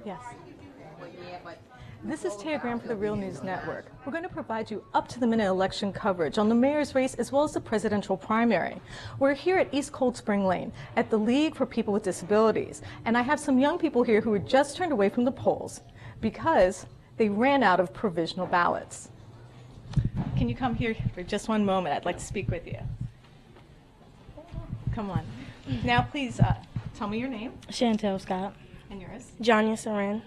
Yes. This is Tara Graham for the Real News Network. We're going to provide you up-to-the-minute election coverage on the mayor's race as well as the presidential primary. We're here at East Cold Spring Lane at the League for People with Disabilities, and I have some young people here who were just turned away from the polls because they ran out of provisional ballots. Can you come here for just one moment? I'd like to speak with you. Come on. Now, please tell me your name. Chantel Scott. And yours? Janya Saran.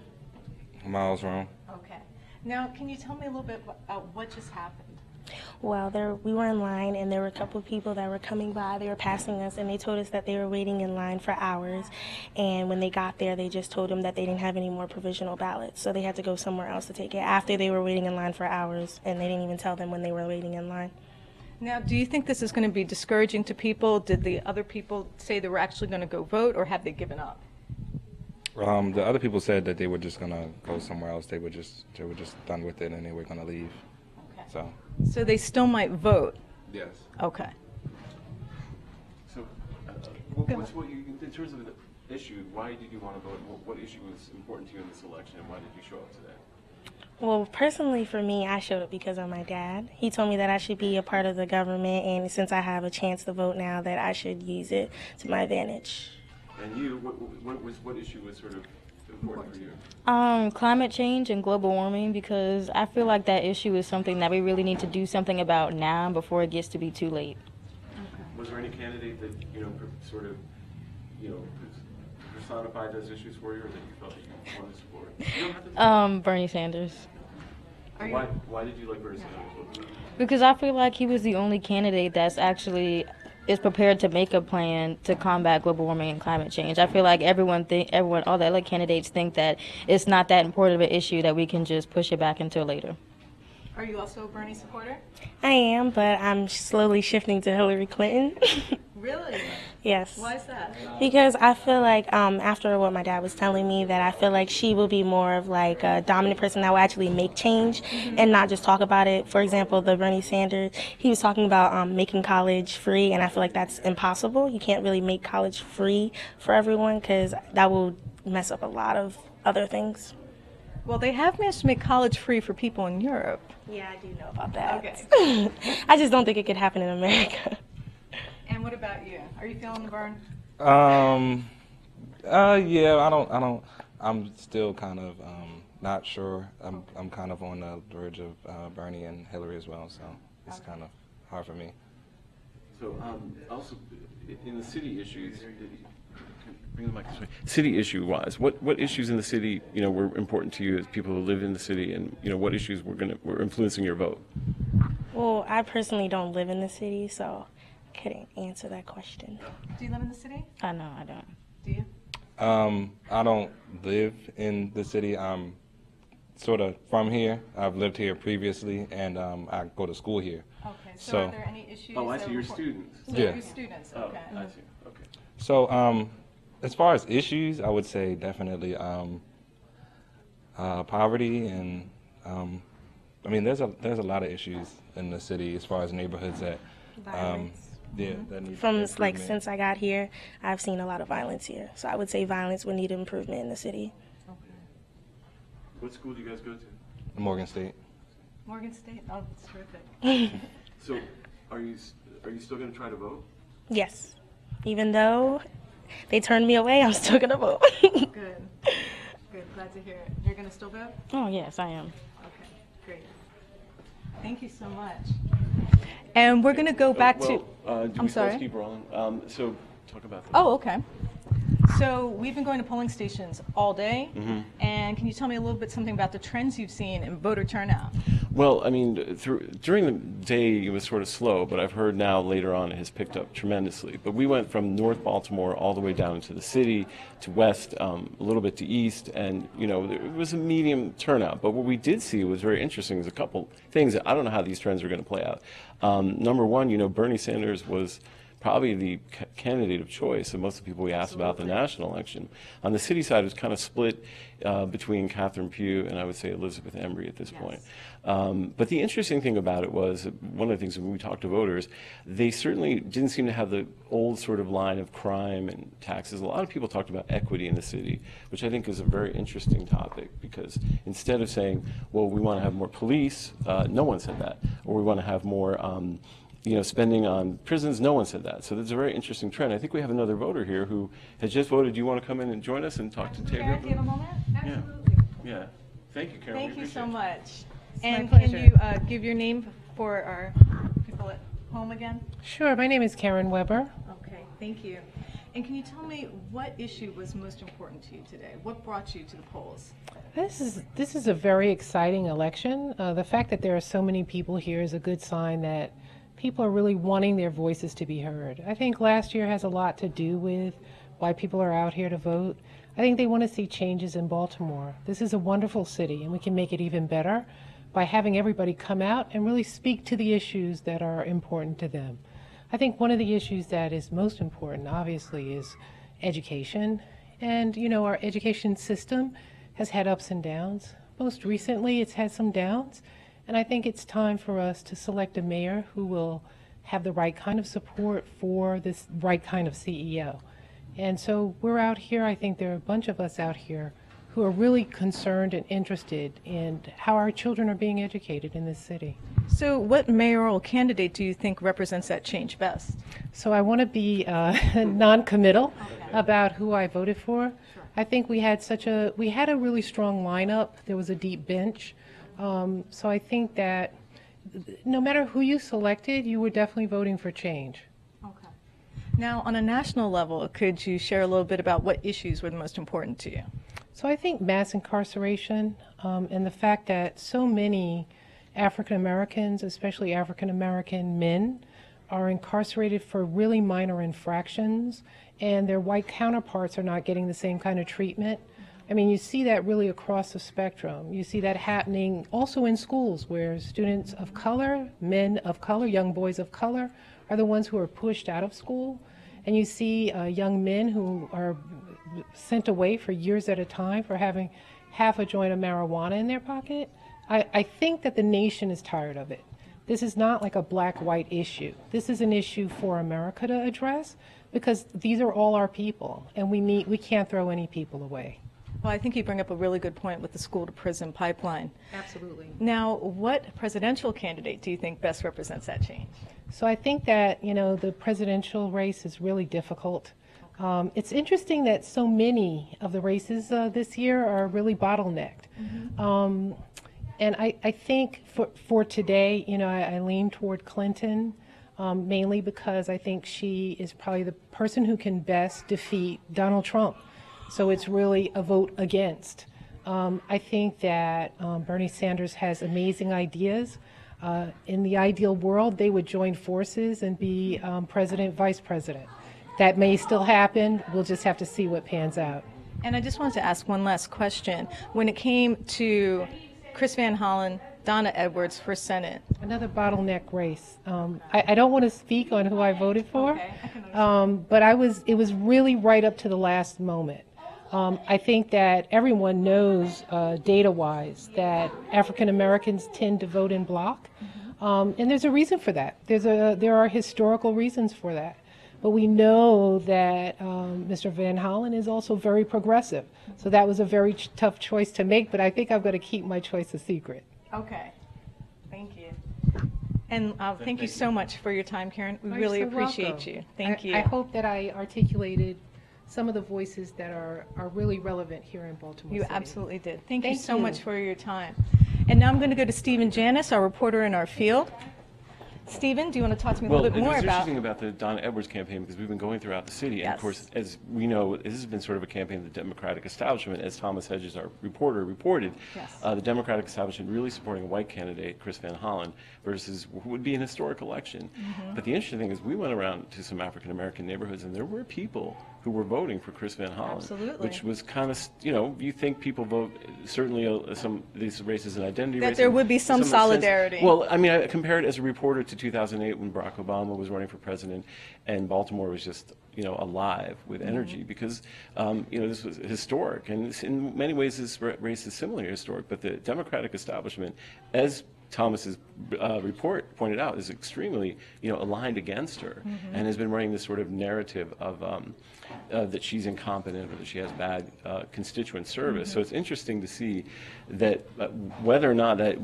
Miles wrong. Okay. Now, can you tell me a little bit about what just happened? Well, we were in line, and there were a couple of people that were coming by. They were passing us, and they told us that they were waiting in line for hours. And when they got there, they just told them that they didn't have any more provisional ballots, so they had to go somewhere else to take it after they were waiting in line for hours, and they didn't even tell them when they were waiting in line. Now, do you think this is going to be discouraging to people? Did the other people say they were actually going to go vote, or have they given up? The other people said that they were just gonna go somewhere else. They were just done with it and they were gonna leave. Okay. So they still might vote. Yes. Okay. So, in terms of the issue, why did you want to vote? What issue was important to you in this election, and why did you show up today? Well, personally for me, I showed up because of my dad. He told me that I should be a part of the government, and since I have a chance to vote now, that I should use it to my advantage. And you, what issue was sort of important for you? Climate change and global warming, because I feel like that issue is something that we really need to do something about now before it gets to be too late. Okay. Was there any candidate that, sort of, personified those issues for you, or that you felt that you wanted to support? Bernie Sanders. Why did you like Bernie Sanders? Because I feel like he was the only candidate that's actually is prepared to make a plan to combat global warming and climate change. I feel like all the other candidates think that it's not that important of an issue that we can just push it back until later. Are you also a Bernie supporter? I am, but I'm slowly shifting to Hillary Clinton. Really? Yes. Why is that? Because I feel like after what my dad was telling me, that I feel like she will be more of like a dominant person that will actually make change and not just talk about it. For example, the Bernie Sanders, he was talking about making college free, and I feel like that's impossible. You can't really make college free for everyone because that will mess up a lot of other things. Well, they have managed to make college free for people in Europe. Yeah, I do know about that. Okay. I just don't think it could happen in America. And what about you? Are you feeling the burn? Yeah, I'm still kind of not sure. I'm kind of on the verge of Bernie and Hillary as well, so it's kind of hard for me. So, also in the city issues, bring the mic this way. City issue-wise, what issues in the city, were important to you as people who live in the city, and what issues were influencing your vote? Well, I personally don't live in the city, so I couldn't answer that question. Do you live in the city? No, I don't. Do you? I don't live in the city. I'm sort of from here. I've lived here previously, and I go to school here. Okay. So are there any issues? Oh, I see. You're students. So yeah. You're students. Oh, Okay. I see. Okay. So, as far as issues, I would say definitely poverty, and there's a lot of issues in the city as far as neighborhoods that Violence. that need From improvement. since I got here, I've seen a lot of violence here. So I would say violence would need improvement in the city. Okay. What school do you guys go to? Morgan State. Morgan State. Oh, that's terrific. So, are you still going to try to vote? Yes. Even though they turned me away, I'm still gonna vote. Good. Good. Glad to hear it. You're going to still vote? Oh, yes, I am. Okay. Great. Thank you so much. And we're going to go back to... I'm sorry? Keep rolling. So, talk about that. Oh, okay. So we've been going to polling stations all day, and can you tell me a little bit something about the trends you've seen in voter turnout? Well, during the day it was sort of slow, but I've heard now later on it has picked up tremendously. But we went from North Baltimore all the way down into the city, to west, a little bit to east, and it was a medium turnout. But what we did see was very interesting. There's a couple things that I don't know how these trends are going to play out. Number one, Bernie Sanders was probably the candidate of choice of most of the people we asked about the national election. On the city side, it was kind of split between Catherine Pugh and I would say Elizabeth Embry at this point. But the interesting thing about it was, one of the things when we talked to voters, they certainly didn't seem to have the old sort of line of crime and taxes. A lot of people talked about equity in the city, which I think is a very interesting topic, because instead of saying, well, we want to have more police, no one said that, or we want to have more spending on prisons, no one said that. So there's a very interesting trend. I think we have another voter here who has just voted. Do you want to come in and join us and talk to Taylor? Karen, do you have a moment? Absolutely. Yeah. Thank you, Karen. Thank you so much. It's And my can pleasure. you give your name for our people at home again? Sure, my name is Karen Weber. Okay, thank you. And can you tell me what issue was most important to you today? What brought you to the polls? This is a very exciting election. The fact that there are so many people here is a good sign that people are really wanting their voices to be heard. I think last year has a lot to do with why people are out here to vote. I think they want to see changes in Baltimore. This is a wonderful city, and we can make it even better by having everybody come out and really speak to the issues that are important to them. I think one of the issues that is most important, obviously, is education. And, our education system has had ups and downs. Most recently, it's had some downs. And I think it's time for us to select a mayor who will have the right kind of support for this right kind of CEO. And so we're out here, I think there are a bunch of us out here who are really concerned and interested in how our children are being educated in this city. So what mayoral candidate do you think represents that change best? So I want to be non-committal about who I voted for. I think we had a really strong lineup. There was a deep bench. So I think that no matter who you selected, you were definitely voting for change. Okay. Now, on a national level, could you share a little bit about what issues were the most important to you? So I think mass incarceration and the fact that so many African Americans, especially African American men, are incarcerated for really minor infractions, and their white counterparts are not getting the same kind of treatment. I mean, you see that really across the spectrum. You see that happening also in schools where students of color, men of color, young boys of color are the ones who are pushed out of school. And you see young men who are sent away for years at a time for having half a joint of marijuana in their pocket. I think that the nation is tired of it. This is not like a black-white issue. This is an issue for America to address, because these are all our people, and we can't throw any people away. Well, I think you bring up a really good point with the school-to-prison pipeline. Absolutely. Now, what presidential candidate do you think best represents that change? So I think that, the presidential race is really difficult. It's interesting that so many of the races this year are really bottlenecked. And I think for today, I lean toward Clinton, mainly because I think she is probably the person who can best defeat Donald Trump. So it's really a vote against. I think that Bernie Sanders has amazing ideas. In the ideal world, they would join forces and be president, vice president. That may still happen. We'll just have to see what pans out. And I just wanted to ask one last question. When it came to Chris Van Hollen, Donna Edwards for Senate. Another bottleneck race. I don't want to speak on who I voted for, Okay, I can understand. but it was really right up to the last moment. I think that everyone knows, data-wise, that African Americans tend to vote in bloc, and there's a reason for that. There are historical reasons for that. But we know that Mr. Van Hollen is also very progressive. So that was a very tough choice to make, but I think I'm going to keep my choice a secret. Okay. Thank you. And thank you so much for your time, Karen. We Oh, really you're so appreciate welcome. you. Thank you. I hope that I articulated some of the voices that are really relevant here in Baltimore You City. absolutely did. Thank you Thank so you. much for your time. And now I'm going to go to Stephen Janis, our reporter in our field. Stephen, do you want to talk to me a Well, little bit more it's about? interesting about the Donna Edwards campaign, because we've been going throughout the city. And Yes. of course, as we know, this has been sort of a campaign of the Democratic establishment. As Thomas Hedges, our reporter, reported, Yes. the Democratic establishment really supporting a white candidate, Chris Van Hollen, versus what would be an historic election. But the interesting thing is we went around to some African-American neighborhoods, and there were people who were voting for Chris Van Hollen. Absolutely. Which was kind of, you think people vote, certainly some of these races and identity That races. there would be some sense. solidarity. Well, I mean, I compared it as a reporter to 2008 when Barack Obama was running for president and Baltimore was just, alive with energy because, this was historic. And in many ways, this race is similarly historic. But the Democratic establishment, as Thomas's report pointed out, is extremely, aligned against her and has been running this sort of narrative of that she's incompetent or that she has bad constituent service. So it's interesting to see that whether or not that,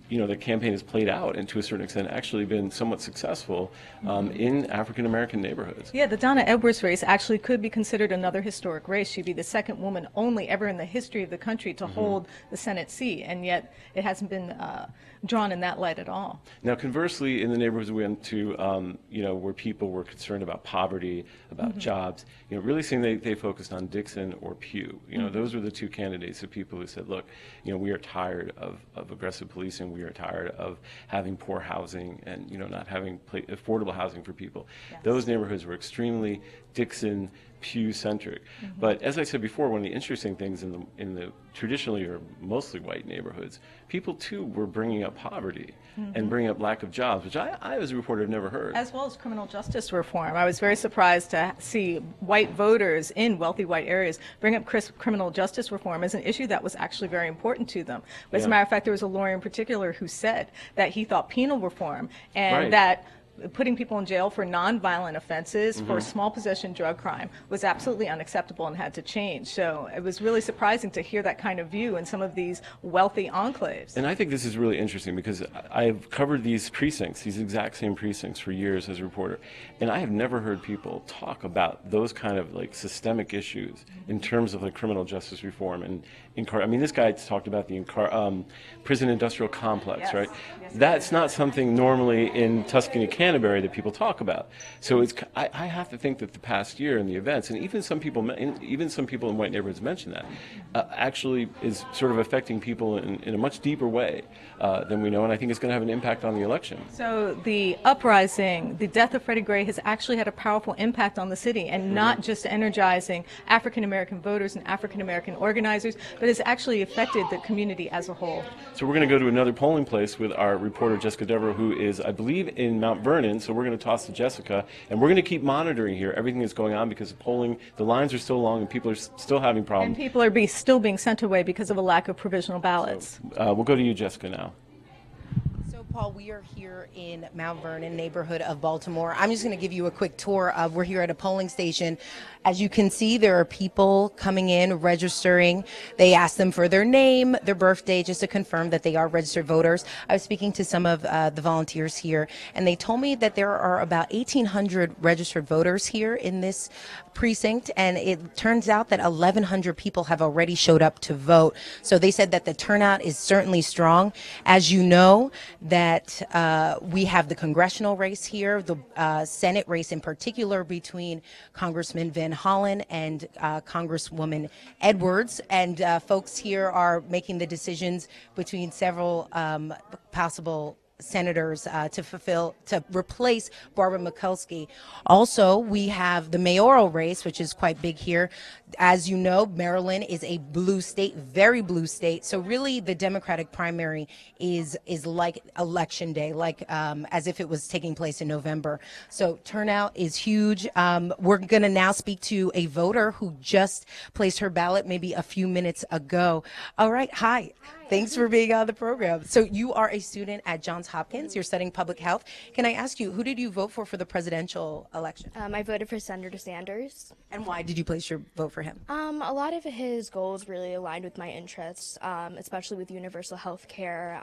the campaign has played out and to a certain extent actually been somewhat successful in African American neighborhoods. Yeah, the Donna Edwards race actually could be considered another historic race. She'd be the second woman only ever in the history of the country to hold the Senate seat, and yet it hasn't been drawn in that light at all. Now, conversely, in the neighborhoods we went to, where people were concerned about poverty, about jobs, really seeing they focused on Dixon or Pugh. Those were the two candidates of people who said, look, we are tired of aggressive policing. We are tired of having poor housing and, not having affordable housing for people. Yes. Those neighborhoods were extremely Dixon, Pew-centric. But as I said before, one of the interesting things in the traditionally or mostly white neighborhoods, people too were bringing up poverty and bringing up lack of jobs, which I as a reporter have never heard. As well as criminal justice reform. I was very surprised to see white voters in wealthy white areas bring up criminal justice reform as an issue that was actually very important to them. But as a matter of fact, there was a lawyer in particular who said that he thought penal reform and that putting people in jail for nonviolent offenses for small possession drug crime was absolutely unacceptable and had to change. So it was really surprising to hear that kind of view in some of these wealthy enclaves. And I think this is really interesting because I've covered these precincts, these exact same precincts for years as a reporter, and I have never heard people talk about those kind of systemic issues in terms of criminal justice reform and this guy talked about the prison industrial complex, right? Yes, that's not something normally in Tuscany, Canterbury that people talk about. So I have to think that the past year and the events, and even some people in white neighborhoods mention that, actually is sort of affecting people in a much deeper way than we know, and I think it's going to have an impact on the election. So the uprising, the death of Freddie Gray has actually had a powerful impact on the city, and not just energizing African American voters and African American organizers, but has actually affected the community as a whole. So we're going to go to another polling place with our reporter Jessica Devereaux, who is, I believe, in Mount Vernon. So we're going to toss to Jessica, and we're going to keep monitoring here everything that's going on because the lines are still long and people are still having problems. And people are still being sent away because of a lack of provisional ballots. So, we'll go to you, Jessica, now. Paul, we are here in Mount Vernon neighborhood of Baltimore. I'm just going to give you a quick tour of, we're here at a polling station. As you can see, there are people coming in, registering. They ask them for their name, their birthday, just to confirm that they are registered voters. I was speaking to some of the volunteers here, and they told me that there are about 1,800 registered voters here in this precinct, and it turns out that 1,100 people have already showed up to vote. So they said that the turnout is certainly strong. As you know, that we have the congressional race here, the Senate race in particular between Congressman Van Hollen and Congresswoman Edwards, and folks here are making the decisions between several possible senators to replace Barbara Mikulski. Also, we have the mayoral race, which is quite big here. As you know, Maryland is a blue state, very blue state. So really the Democratic primary is like election day, as if it was taking place in November. So turnout is huge. We're going to now speak to a voter who just placed her ballot maybe a few minutes ago. All right. Hi. Thanks for being on the program. So you are a student at Johns Hopkins. You're studying public health. Can I ask you, who did you vote for the presidential election? I voted for Senator Sanders. And why did you place your vote for him? A lot of his goals really aligned with my interests, especially with universal health care,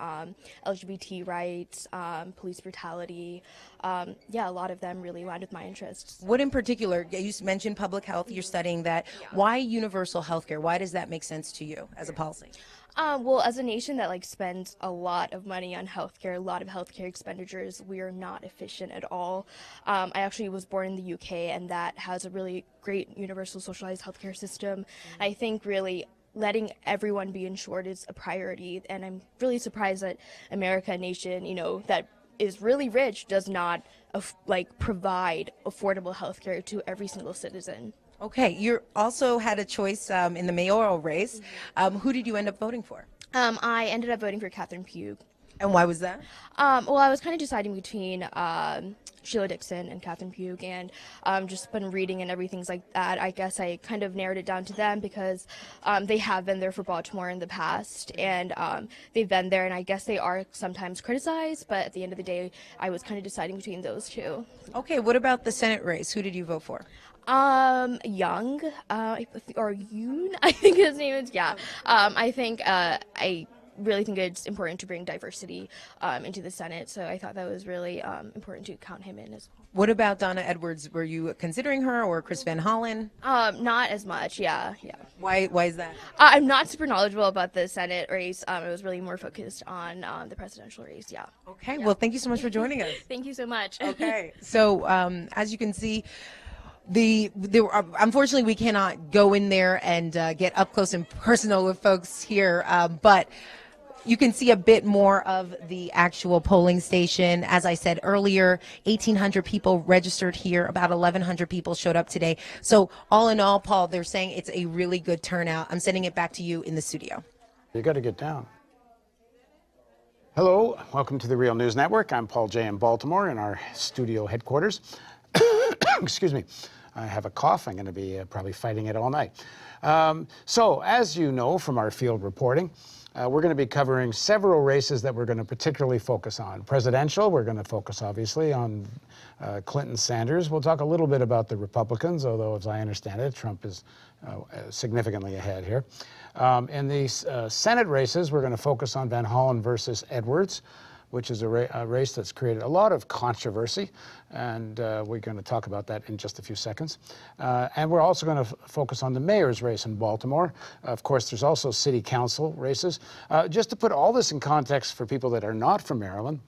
LGBT rights, police brutality. Yeah, a lot of them really aligned with my interests. What in particular, you mentioned public health, you're studying that. Yeah. Why universal health care? Why does that make sense to you as a policy? Well, as a nation that spends a lot of money on healthcare, a lot of healthcare expenditures, we are not efficient at all. I actually was born in the UK, and that has a really great universal socialized healthcare system. I think really letting everyone be insured is a priority, and I'm really surprised that America, a nation, that is really rich, does not provide affordable healthcare to every single citizen. Okay, you also had a choice in the mayoral race. Who did you end up voting for? I ended up voting for Catherine Pugh. And why was that? Well, I was kind of deciding between Sheila Dixon and Catherine Pugh, and just been reading and everything like that. I guess I kind of narrowed it down to them because they have been there for Baltimore in the past, and they've been there, and I guess they are sometimes criticized, but at the end of the day, I was kind of deciding between those two. Okay, what about the Senate race? Who did you vote for? Young, or Yoon, I think his name is, yeah. I think, I really think it's important to bring diversity into the Senate, so I thought that was really important to count him in as well. What about Donna Edwards? Were you considering her, or Chris Van Hollen? Not as much, yeah. Why is that? I'm not super knowledgeable about the Senate race. It was really more focused on the presidential race, yeah. Okay, well, thank you so much for joining us. Thank you so much. Okay, so as you can see, unfortunately we cannot go in there and get up close and personal with folks here, but you can see a bit more of the actual polling station. As I said earlier, 1,800 people registered here. About 1,100 people showed up today. So all in all, Paul, they're saying it's a really good turnout. I'm sending it back to you in the studio. You got to get down. Hello, welcome to the Real News Network. I'm Paul J. in Baltimore in our studio headquarters. Excuse me. I have a cough. I'm going to be probably fighting it all night. So, as you know from our field reporting, we're going to be covering several races that we're going to particularly focus on. Presidential, we're going to focus obviously on Clinton-Sanders. We'll talk a little bit about the Republicans, although as I understand it, Trump is significantly ahead here. In these Senate races, we're going to focus on Van Hollen versus Edwards, which is a race that's created a lot of controversy, and we're going to talk about that in just a few seconds. And we're also going to focus on the mayor's race in Baltimore. Of course, there's also city council races. Just to put all this in context for people that are not from Maryland,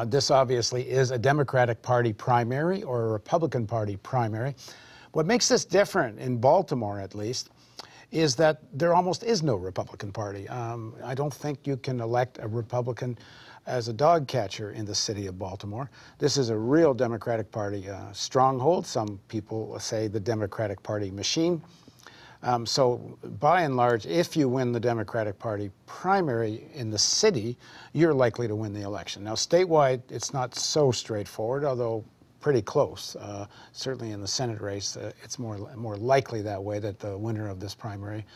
this obviously is a Democratic Party primary or a Republican Party primary. What makes this different, in Baltimore at least, is that there almost is no Republican Party. I don't think you can elect a Republican as a dog catcher in the city of Baltimore. This is a real Democratic Party stronghold. Some people say the Democratic Party machine. So by and large, if you win the Democratic Party primary in the city, you're likely to win the election. Now, statewide, it's not so straightforward, although pretty close. Certainly in the Senate race, it's more likely that way, that the winner of this primary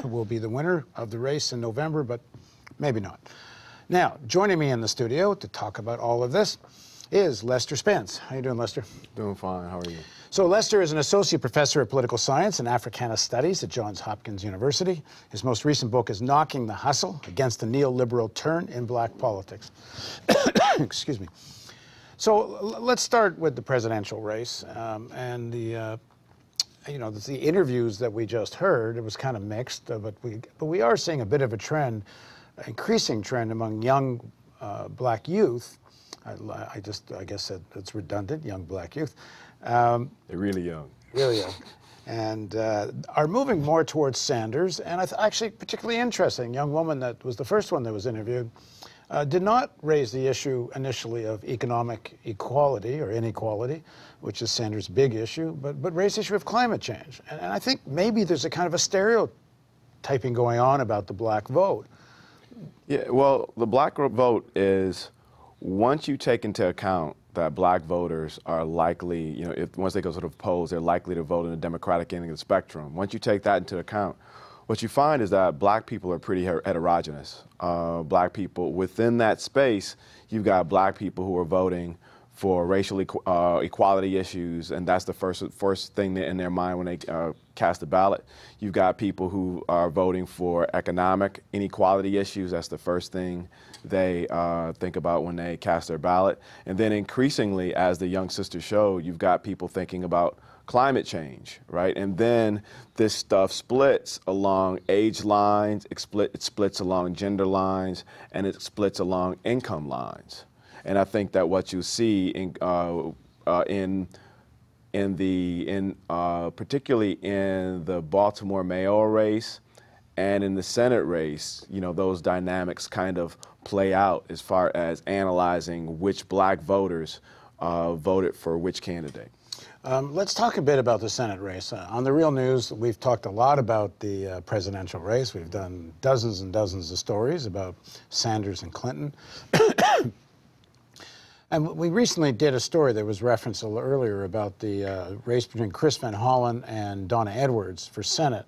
will be the winner of the race in November, but maybe not. Now, joining me in the studio to talk about all of this is Lester Spence. How you doing, Lester? Doing fine. How are you? So Lester is an associate professor of political science and Africana studies at Johns Hopkins University. His most recent book is Knocking the Hustle Against the Neoliberal Turn in Black Politics. Excuse me. So let's start with the presidential race and the interviews that we just heard. It was kind of mixed, but we are seeing a bit of a trend, increasing trend among young black youth. I guess it's redundant, young black youth. They're really young. Really young. And are moving more towards Sanders. And actually particularly interesting, young woman that was the first one that was interviewed, did not raise the issue initially of economic equality or inequality, which is Sanders' big issue, but raised the issue of climate change. And I think maybe there's a kind of a stereotyping going on about the black vote. Yeah, well, the black vote is, once you take into account that black voters are likely, once they go to the polls, they're likely to vote in the Democratic end of the spectrum. Once you take that into account, what you find is that black people are pretty heterogeneous. Black people, within that space, you've got black people who are voting for racial equality issues, and that's the first thing in their mind when they cast a ballot. You've got people who are voting for economic inequality issues. That's the first thing they think about when they cast their ballot. And then increasingly, as the young sister showed, you've got people thinking about climate change, right? And then this stuff splits along age lines, it splits along gender lines, and it splits along income lines. And I think that what you see particularly in the Baltimore mayoral race and in the Senate race, those dynamics kind of play out as far as analyzing which black voters voted for which candidate. Let's talk a bit about the Senate race. On the Real News, we've talked a lot about the presidential race. We've done dozens and dozens of stories about Sanders and Clinton. And we recently did a story that was referenced a little earlier about the race between Chris Van Hollen and Donna Edwards for Senate.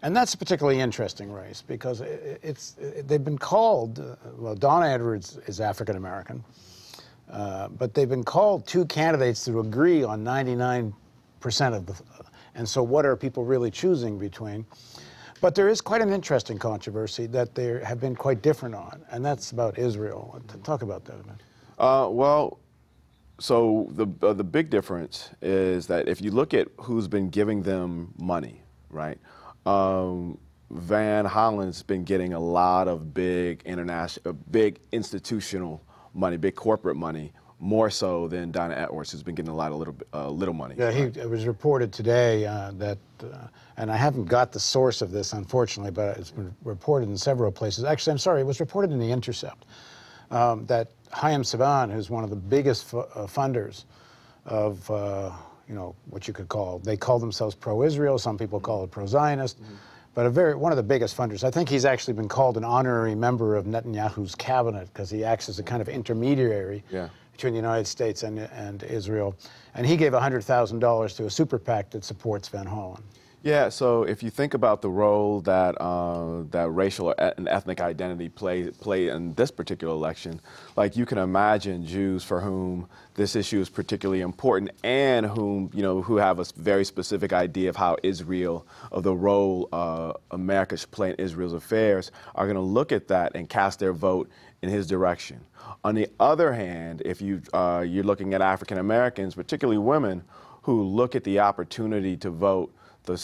And that's a particularly interesting race because they've been called, well, Donna Edwards is African American, but they've been called two candidates to agree on 99% of the, and so what are people really choosing between? But there is quite an interesting controversy that they have been quite different on, and that's about Israel. Talk about that a minute. Well, so the big difference is that if you look at who's been giving them money, right? Van Hollen's been getting a lot of big international, big institutional money, big corporate money, more so than Donna Edwards, who's been getting a lot of little money. Yeah, it was reported today that, and I haven't got the source of this, unfortunately, but it's been reported in several places. Actually, I'm sorry, it was reported in The Intercept that Chaim Saban, who's one of the biggest funders of, you know, what you could call, they call themselves pro-Israel, some people call it pro-Zionist, but one of the biggest funders. I think he's actually been called an honorary member of Netanyahu's cabinet because he acts as a kind of intermediary between the United States and Israel. And he gave $100,000 to a super PAC that supports Van Hollen. Yeah, so if you think about the role that that racial and ethnic identity play in this particular election, like you can imagine Jews for whom this issue is particularly important and who have a very specific idea of how Israel, of the role America should play in Israel's affairs, are going to look at that and cast their vote in his direction. On the other hand, if you're looking at African Americans, particularly women, who look at the opportunity to vote for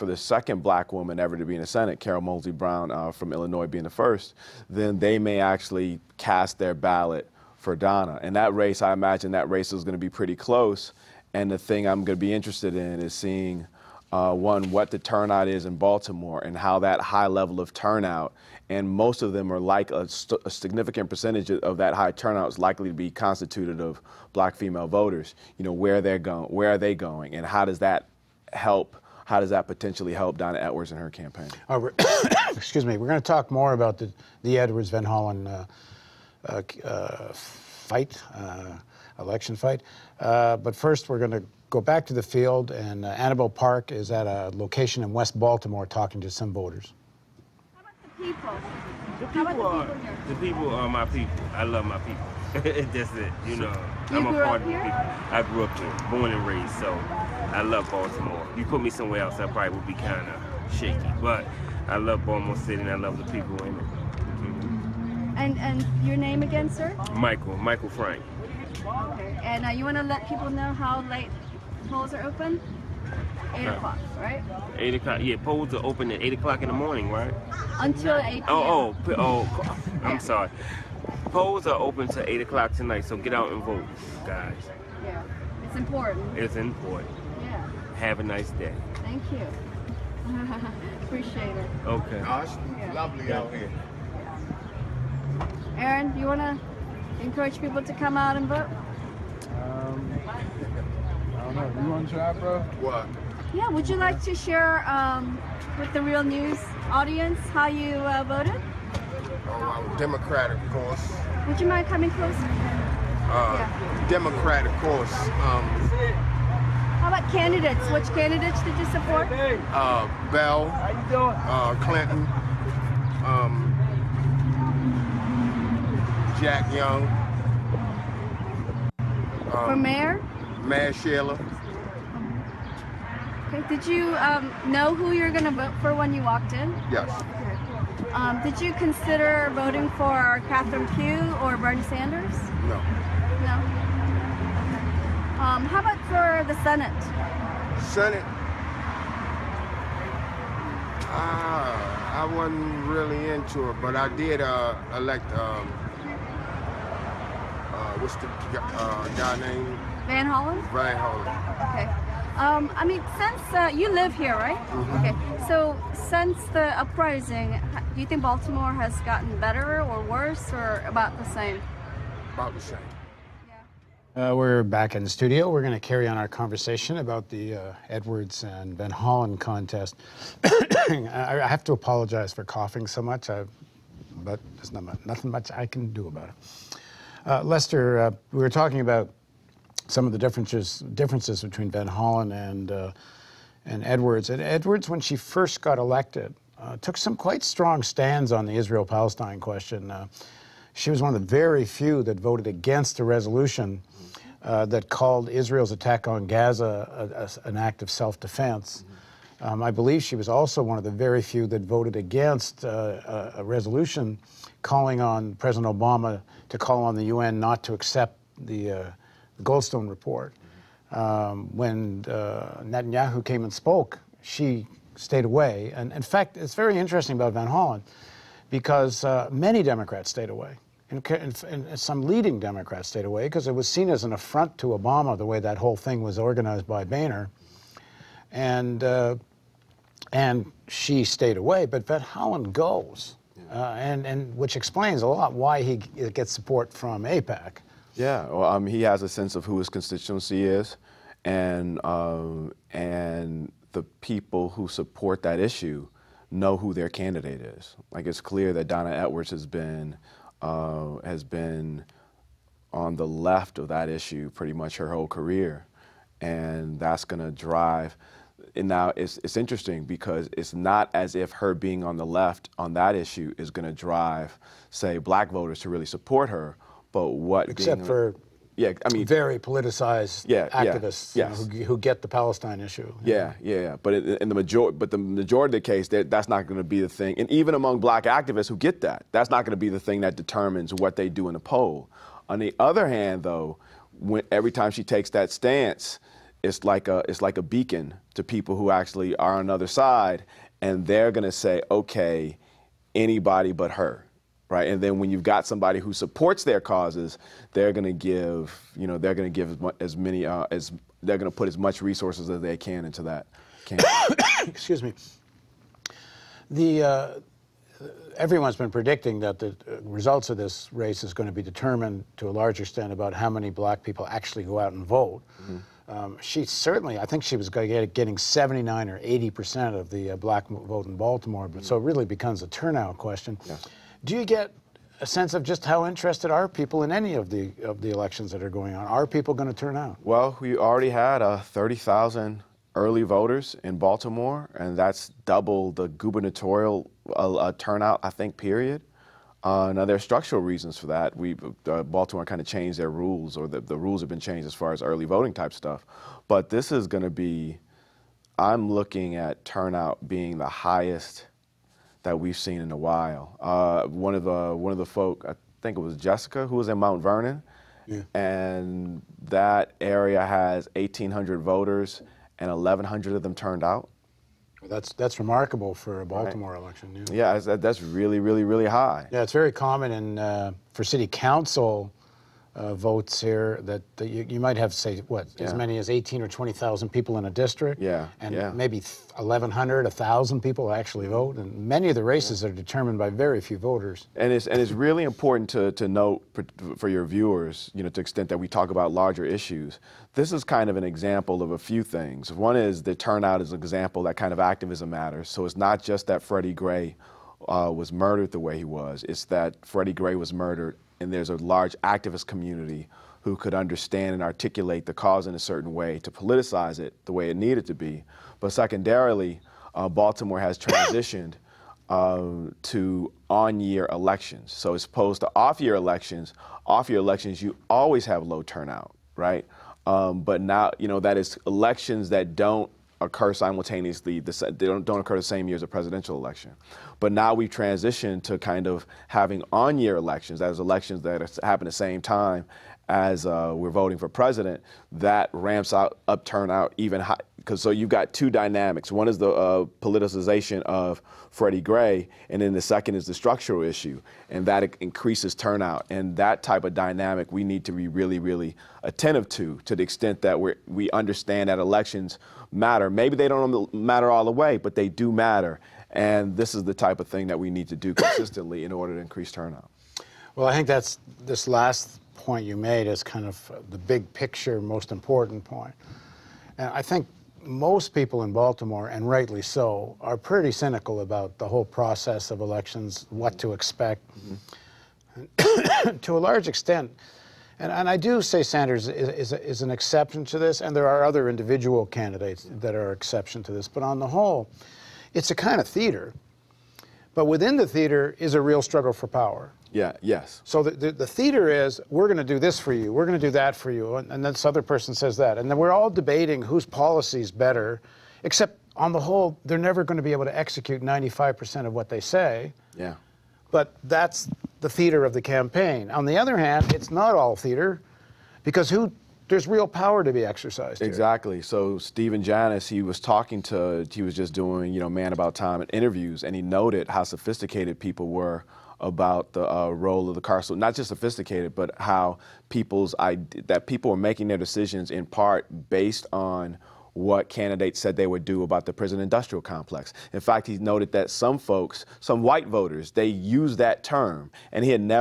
the second black woman ever to be in the Senate, Carol Moseley Brown from Illinois being the first, then they may actually cast their ballot for Donna. And that race, I imagine that race is going to be pretty close. And the thing I'm going to be interested in is seeing, one, what the turnout is in Baltimore and how that high level of turnout, and most of them are like a significant percentage of that high turnout is likely to be constituted of black female voters. You know, where are they going, and how does that potentially help Donna Edwards in her campaign? Excuse me. We're going to talk more about the Edwards-Van Hollen election fight. But first, we're going to go back to the field, and Annabelle Park is at a location in West Baltimore talking to some voters. How about the people are my people. I love my people. That's it. You know, I'm a part of the people. I grew up here, born and raised, so I love Baltimore. You put me somewhere else, I probably would be kind of shaky. But I love Baltimore City, and I love the people in it. And your name again, sir? Michael Frank. Okay. And you want to let people know how late polls are open? 8 o'clock, right? 8 o'clock. Yeah, polls are open at 8 o'clock in the morning, right? Until 8 p.m. Oh, I'm sorry. Polls are open till 8 o'clock tonight, so get out and vote, guys. Yeah, it's important. It's important. Yeah. Have a nice day. Thank you. Appreciate it. Okay. It's lovely out here. Aaron, do you want to encourage people to come out and vote? I don't know. You want to try, bro? What? Yeah, would you like to share with the Real News audience how you voted? Oh, I'm Democrat, of course. Would you mind coming closer? Democrat, of course. How about candidates? Which candidates did you support? Bell, Clinton, Jack Young. For mayor? Mayor Sheila. Okay. Did you know who you were going to vote for when you walked in? Yes. Did you consider voting for Catherine Pugh or Bernie Sanders? No. No? How about for the Senate? Senate? I wasn't really into it, but I did elect, what's the guy name? Van Hollen? Van Hollen. Okay. I mean, since you live here, right? Mm-hmm. Okay. So since the uprising, do you think Baltimore has gotten better or worse or about the same? About the same. Yeah. We're back in the studio. We're going to carry on our conversation about the Edwards and Van Hollen contest. I have to apologize for coughing so much, but there's nothing much I can do about it. Lester, we were talking about some of the differences between Van Hollen and Edwards. And Edwards, when she first got elected, took some quite strong stands on the Israel-Palestine question. She was one of the very few that voted against a resolution that called Israel's attack on Gaza an act of self-defense. I believe she was also one of the very few that voted against a resolution calling on President Obama to call on the UN not to accept the Goldstone report. When Netanyahu came and spoke, she stayed away. And in fact, it's very interesting about Van Hollen because many Democrats stayed away. And some leading Democrats stayed away because it was seen as an affront to Obama, the way that whole thing was organized by Boehner. And she stayed away, but Van Hollen goes, and which explains a lot why he gets support from AIPAC. Yeah, well, he has a sense of who his constituency is, and the people who support that issue know who their candidate is. Like, it's clear that Donna Edwards has been on the left of that issue pretty much her whole career, and that's going to drive. And now it's interesting because it's not as if her being on the left on that issue is going to drive, say, black voters to really support her, but what except for very politicized activists who get the Palestine issue. But in the majority of the case, that's not going to be the thing. And even among black activists who get that, that's not going to be the thing that determines what they do in a poll. On the other hand, though, every time she takes that stance, it's like a beacon to people who actually are on the other side, and they're going to say, okay, anybody but her. Right, and then when you've got somebody who supports their causes, they're going to give, they're going to give as many they're going to put as much resources as they can into that campaign. Excuse me. Everyone's been predicting that the results of this race is going to be determined to a large extent about how many black people actually go out and vote. She certainly, I think she was getting 79 or 80% of the black vote in Baltimore, but so it really becomes a turnout question. Do you get a sense of just how interested are people in any of the elections that are going on? Are people going to turn out? Well, we already had 30,000 early voters in Baltimore, and that's double the gubernatorial turnout, I think, period. Now, there are structural reasons for that. Baltimore kind of changed their rules, or the rules have been changed as far as early voting type stuff. But this is going to be, I'm looking at turnout being the highest that we've seen in a while. One of the folk, I think it was Jessica, who was in Mount Vernon, and that area has 1,800 voters, and 1,100 of them turned out. That's remarkable for a Baltimore election. Yeah, that's really, really, really high. Yeah, it's very common for city council votes here that you might have, say, as many as 18 or 20,000 people in a district. And maybe 1,100, 1,000 people actually vote. And many of the races are determined by very few voters. And it's really important to note for your viewers, to the extent that we talk about larger issues, this is kind of an example of a few things. One is the turnout is an example that kind of activism matters. So it's not just that Freddie Gray was murdered the way he was. It's that Freddie Gray was murdered and there's a large activist community who could understand and articulate the cause in a certain way to politicize it the way it needed to be. But secondarily, Baltimore has transitioned to on-year elections. So as opposed to off-year elections, you always have low turnout, right? But now, that is elections that don't occur simultaneously, they don't occur the same year as a presidential election. But now we've transitioned to kind of having on-year elections, that is elections that happen at the same time as we're voting for president. That ramps up turnout even high, so you've got two dynamics. One is the politicization of Freddie Gray, and then the second is the structural issue, and that increases turnout. And that type of dynamic we need to be really, really attentive to the extent that we understand that elections matter. Maybe they don't matter all the way, but they do matter. And this is the type of thing that we need to do consistently in order to increase turnout. Well, I think this last point you made as kind of the big picture, most important point. And I think most people in Baltimore, and rightly so, are pretty cynical about the whole process of elections, what to expect. To a large extent, and I do say Sanders is an exception to this, and there are other individual candidates that are exception to this, but on the whole, it's a kind of theater. But within the theater is a real struggle for power. Yeah, yes. So the theater is, we're going to do this for you, we're going to do that for you, and this other person says that. And then we're all debating whose policy is better, except on the whole, they're never going to be able to execute 95% of what they say. Yeah. But that's the theater of the campaign. On the other hand, it's not all theater, because there's real power to be exercised Exactly. Here. So Stephen Janis, he was just doing, Man About Time interviews, and he noted how sophisticated people were about the role of the carceral, not just sophisticated, but how people are making their decisions in part based on what candidates said they would do about the prison industrial complex. In fact, he noted that some folks, some white voters, they use that term, and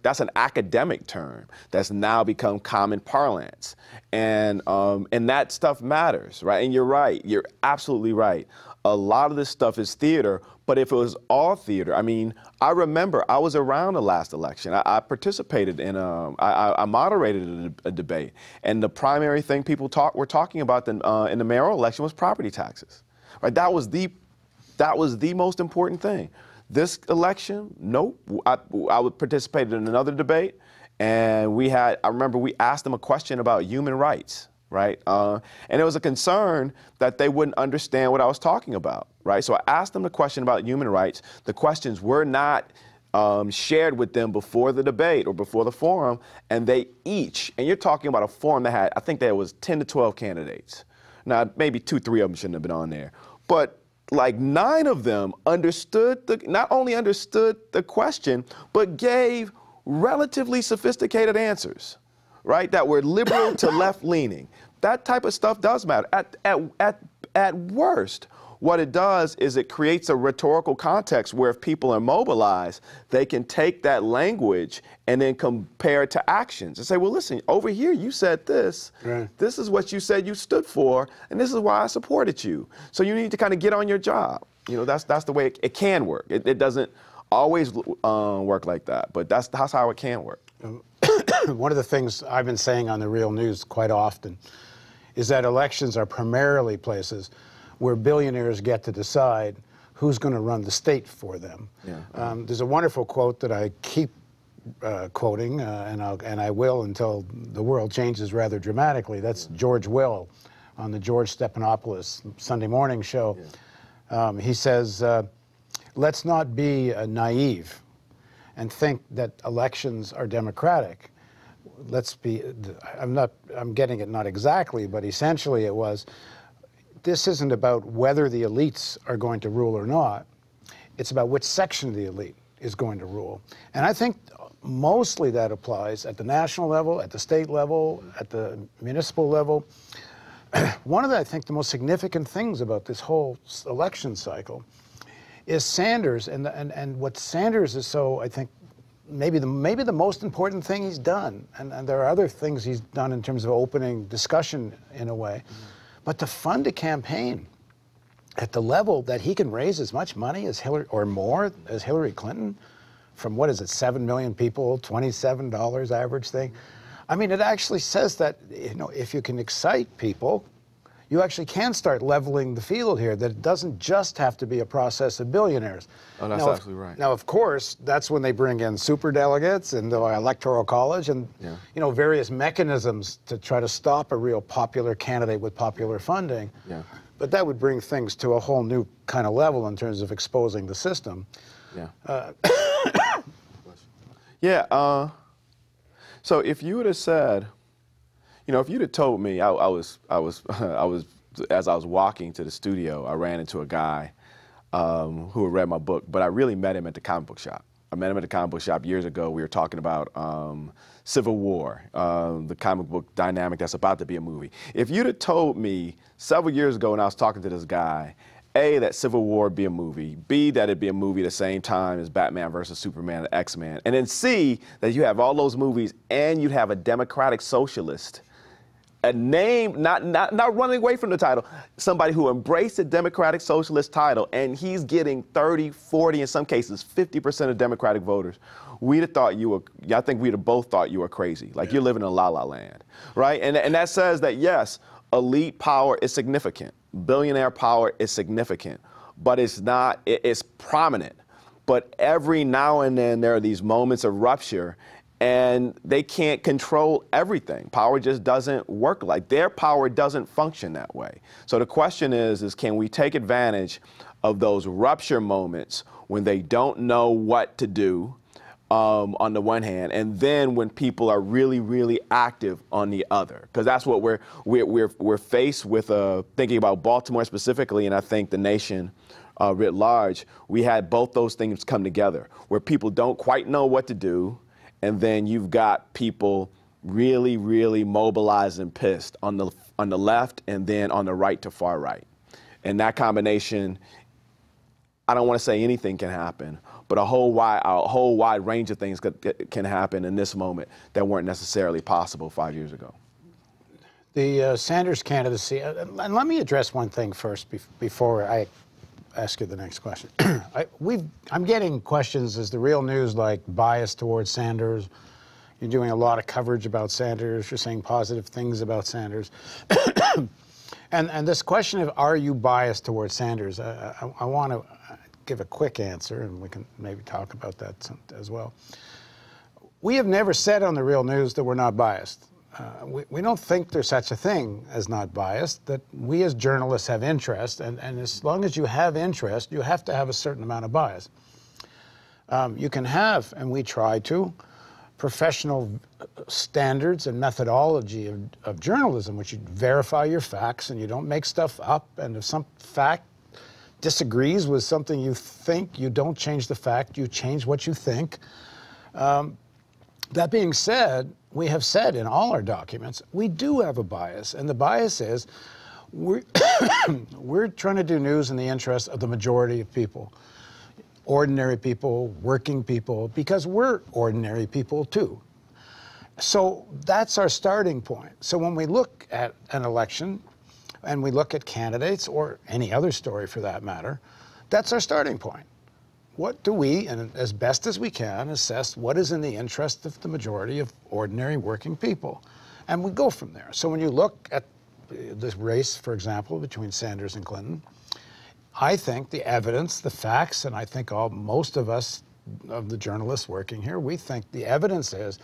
that's an academic term that's now become common parlance. And that stuff matters, right? And you're right, you're absolutely right. A lot of this stuff is theater, but if it was all theater, I mean, I remember I was around the last election. I participated in I moderated a debate, and the primary thing people were talking about in the mayoral election was property taxes. Right? That was the most important thing. This election, nope. I participated in another debate, and I remember we asked them a question about human rights. Right? And there was a concern that they wouldn't understand what I was talking about, right? So I asked them the question about human rights. The questions were not shared with them before the debate or before the forum, and they each, and you're talking about a forum that had, I think there was 10 to 12 candidates. Now, maybe 2, 3 of them shouldn't have been on there, but like 9 of them not only understood the question, but gave relatively sophisticated answers. Right, that were liberal to left-leaning. That type of stuff does matter. At worst, what it does is it creates a rhetorical context where if people are mobilized, they can take that language and then compare it to actions and say, well, listen, over here you said this. Right. This is what you said you stood for, and this is why I supported you. So you need to kind of get on your job. That's the way it can work. It doesn't always work like that, but that's how it can work. One of the things I've been saying on the Real News quite often is that elections are primarily places where billionaires get to decide who's going to run the state for them. Yeah. There's a wonderful quote that I keep quoting, and I will until the world changes rather dramatically. That's George Will on the George Stephanopoulos Sunday morning show. Yeah. He says, let's not be naive and think that elections are democratic. I'm getting it not exactly, but essentially it was, this isn't about whether the elites are going to rule or not. It's about which section of the elite is going to rule. And I think mostly that applies at the national level, at the state level, at the municipal level. One of the, I think, the most significant things about this whole election cycle is Sanders, and what Sanders is so, I think, maybe the most important thing he's done, and there are other things he's done in terms of opening discussion in a way, but to fund a campaign at the level that he can raise as much money as Hillary, or more, as Hillary Clinton, from what is it, 7 million people, $27 average thing. I mean, it actually says that, if you can excite people, you actually can start leveling the field here, that it doesn't just have to be a process of billionaires. Oh, that's absolutely right. Now, of course, that's when they bring in superdelegates and the electoral college and, various mechanisms to try to stop a real popular candidate with popular funding. Yeah. But that would bring things to a whole new kind of level in terms of exposing the system. Yeah. Yeah. So if you would have said, if you'd have told me, I was as I was walking to the studio, I ran into a guy who had read my book, but I really met him at the comic book shop. I met him at the comic book shop years ago. We were talking about Civil War, the comic book dynamic that's about to be a movie. If you'd have told me several years ago when I was talking to this guy, A, that Civil War be a movie, B, that it be a movie the same time as Batman versus Superman and X-Men, and then C, that you have all those movies and you'd have a democratic socialist, a name, not running away from the title, somebody who embraced the democratic socialist title, and he's getting 30, 40, in some cases 50% of Democratic voters. We'd have thought you were, I think we'd have both thought you were crazy, like you're living in La La Land, right? And that says that, yes, elite power is significant. Billionaire power is significant, but it's not, it's prominent. But every now and then there are these moments of rupture, and they can't control everything. Power just doesn't work like, their power doesn't function that way. So the question is can we take advantage of those rupture moments when they don't know what to do, on the one hand, and then when people are really, really active on the other, because that's what we're faced with. Thinking about Baltimore specifically, and I think the nation writ large, we had both those things come together, where people don't quite know what to do, and then you've got people really, really mobilized and pissed on the left, and then on the right to far right, and that combination. I don't want to say anything can happen, but a whole wide range of things can happen in this moment that weren't necessarily possible 5 years ago. The Sanders candidacy, and let me address one thing first before I ask you the next question. I'm getting questions, is the Real News like biased towards Sanders? You're doing a lot of coverage about Sanders, you're saying positive things about Sanders. And this question of, are you biased towards Sanders, I want to give a quick answer, and we can maybe talk about that as well. We have never said on the Real News that we're not biased. We don't think there's such a thing as not biased, that we as journalists have interest, and as long as you have interest, you have to have a certain amount of bias. You can have, and we try to, professional standards and methodology of journalism, which you verify your facts and you don't make stuff up, and if some fact disagrees with something you think, you don't change the fact, you change what you think. That being said, we have said in all our documents, we do have a bias, and the bias is we're trying to do news in the interest of the majority of people. Ordinary people, working people, because we're ordinary people too. So that's our starting point. So when we look at an election and we look at candidates, or any other story for that matter, that's our starting point. What do we, and as best as we can, assess what is in the interest of the majority of ordinary working people? And we go from there. So when you look at this race, for example, between Sanders and Clinton, I think the evidence, the facts, and I think most of us, of the journalists working here, we think the evidence is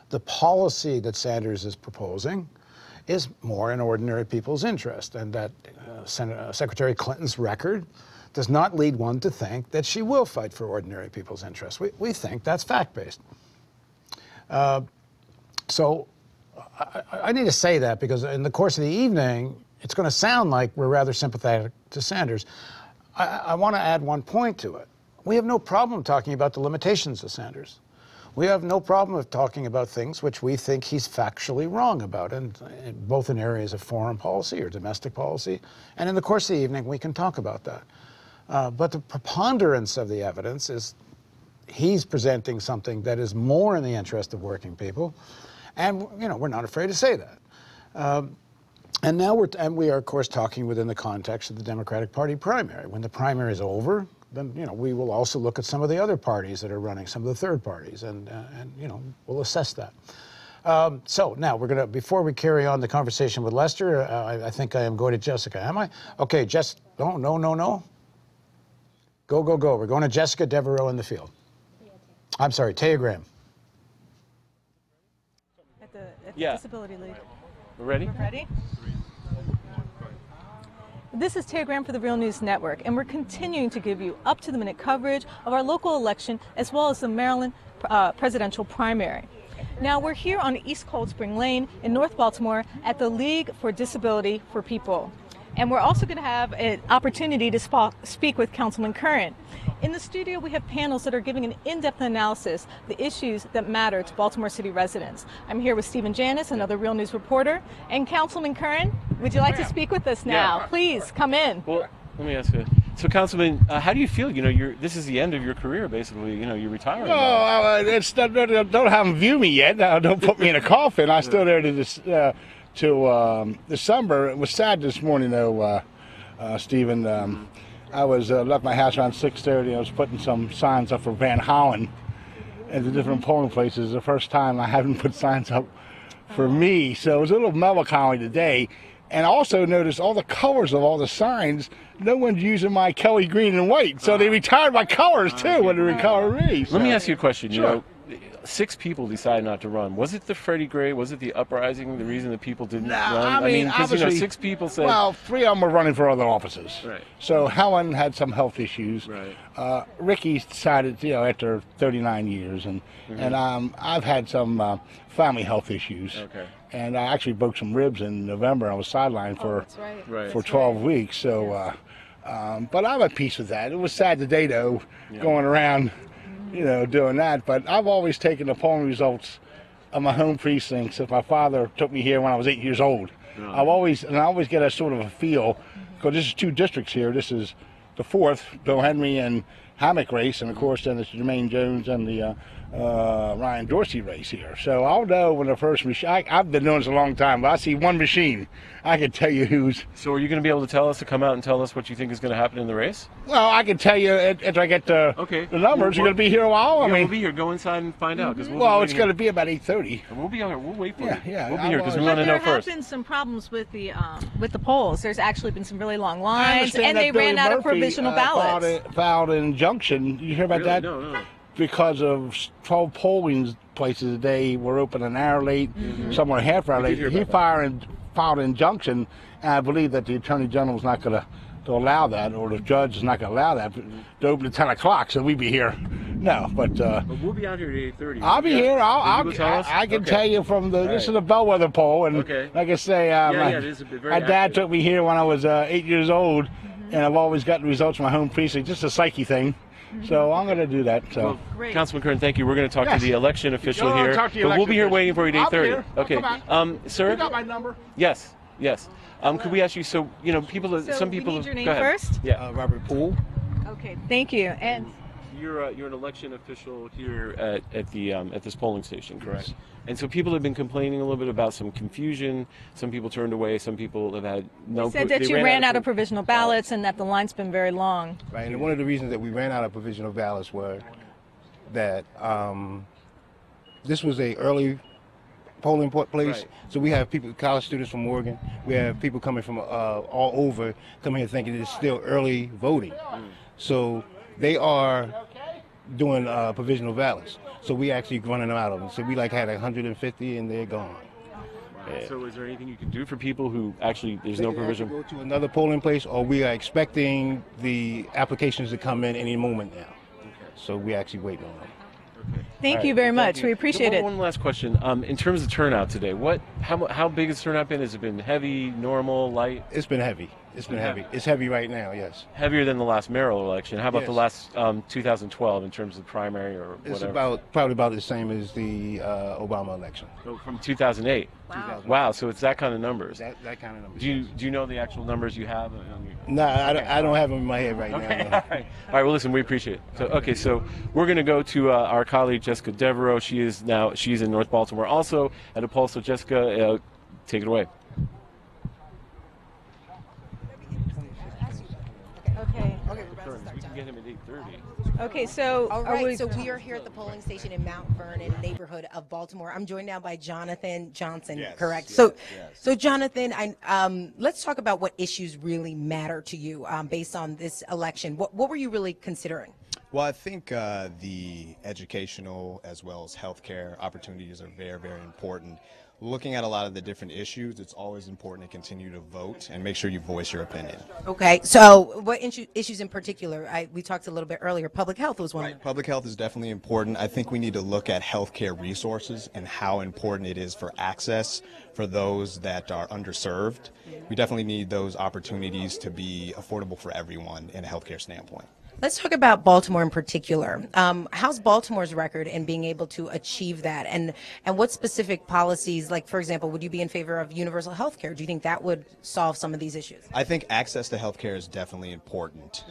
the policy that Sanders is proposing is more in ordinary people's interest, and that Secretary Clinton's record does not lead one to think that she will fight for ordinary people's interests. We think that's fact-based. So I need to say that because in the course of the evening, it's going to sound like we're rather sympathetic to Sanders. I want to add one point to it. We have no problem talking about the limitations of Sanders. We have no problem with talking about things which we think he's factually wrong about, and both in areas of foreign policy or domestic policy. And in the course of the evening, we can talk about that. But the preponderance of the evidence is he's presenting something that is more in the interest of working people, and we're not afraid to say that. And now we are, of course, talking within the context of the Democratic Party primary. When the primary is over, then we will also look at some of the other parties that are running, some of the third parties, and we'll assess that. So now we're going to, before we carry on the conversation with Lester, I think I am going to Jessica. Am I? Okay, no. Go. We're going to Jessica Devereaux in the field. I'm sorry, Taya Graham. At the Yeah. Disability League. We're ready? We're ready? This is Taya Graham for the Real News Network, and we're continuing to give you up-to-the-minute coverage of our local election as well as the Maryland presidential primary. Now, we're here on East Cold Spring Lane in North Baltimore at the League for Disability for People. And we're also going to have an opportunity to speak with Councilman Curran. In the studio, we have panels that are giving an in-depth analysis of the issues that matter to Baltimore City residents. I'm here with Stephen Janis, another Real News reporter, and Councilman Curran. Would you like to speak with us now? Yeah. Please, come in. Well, let me ask you, So, Councilman, how do you feel? You know, this is the end of your career, basically. You know, you're retiring. Well, don't have them view me yet. Don't put me in a coffin. I'm still there to December. It was sad this morning, though, Stephen. I was left my house around 6:30. I was putting some signs up for Van Hollen at the different polling places. The first time I haven't put signs up for me, so it was a little melancholy today. And I also noticed all the colors of all the signs. No one's using my Kelly green and white, so they retired my colors too when they recolor me. So. Let me ask you a question. Sure. You know, 6 people decided not to run. Was it the Freddie Gray? Was it the uprising? The reason that people didn't run? I mean, because you know, 6 people said. Well, 3 of them were running for other offices. Right. So Helen had some health issues. Right. Ricky decided, after 39 years, and I've had some family health issues. Okay. And I actually broke some ribs in November. I was sidelined for 12 weeks. So, but I'm at peace with that. It was sad today, though, going around, doing that. But I've always taken the polling results of my home precinct since my father took me here when I was 8 years old. I always get a sort of a feel, because this is 2 districts here. This is the 4th, Bill Henry and Hammock race, and of course then it's Jermaine Jones and the Ryan Dorsey race here. So I'll know when the first machine, I've been doing this a long time, but I see one machine, I can tell you who's. So are you going to be able to tell us, to come out and tell us what you think is going to happen in the race? Well, I can tell you after I get the numbers. You're going to be here a while? Yeah, we'll be here. Go inside and find out. Well, it's going to be about 8:30. We'll be here. We'll wait for you. Yeah, we'll be here because we want to know first. There have been some problems with the polls. There's actually been some really long lines, and they Billy ran out of Murphy, provisional ballots. Filed an injunction. You hear about that? No. Because of 12 polling places today were open an hour late, some were a half hour late. He filed an injunction, and I believe that the Attorney General is not going to allow that, or the judge is not going to allow that to open at 10 o'clock, so we'd be here. No, but we'll be out here at 8:30. I'll be here. I can tell you from this is a bellwether poll, and like I say, my dad took me here when I was 8 years old, and I've always gotten results from my home precinct. Just a psyche thing. So I'm going to do that. So, Councilman Kern, thank you. We're going to talk to the election official here, talk to but we'll be here official. waiting for you at 8:30. Okay, sir. You got my number? Yes. Could we ask you? So people. So some people. We need your name go ahead. first. Yeah. Robert Poole. Okay. Thank you. And you're an election official here at this polling station, correct? And so people have been complaining a little bit about some confusion. Some people turned away. Some people have had no. They said that you ran out of provisional ballots and that the line's been very long. Right, and one of the reasons that we ran out of provisional ballots were that this was a early polling place. So we have people, college students from Oregon. We have people coming from all over, coming here thinking it's still early voting. So they are doing provisional ballots. So we actually running them out of them. So we had 150 and they're gone. Yeah. So is there anything you can do for people who actually there's no provision? Go to another polling place, or we are expecting the applications to come in any moment now. So we actually waiting on them. Thank you very much. We appreciate it. One last question. In terms of turnout today, how big has turnout been? Has it been heavy, normal, light? It's been heavy. It's been heavy. It's heavy right now, yes. Heavier than the last mayoral election. How about the last 2012 in terms of primary or whatever? It's probably about the same as the Obama election. So from 2008. Wow. So it's that kind of numbers. That kind of numbers. Do you know the actual numbers you have? No, I don't have them in my head right now. No. All right. Well, listen, we appreciate it. So we're going to go to our colleague Jessica Devereaux. She's in North Baltimore, also at a poll. So Jessica, take it away. We can get him at 8:30. Okay, so all right, so we are here at the polling station in Mount Vernon, neighborhood of Baltimore. I'm joined now by Jonathan Johnson, correct? So Jonathan, let's talk about what issues really matter to you based on this election. What were you really considering? Well, I think the educational as well as healthcare opportunities are very, very important. Looking at a lot of the different issues, it's always important to continue to vote and make sure you voice your opinion. Okay, so what issues in particular? We talked a little bit earlier. Public health was one of them. Public health is definitely important. I think we need to look at healthcare resources and how important it is for access for those that are underserved. We definitely need those opportunities to be affordable for everyone in a healthcare standpoint. Let's talk about Baltimore in particular. How's Baltimore's record in being able to achieve that? And what specific policies, like, for example, would you be in favor of universal health care? Do you think that would solve some of these issues? I think access to health care is definitely important.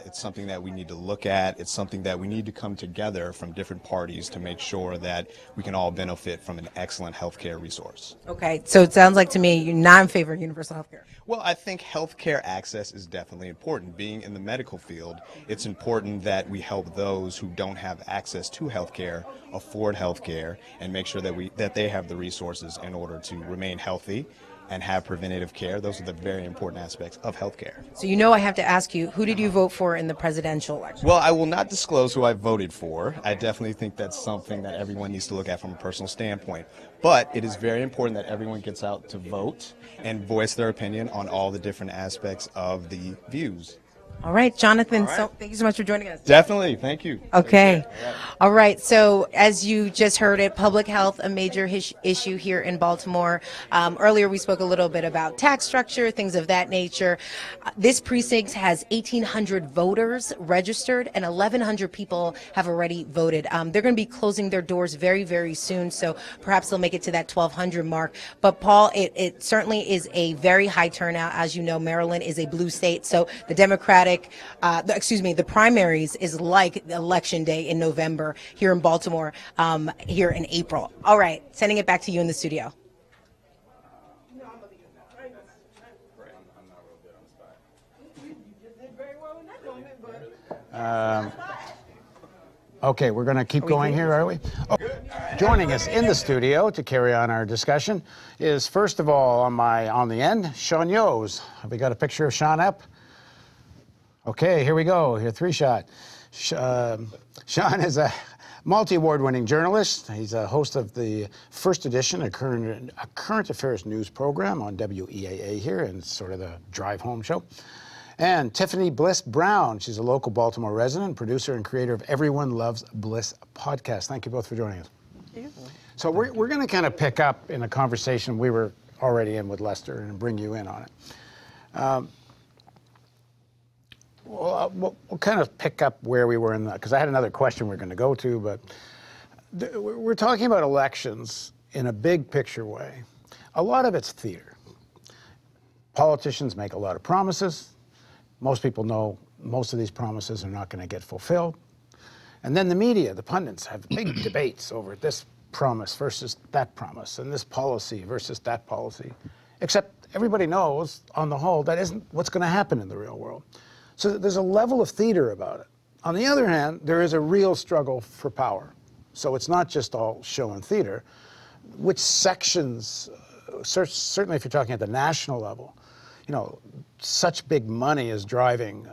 It's something that we need to look at. It's something that we need to come together from different parties to make sure that we can all benefit from an excellent health care resource. Okay, so it sounds like to me you're not in favor of universal health care. Well, I think health care access is definitely important. Being in the medical field, it's important that we help those who don't have access to health care afford health care and make sure that they have the resources in order to remain healthy and have preventative care. Those are the very important aspects of health care. So you know I have to ask you, who did you vote for in the presidential election? Well, I will not disclose who I voted for. I definitely think that's something that everyone needs to look at from a personal standpoint. But it is very important that everyone gets out to vote and voice their opinion on all the different aspects of the views. All right, Jonathan, so thank you so much for joining us. Definitely, thank you. Okay. All right, so as you just heard it, public health, a major issue here in Baltimore. Earlier we spoke a little bit about tax structure, things of that nature. This precinct has 1,800 voters registered and 1,100 people have already voted. They're going to be closing their doors very, very soon, so perhaps they'll make it to that 1,200 mark. But Paul, it certainly is a very high turnout. As you know, Maryland is a blue state, so the the primaries is like election day in November here in Baltimore, here in April. All right, sending it back to you in the studio. Okay, we're going to keep going here, are we? Oh, joining us in the studio to carry on our discussion is, first of all, on the end, Sean Yos. Have we got a picture of Sean up? Okay, here we go. Here, three-shot. Sean is a multi-award winning journalist. He's a host of the first edition, a current affairs news program on WEAA here, and it's sort of the drive home show. And Tiffany Bliss Brown. She's a local Baltimore resident, producer, and creator of Everyone Loves Bliss podcast. Thank you both for joining us. Thank you. So we're going to kind of pick up in a conversation we were already in with Lester and bring you in on it. We'll kind of pick up where we were in that, because I had another question we're going to go to, but we're talking about elections in a big picture way. A lot of it's theater. Politicians make a lot of promises. Most people know most of these promises are not going to get fulfilled. And then the media, the pundits, have big debates over this promise versus that promise, and this policy versus that policy. Except everybody knows, on the whole, that isn't what's going to happen in the real world. So there's a level of theater about it. On the other hand, there is a real struggle for power. So it's not just all show and theater. Which sections, certainly if you're talking at the national level, you know, such big money is driving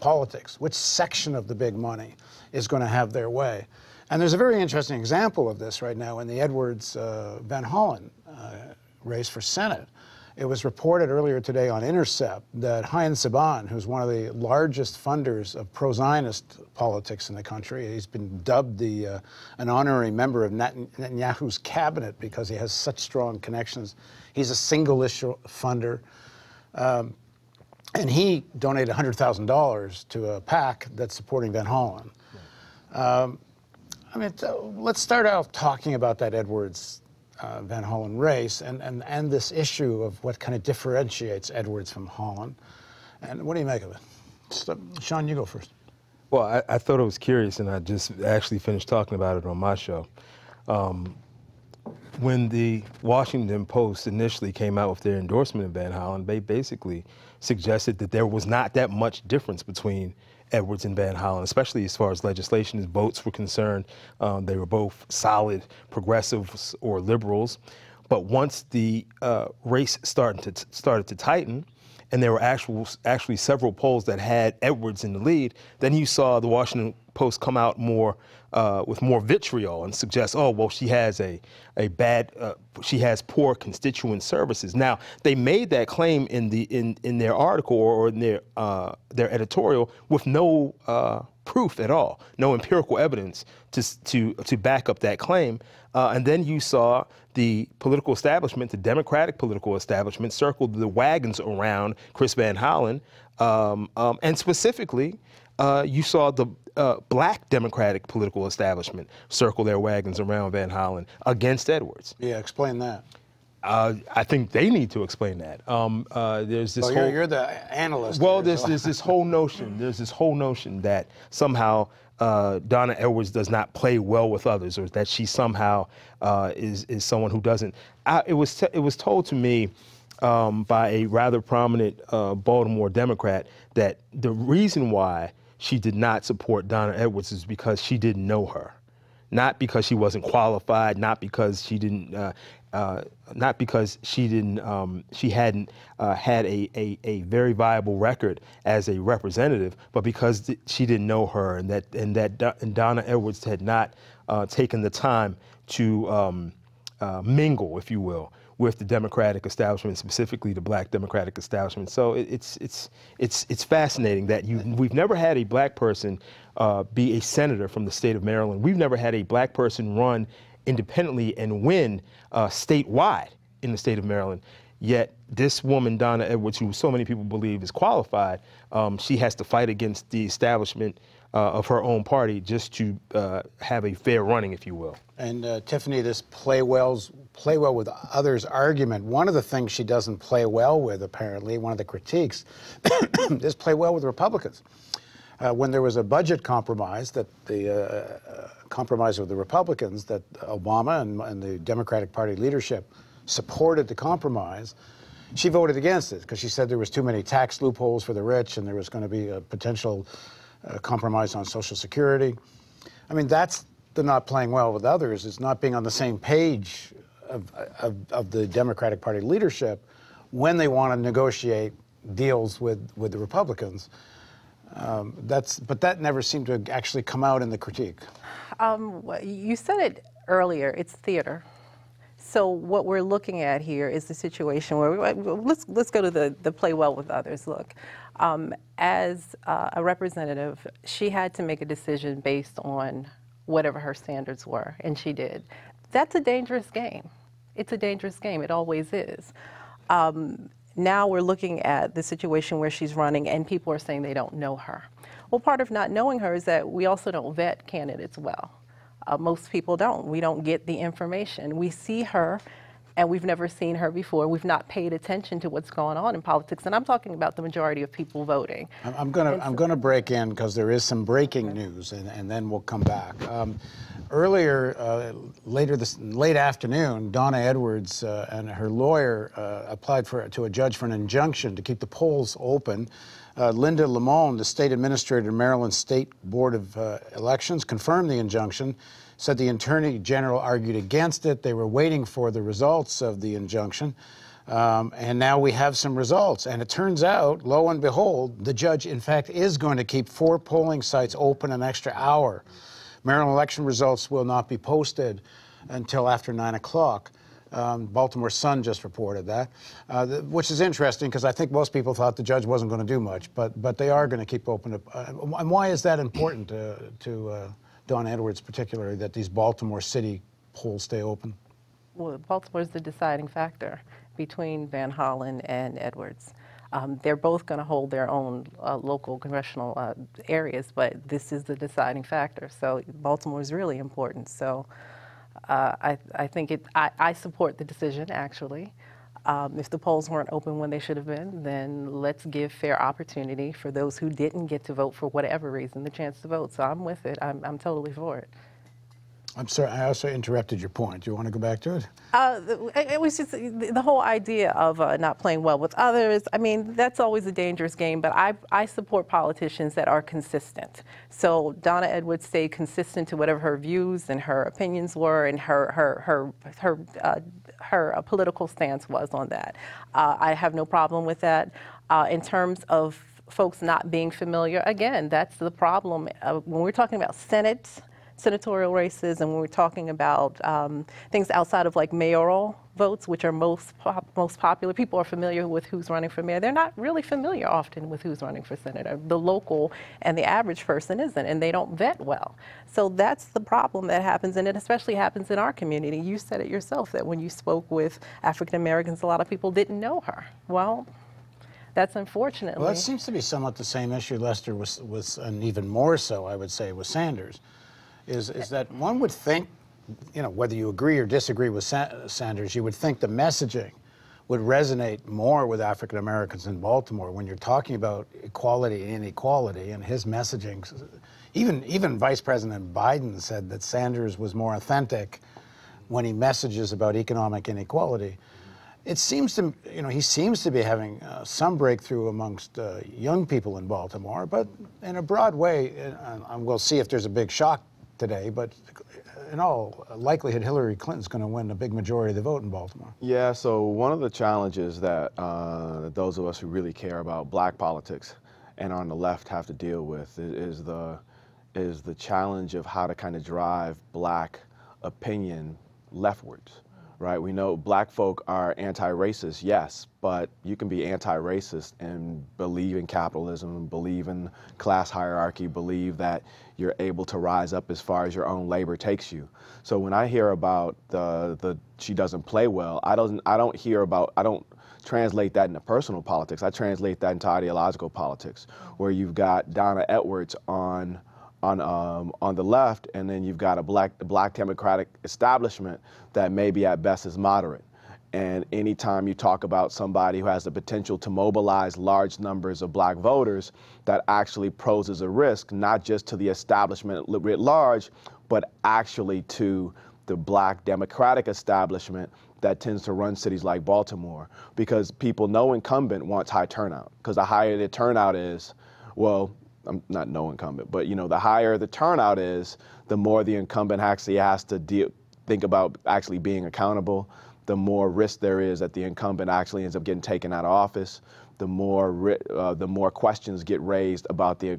politics. Which section of the big money is going to have their way? And there's a very interesting example of this right now in the Edwards-Van Hollen race for Senate. It was reported earlier today on Intercept that Hayan Saban, who's one of the largest funders of pro-Zionist politics in the country, he's been dubbed an honorary member of Netanyahu's cabinet because he has such strong connections. He's a single-issue funder. And he donated $100,000 to a PAC that's supporting Van Hollen. Let's start out talking about that Edwards Van Hollen race and this issue of what kind of differentiates Edwards from Hollen. And what do you make of it? So, Sean, you go first. Well, I thought it was curious, and I just actually finished talking about it on my show. When the Washington Post initially came out with their endorsement of Van Hollen, they basically suggested that there was not that much difference between Edwards and Van Hollen, especially as far as legislation and votes were concerned. They were both solid progressives or liberals. But once the race started to tighten, and there were actually several polls that had Edwards in the lead, then you saw the Washington Post come out more with more vitriol and suggest, oh, well, she has she has poor constituent services. Now, they made that claim in their article or in their editorial with no proof at all, no empirical evidence to back up that claim. And then you saw the political establishment, the Democratic political establishment, circled the wagons around Chris Van Hollen, and specifically, you saw the black Democratic political establishment circle their wagons around Van Hollen against Edwards. Yeah, explain that. I think they need to explain that. There's this whole. You're the analyst. Well, there's this whole notion. There's this whole notion that somehow Donna Edwards does not play well with others, or that she somehow is someone who doesn't. It was told to me by a rather prominent Baltimore Democrat that the reason why she did not support Donna Edwards is because she didn't know her, not because she wasn't qualified, not because she didn't. Not because she hadn't had a very viable record as a representative, but because she didn't know her, and Donna Edwards had not taken the time to mingle, if you will, with the Democratic establishment, specifically the black Democratic establishment. So it's fascinating that we've never had a black person be a senator from the state of Maryland. We've never had a black person run independently and win statewide in the state of Maryland. Yet this woman, Donna Edwards, who so many people believe is qualified, she has to fight against the establishment of her own party just to have a fair running, if you will. And Tiffany, this play well with others argument, one of the things she doesn't play well with, apparently, one of the critiques, is play well with Republicans. When there was a budget compromise, that the compromise with the Republicans, that Obama and the Democratic Party leadership supported the compromise, she voted against it because she said there was too many tax loopholes for the rich and there was going to be a potential compromise on Social Security. I mean, that's the not playing well with others, is not being on the same page of the Democratic Party leadership when they want to negotiate deals with the Republicans. But that never seemed to actually come out in the critique. You said it earlier, it's theater. So what we're looking at here is the situation where, let's go to the play well with others. Look, as a representative, she had to make a decision based on whatever her standards were, and she did. That's a dangerous game. It's a dangerous game, it always is. Now we're looking at the situation where she's running and people are saying they don't know her. Well, part of not knowing her is that we also don't vet candidates well. Most people don't. We don't get the information. We see her and we've never seen her before. We've not paid attention to what's going on in politics, and I'm talking about the majority of people voting. I'm gonna break in because there is some breaking news, and then we'll come back. Earlier, late afternoon, Donna Edwards and her lawyer applied to a judge for an injunction to keep the polls open. Linda Lamone, the state administrator of Maryland State Board of Elections, confirmed the injunction, said the Attorney General argued against it. They were waiting for the results of the injunction. And now we have some results. And it turns out, lo and behold, the judge, in fact, is going to keep 4 polling sites open an extra hour. Maryland election results will not be posted until after 9 o'clock. Baltimore Sun just reported that, which is interesting because I think most people thought the judge wasn't going to do much, but they are going to keep open. And why is that important to Donna Edwards particularly, that these Baltimore City polls stay open? Well, Baltimore is the deciding factor between Van Hollen and Edwards. They're both going to hold their own local congressional areas, but this is the deciding factor. So Baltimore is really important. So I think I support the decision, actually. If the polls weren't open when they should have been, then let's give fair opportunity for those who didn't get to vote for whatever reason the chance to vote. So I'm with it. I'm totally for it. I'm sorry, I also interrupted your point. Do you want to go back to it? It was just the whole idea of not playing well with others. I mean, that's always a dangerous game, but I support politicians that are consistent. So Donna Edwards stayed consistent to whatever her views and her opinions were, and her political stance was on that. I have no problem with that. In terms of folks not being familiar, again, that's the problem. When we're talking about senatorial races, and when we're talking about things outside of like mayoral votes, which are most popular. People are familiar with who's running for mayor. They're not really familiar often with who's running for senator. The local and the average person isn't, and they don't vet well. So that's the problem that happens, and it especially happens in our community. You said it yourself that when you spoke with African Americans, a lot of people didn't know her. Well, that's unfortunately. Well, that seems to be somewhat the same issue, Lester, and even more so, I would say, with Sanders, is that one would think, you know, whether you agree or disagree with Sanders, you would think the messaging would resonate more with African Americans in Baltimore when you're talking about equality and inequality, and his messaging. Even Vice President Biden said that Sanders was more authentic when he messages about economic inequality. It seems to, you know, he seems to be having some breakthrough amongst young people in Baltimore, but in a broad way, and we'll see if there's a big shock today, but in all likelihood, Hillary Clinton's going to win a big majority of the vote in Baltimore. Yeah, so one of the challenges that those of us who really care about black politics and on the left have to deal with is the challenge of how to kind of drive black opinion leftwards. Right, we know black folk are anti-racist, yes, but you can be anti-racist and believe in capitalism, believe in class hierarchy, believe that you're able to rise up as far as your own labor takes you. So when I hear about the she doesn't play well, I don't translate that into personal politics. I translate that into ideological politics, where you've got Donna Edwards on the left, and then you've got a black Democratic establishment that maybe at best is moderate. And anytime you talk about somebody who has the potential to mobilize large numbers of black voters, that actually poses a risk, not just to the establishment writ large, but actually to the black Democratic establishment that tends to run cities like Baltimore. Because people know incumbent wants high turnout, because the higher the turnout is, well, I'm not no incumbent, but you know, the higher the turnout is, the more the incumbent actually has to think about actually being accountable, the more risk there is that the incumbent actually ends up getting taken out of office, the more questions get raised about the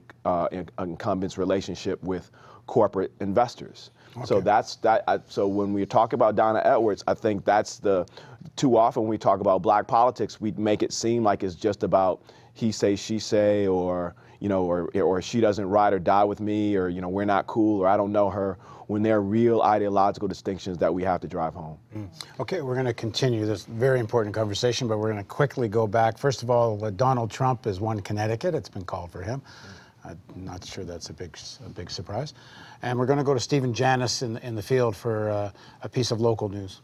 incumbent's relationship with corporate investors. Okay. So that's that. So when we talk about Donna Edwards, I think that's too often when we talk about black politics, we make it seem like it's just about he say, she say, or you know, or she doesn't ride or die with me, or you know, we're not cool, or I don't know her, when there are real ideological distinctions that we have to drive home. Okay, we're going to continue this very important conversation, but we're going to quickly go back. First of all, Donald Trump has won Connecticut. It's been called for him. I'm not sure that's a big surprise. And we're going to go to Stephen Janis in the field for a piece of local news.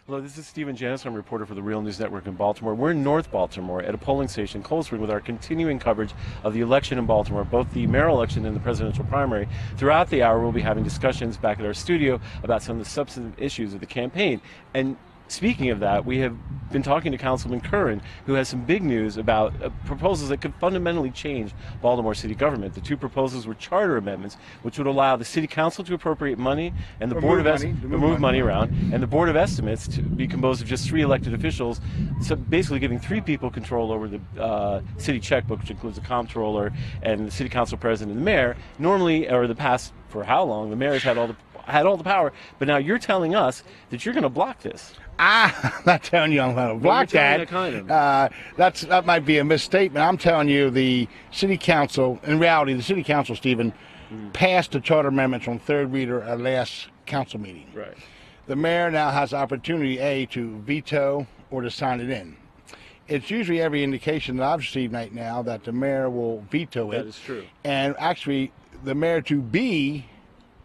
Hello, this is Stephen Janis. I'm a reporter for the Real News Network in Baltimore. We're in North Baltimore at a polling station, Cold Spring, with our continuing coverage of the election in Baltimore, both the mayoral election and the presidential primary. Throughout the hour, we'll be having discussions back at our studio about some of the substantive issues of the campaign. And speaking of that, we have been talking to Councilman Curran, who has some big news about proposals that could fundamentally change Baltimore city government. The two proposals were charter amendments, which would allow the city council to appropriate money and the board of move money around, and the board of estimates to be composed of just 3 elected officials, so basically giving 3 people control over the city checkbook, which includes the comptroller and the city council president and the mayor. Normally, or the past, for how long, the mayor's had all the power, but now you're telling us that you're going to block this. I'm not telling you I'm going to block that. That might be a misstatement. I'm telling you the city council, in reality, the city council, Stephen, passed the charter amendments on third reader at last council meeting. Right. The mayor now has the opportunity, A, to veto or to sign it in. It's usually every indication that I've received right now that the mayor will veto it. That is true. And actually, the mayor to be,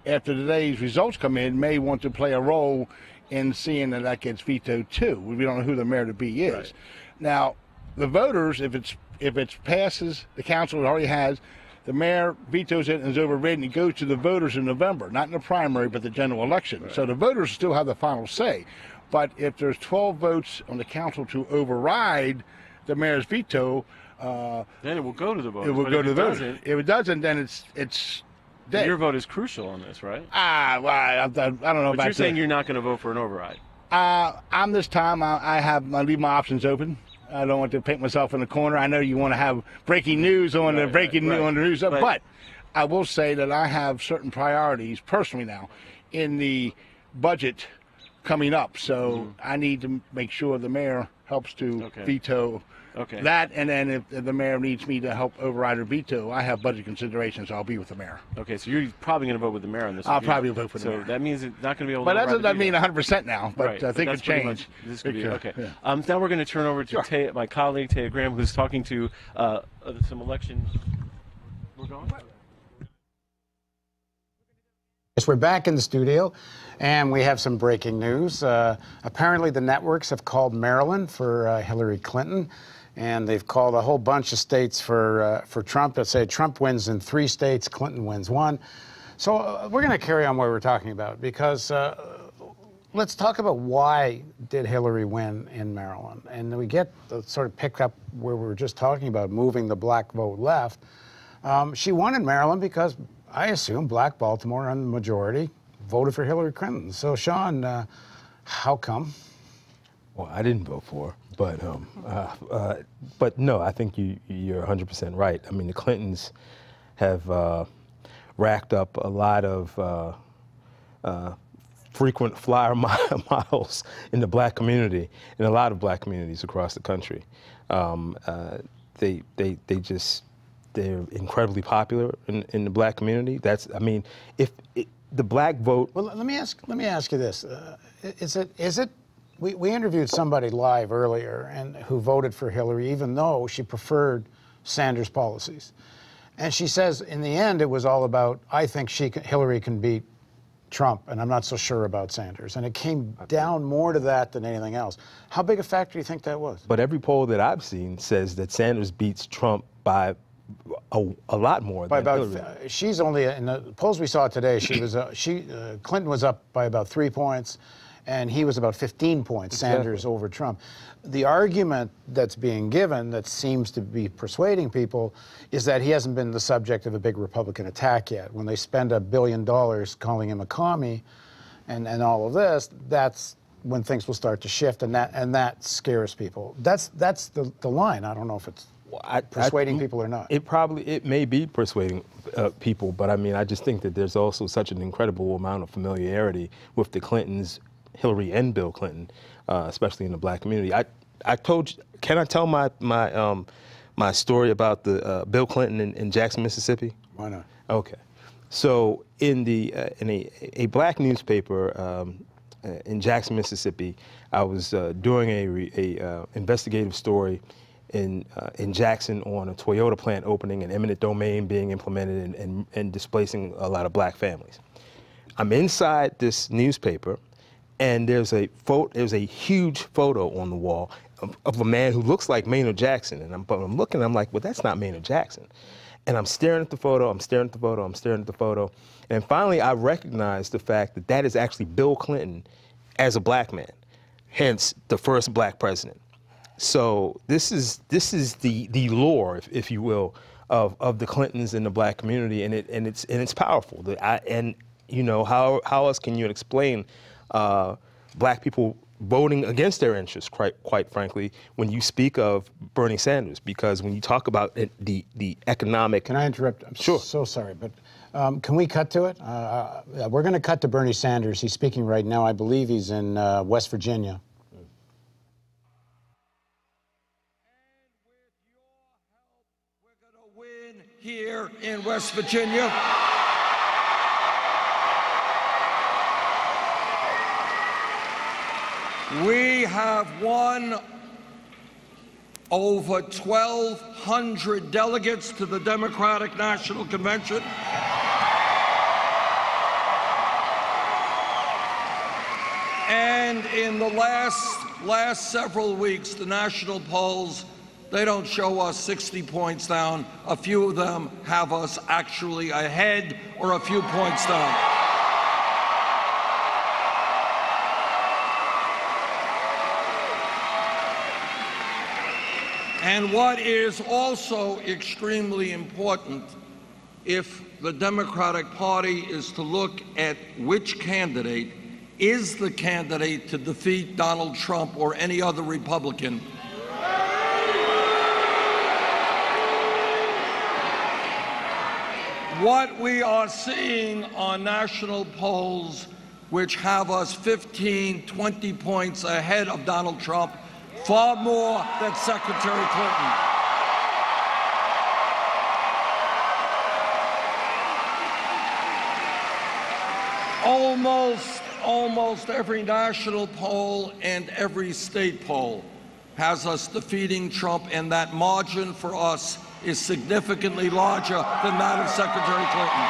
after today's results come in, may want to play a role in seeing that gets vetoed too. We don't know who the mayor to be is. Right. Now, the voters, if it passes, the council already has, the mayor vetoes it and is overridden. It goes to the voters in November, not in the primary, but the general election. Right. So the voters still have the final say. But if there's 12 votes on the council to override the mayor's veto, then it will go to the voters. It will go to the voters. If it doesn't, then it's dead. Your vote is crucial on this, right? Well, I don't know but about that. You're saying you're not going to vote for an override. I'm this time. I leave my options open. I don't want to paint myself in the corner. I know you want to have breaking news on the news, but I will say that I have certain priorities personally now in the budget coming up. So I need to make sure the mayor helps to veto that, and then if the mayor needs me to help override or veto, I have budget considerations. So I'll be with the mayor. Okay, so you're probably going to vote with the mayor on this. I'll probably vote for the mayor. So that means it's not going to be able to. But that doesn't mean 100% now. But I think that's it changed. This could be okay. Yeah. Now we're going to turn over to my colleague Taya Graham, who's talking to some election. We're going. Yes, we're back in the studio, and we have some breaking news. Apparently, the networks have called Maryland for Hillary Clinton, and they've called a whole bunch of states for Trump. Let's say Trump wins in 3 states, Clinton wins 1. So we're going to carry on what we're talking about, because let's talk about why did Hillary win in Maryland, and we get the sort of pick up where we were just talking about moving the black vote left. She won in Maryland because, I assume, black Baltimore and the majority voted for Hillary Clinton. So, Sean, how come? Well, I didn't vote for her, but no, I think you're 100% right. I mean, the Clintons have racked up a lot of frequent flyer miles in the black community, in a lot of black communities across the country. They're incredibly popular in the black community. The black vote. Well, let me ask you this: is it? We interviewed somebody live earlier and who voted for Hillary, even though she preferred Sanders' policies, and she says in the end it was all about, I think Hillary can beat Trump, and I'm not so sure about Sanders. And it came down more to that than anything else. How big a factor do you think that was? But every poll that I've seen says that Sanders beats Trump by a lot more than Hillary. She's only, in the polls we saw today, Clinton was up by about 3 points, and he was about 15 points, Sanders over Trump. The argument that's being given that seems to be persuading people is that he hasn't been the subject of a big Republican attack yet. When they spend $1 billion calling him a commie and all of this, that's when things will start to shift, and that scares people. That's the line. I don't know if it's persuading people or not. It may be persuading people, but I mean, I just think that there's also such an incredible amount of familiarity with the Clintons, Hillary and Bill Clinton, especially in the black community. I told you, can I tell my story about the Bill Clinton in Jackson, Mississippi? Why not? Okay. So in a black newspaper in Jackson, Mississippi, I was doing a investigative story in Jackson on a Toyota plant opening and eminent domain being implemented and displacing a lot of black families. I'm inside this newspaper, and there's a huge photo on the wall of a man who looks like Maynard Jackson. And I'm looking, I'm like, well, that's not Maynard Jackson. And I'm staring at the photo, I'm staring at the photo, I'm staring at the photo. And finally, I recognized the fact that that is actually Bill Clinton as a black man, hence the first black president. So this is the lore, if you will, of the Clintons in the black community, and it's powerful. And you know, how else can you explain black people voting against their interests, quite frankly, when you speak of Bernie Sanders? Because when you talk about the economic... Can I interrupt? I'm sure. So sorry, but can we cut to it? We're going to cut to Bernie Sanders. He's speaking right now. I believe he's in West Virginia. Here in West Virginia. We have won over 1,200 delegates to the Democratic National Convention. And in the last several weeks, the national polls, they don't show us 60 points down. A few of them have us actually ahead or a few points down. And what is also extremely important, if the Democratic Party is to look at which candidate is the candidate to defeat Donald Trump or any other Republican, what we are seeing on national polls, which have us 15, 20 points ahead of Donald Trump, far more than Secretary Clinton. Almost every national poll and every state poll has us defeating Trump, and that margin for us is significantly larger than that of Secretary Clinton.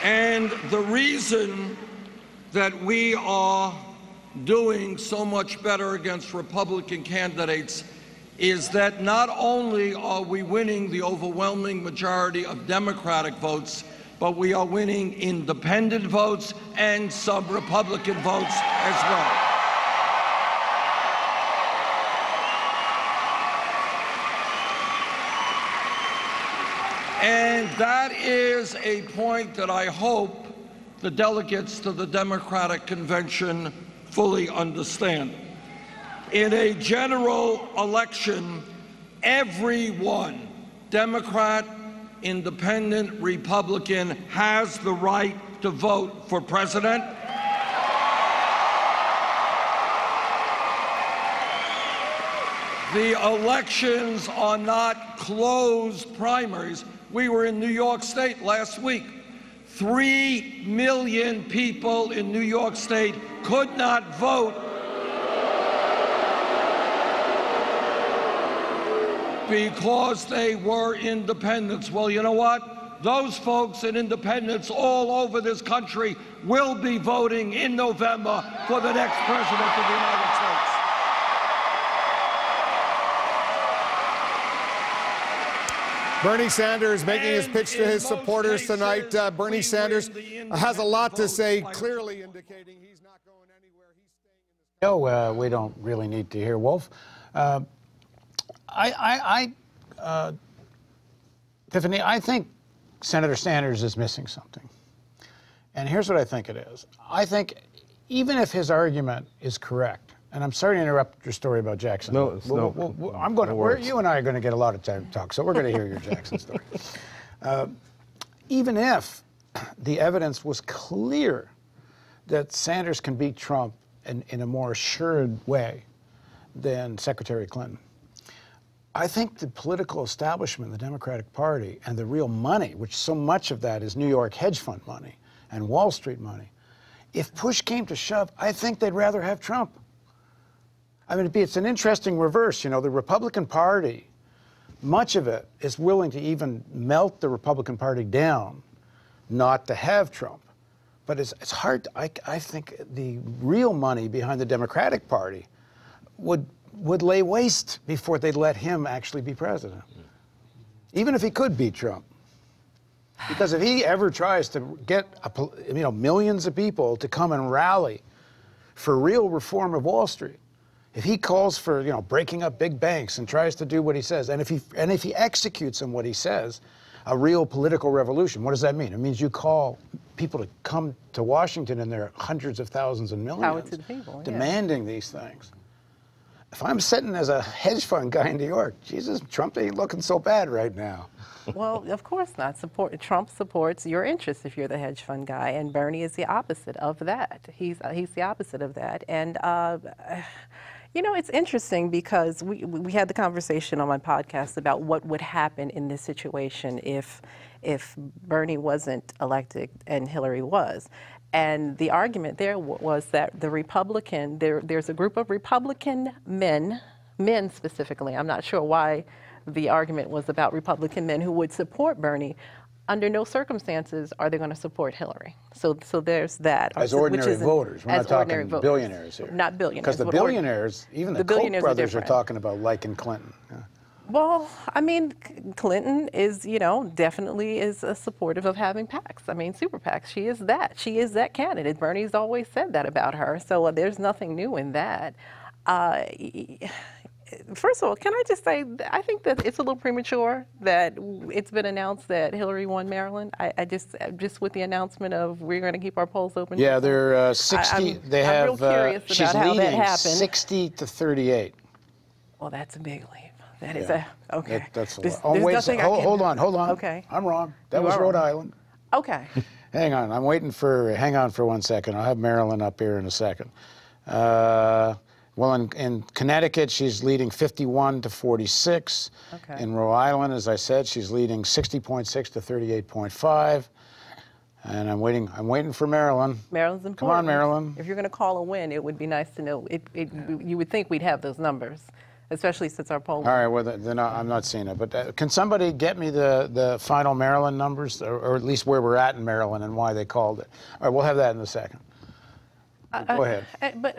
And the reason that we are doing so much better against Republican candidates is that not only are we winning the overwhelming majority of Democratic votes, but we are winning independent votes and some Republican votes as well. And that is a point that I hope the delegates to the Democratic Convention fully understand. In a general election, everyone, Democrat, Independent, Republican, has the right to vote for president. The elections are not closed primaries. We were in New York State last week. 3 million people in New York State could not vote because they were independents. Well, you know what? Those folks and independents all over this country will be voting in November for the next president of the United States. Bernie Sanders making his pitch to his supporters tonight. Bernie Sanders has a lot to say, clearly indicating he's not going anywhere. He's staying in this. No, we don't really need to hear Wolf. Tiffany, I think Senator Sanders is missing something. And here's what I think it is. I think even if his argument is correct, and I'm sorry to interrupt your story about Jackson. No, I'm going to. You and I are going to get a lot of time to talk, so we're going to hear your Jackson story. Even if the evidence was clear that Sanders can beat Trump in a more assured way than Secretary Clinton, I think the political establishment, the Democratic Party, and the real money, which so much of that is New York hedge fund money and Wall Street money, if push came to shove, I think they'd rather have Trump. I mean, it's an interesting reverse. You know, the Republican Party, much of it is willing to even melt the Republican Party down not to have Trump. But it's hard. I think the real money behind the Democratic Party would lay waste before they'd let him actually be president, even if he could beat Trump. Because if he ever tries to get millions of people to come and rally for real reform of Wall Street, if he calls for breaking up big banks and tries to do what he says, and if he executes on what he says, a real political revolution, what does that mean? It means you call people to come to Washington, and there are hundreds of thousands and millions Power to the people, demanding these things. If I'm sitting as a hedge fund guy in New York, Jesus, Trump ain't looking so bad right now. Well, of course not. Trump supports your interests if you're the hedge fund guy, and Bernie is the opposite of that. He's the opposite of that. And it's interesting because we had the conversation on my podcast about what would happen in this situation if Bernie wasn't elected and Hillary was. And the argument there was that the Republican, there's a group of Republican men specifically, I'm not sure why the argument was about Republican men who would support Bernie. Under no circumstances are they going to support Hillary. So there's that. As ordinary voters. We're not talking billionaires here. Not billionaires. Because the billionaires, even the Koch brothers are talking about liking Clinton. Yeah. Well, I mean, Clinton is, definitely is supportive of having PACs. I mean, super PACs. She is that. She is that candidate. Bernie's always said that about her. So there's nothing new in that. First of all, can I just say, I think that it's a little premature that it's been announced that Hillary won Maryland. I just with the announcement of we're going to keep our polls open. Yeah, they're 60. I'm real curious she's about how that leading happened. 60 to 38. Well, that's a big leap. That is Yeah. okay. That's a There's- lot. Oh, there's wait, nothing I can- hold on. Okay. I'm wrong. That You was are Rhode wrong. Island. Okay. Hang on, hang on for 1 second. I'll have Maryland up here in a second. Well, in Connecticut, she's leading 51 to 46. Okay. In Rhode Island, as I said, she's leading 60.6 to 38.5. And I'm waiting for Maryland. Maryland's important. Come on, Maryland. If you're going to call a win, it would be nice to know. You would think we'd have those numbers, especially since our poll. All right, well, then I'm not seeing it. But can somebody get me the final Maryland numbers, or at least where we're at in Maryland and why they called it? All right, we'll have that in a second. Go ahead.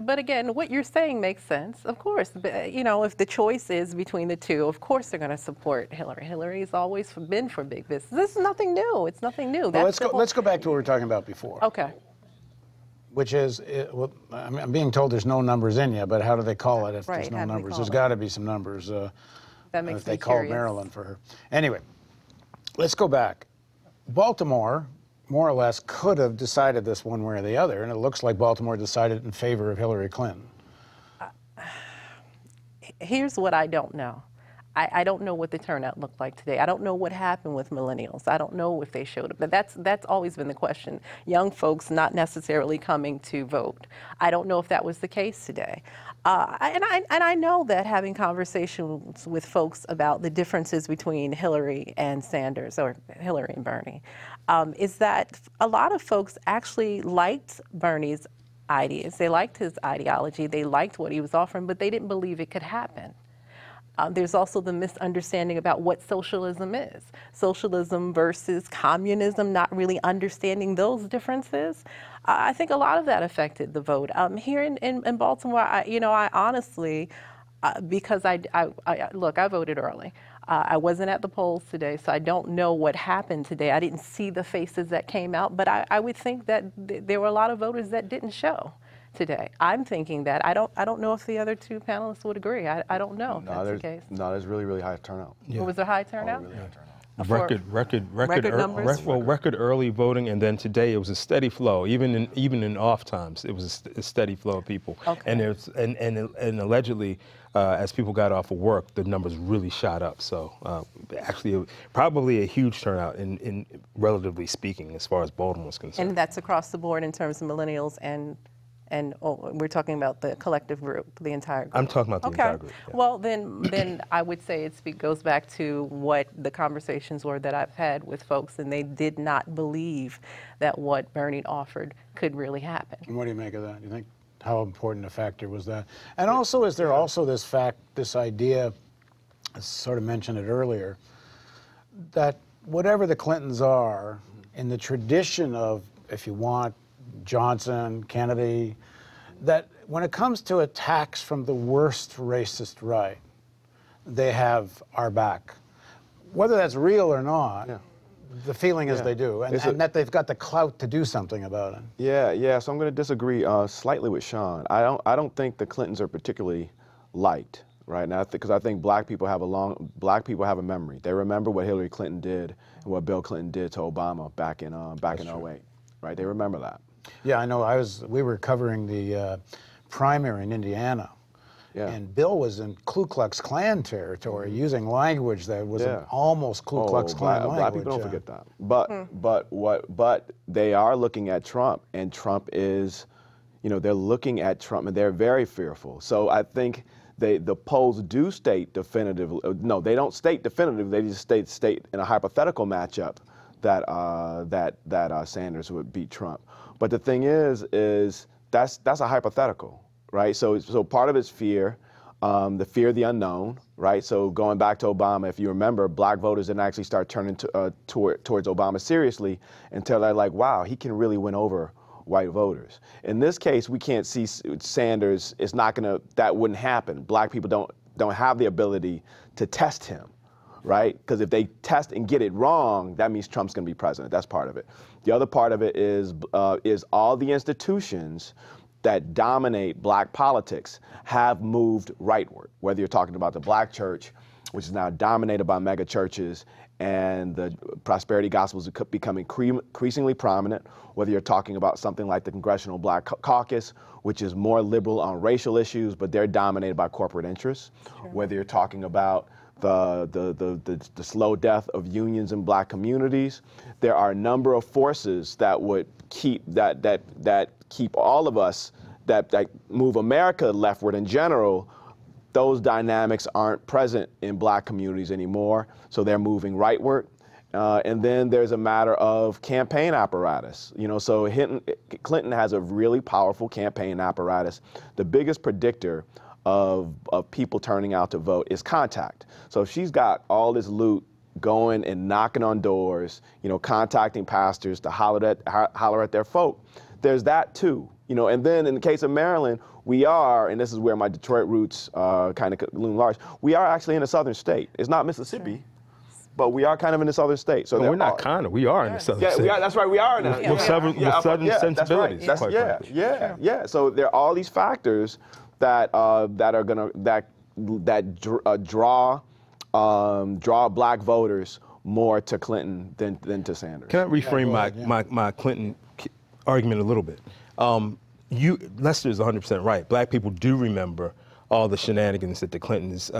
But again, what you're saying makes sense. Of course, you know, if the choice is between the two, of course they're going to support Hillary. Hillary's always been for big business. This is nothing new. It's nothing new. Well, let's go back to what we were talking about before. Okay. Which is, well, I'm being told there's no numbers in you, but how do they call it if there's no how do they numbers? call There's it? got to be some numbers. That makes if they me called curious. Maryland for her. Anyway, let's go back. Baltimore, more or less, could have decided this one way or the other, and it looks like Baltimore decided in favor of Hillary Clinton. Here's what I don't know. I don't know what the turnout looked like today. I don't know what happened with millennials. I don't know if they showed up. But that's always been the question. Young folks not necessarily coming to vote. I don't know if that was the case today. And I know that having conversations with folks about the differences between Hillary and Sanders, or Hillary and Bernie, is that a lot of folks actually liked Bernie's ideas. They liked his ideology. They liked what he was offering, but they didn't believe it could happen. There's also the misunderstanding about what socialism is. Socialism versus communism, not really understanding those differences. I think a lot of that affected the vote. Here in Baltimore, I honestly, because look, I voted early. I wasn't at the polls today, so I don't know what happened today. I didn't see the faces that came out, but I would think that there were a lot of voters that didn't show today. I'm thinking that. I don't know if the other two panelists would agree. I don't know if that's the case. No, there's really, really high turnout. Yeah. Was there high turnout? Really high turnout. Record early voting, and then today it was a steady flow. Even in off times, it was a steady flow of people. Okay. And allegedly, as people got off of work, the numbers really shot up. So actually, probably a huge turnout in relatively speaking, as far as Baltimore is concerned. And that's across the board in terms of millennials and we're talking about the collective group, the entire group. I'm talking about the entire group. Yeah. Well, then I would say it goes back to what the conversations were that I've had with folks, and they did not believe that what Bernie offered could really happen. And what do you make of that? Do you think how important a factor was that? And also, is there also this idea, I sort of mentioned it earlier, that whatever the Clintons are, in the tradition of, if you want, Johnson, Kennedy, that when it comes to attacks from the worst racist right, they have our back. Whether that's real or not, the feeling is they do, and that they've got the clout to do something about it. Yeah. So I'm going to disagree slightly with Sean. I don't think the Clintons are particularly liked right now, because I think black people have a memory. They remember what Hillary Clinton did and what Bill Clinton did to Obama back in 08. Right? They remember that. Yeah, I know. We were covering the primary in Indiana, and Bill was in Ku Klux Klan territory, using language that was almost Ku Klux Klan language. Black people don't forget that. But they are looking at Trump, and Trump is, they're looking at Trump, and they're very fearful. So I think the polls do state definitively. No, they don't state definitively. They just state in a hypothetical matchup that Sanders would beat Trump. But the thing is that's a hypothetical, right? So part of it's fear, the fear of the unknown, right? So going back to Obama, if you remember, black voters didn't actually start turning towards Obama seriously until they're like, wow, he can really win over white voters. In this case, we can't see Sanders. That wouldn't happen. Black people don't have the ability to test him, right? Because if they test and get it wrong, that means Trump's going to be president. That's part of it. The other part of it is all the institutions that dominate black politics have moved rightward, whether you're talking about the black church which is now dominated by mega churches, and the prosperity gospel is becoming increasingly prominent, whether you're talking about something like the Congressional Black Caucus, which is more liberal on racial issues, but they're dominated by corporate interests, whether you're talking about the slow death of unions in black communities. There are a number of forces that would keep that keep all of us, that move America leftward in general. Those dynamics aren't present in black communities anymore, so they're moving rightward. And then there's a matter of campaign apparatus. You know, so Clinton has a really powerful campaign apparatus. The biggest predictor of people turning out to vote is contact. So if she's got all this loot going and knocking on doors, you know, contacting pastors to holler at their folk, there's that too. You know, and then in the case of Maryland, we are, and this is where my Detroit roots kind of loom large, we are actually in a southern state. It's not Mississippi, but we are kind of in the southern state. So we're not kind of, we are in the southern state. Yeah, that's right, we are in the with southern sensibilities. That's right. Yeah. So there are all these factors that are gonna draw black voters more to Clinton than to Sanders. Can I reframe my Clinton argument a little bit? Lester's 100% right. Black people do remember all the shenanigans that the Clintons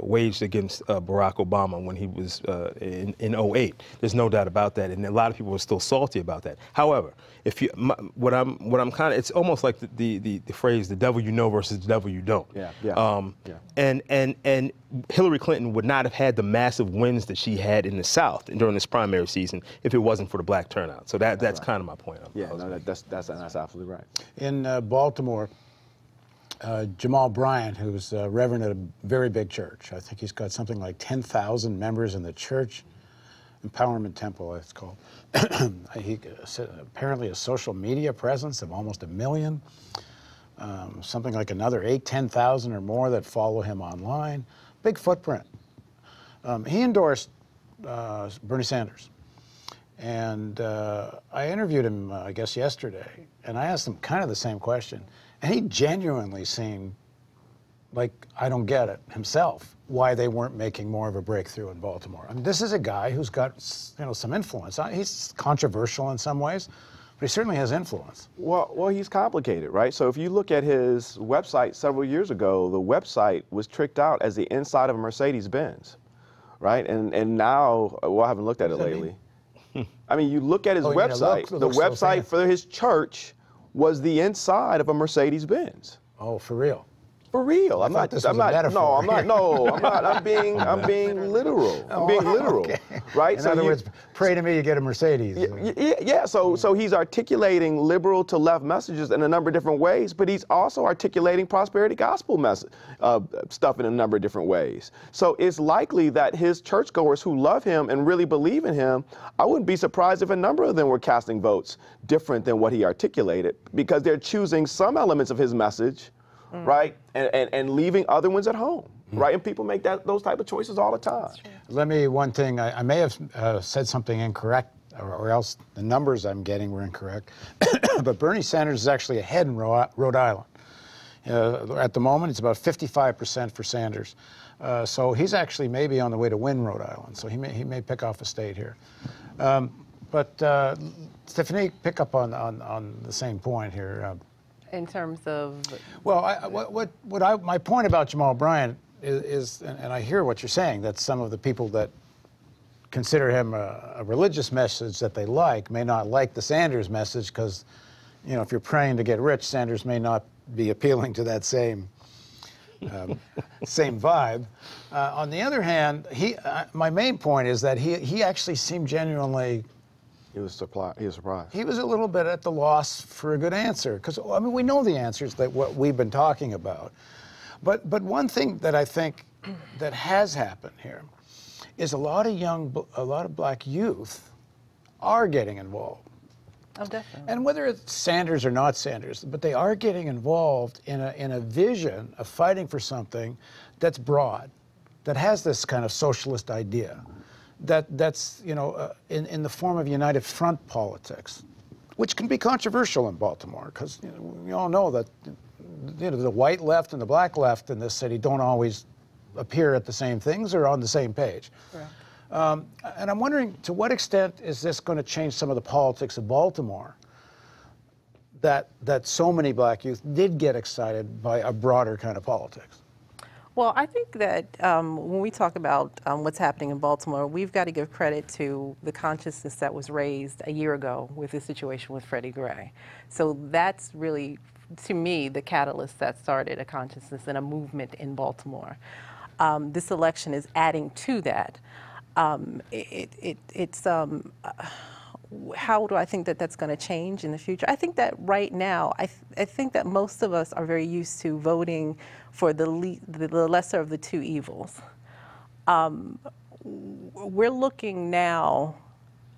waged against Barack Obama when he was in 2008. There's no doubt about that, and a lot of people are still salty about that. However, if you, what I'm kind of, it's almost like the phrase "the devil you know versus the devil you don't." And Hillary Clinton would not have had the massive wins that she had in the South during this primary season if it wasn't for the black turnout. So that's right. Kind of my point. That's absolutely right. In Baltimore, Jamal Bryant, who's a reverend at a very big church. I think he's got something like 10,000 members in the church. Empowerment Temple, it's called. He apparently a social media presence of almost 1 million. Something like another 10,000 or more that follow him online. Big footprint. He endorsed Bernie Sanders. And I interviewed him, I guess, yesterday, and I asked him kind of the same question. And he genuinely seemed like, I don't get it himself, why they weren't making more of a breakthrough in Baltimore. I mean, this is a guy who's got, you know, some influence. He's controversial in some ways, but he certainly has influence. Well, he's complicated, right? So if you look at his website several years ago, the website was tricked out as the inside of a Mercedes-Benz, right? And now, well, I haven't looked at it lately. I mean, you look at his website, the website for his church was the inside of a Mercedes-Benz. Oh, for real? For real. I'm being literal. I'm being literal, right? In other words, pray to me you get a Mercedes. Yeah. So he's articulating liberal to left messages in a number of different ways, but he's also articulating prosperity gospel stuff in a number of different ways. So it's likely that his churchgoers who love him and really believe in him, I wouldn't be surprised if a number of them were casting votes different than what he articulated, because they're choosing some elements of his message, right, and leaving other ones at home, right? And people make those type of choices all the time. Let me, one thing, I may have said something incorrect, or else the numbers I'm getting were incorrect, but Bernie Sanders is actually ahead in Rhode Island. At the moment, it's about 55% for Sanders. So he's actually maybe on the way to win Rhode Island, so he may pick off a state here. But Stephanie, pick up on the same point here. In terms of? Well, my point about Jamal Bryant is, and I hear what you're saying, that some of the people that consider him a religious message that they like may not like the Sanders message, because, you know, if you're praying to get rich, Sanders may not be appealing to that same same vibe. On the other hand, my main point is that he actually seemed genuinely. He was surprised. He was a little bit at the loss for a good answer, because I mean we know the answers that what we've been talking about, but one thing that I think that has happened here is a lot of black youth are getting involved. Oh, definitely. And whether it's Sanders or not Sanders, but they are getting involved in a vision of fighting for something that's broad, that has this kind of socialist idea. That's you know in the form of United Front politics, which can be controversial in Baltimore, because we all know that the white left and the black left in this city don't always appear at the same things or on the same page. And I'm wondering, to what extent is this going to change some of the politics of Baltimore, that so many black youth did get excited by a broader kind of politics? Well, I think that when we talk about what's happening in Baltimore, we've got to give credit to the consciousness that was raised a year ago with the situation with Freddie Gray. So that's really, to me, the catalyst that started a consciousness and a movement in Baltimore. This election is adding to that. How do I think that that's going to change in the future? I think that right now, I think that most of us are very used to voting for the lesser of the two evils. We're looking now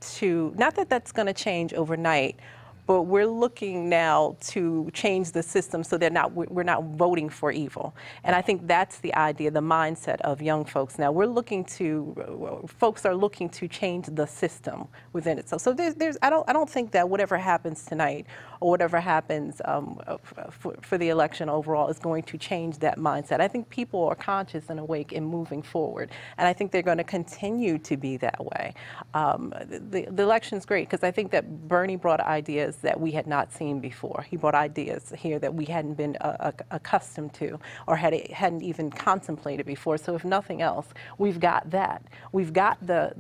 to, not that that's going to change overnight, but we're looking now to change the system so we're not voting for evil. And I think that's the idea, the mindset of young folks now. Folks are looking to change the system within itself. So I don't think that whatever happens tonight or whatever happens for the election overall is going to change that mindset. I think people are conscious and awake and moving forward. And I think they're going to continue to be that way. The election's great because I think that Bernie brought ideas that we had not seen before. He brought ideas here that we hadn't been accustomed to or hadn't even contemplated before. So if nothing else, we've got that. We've got the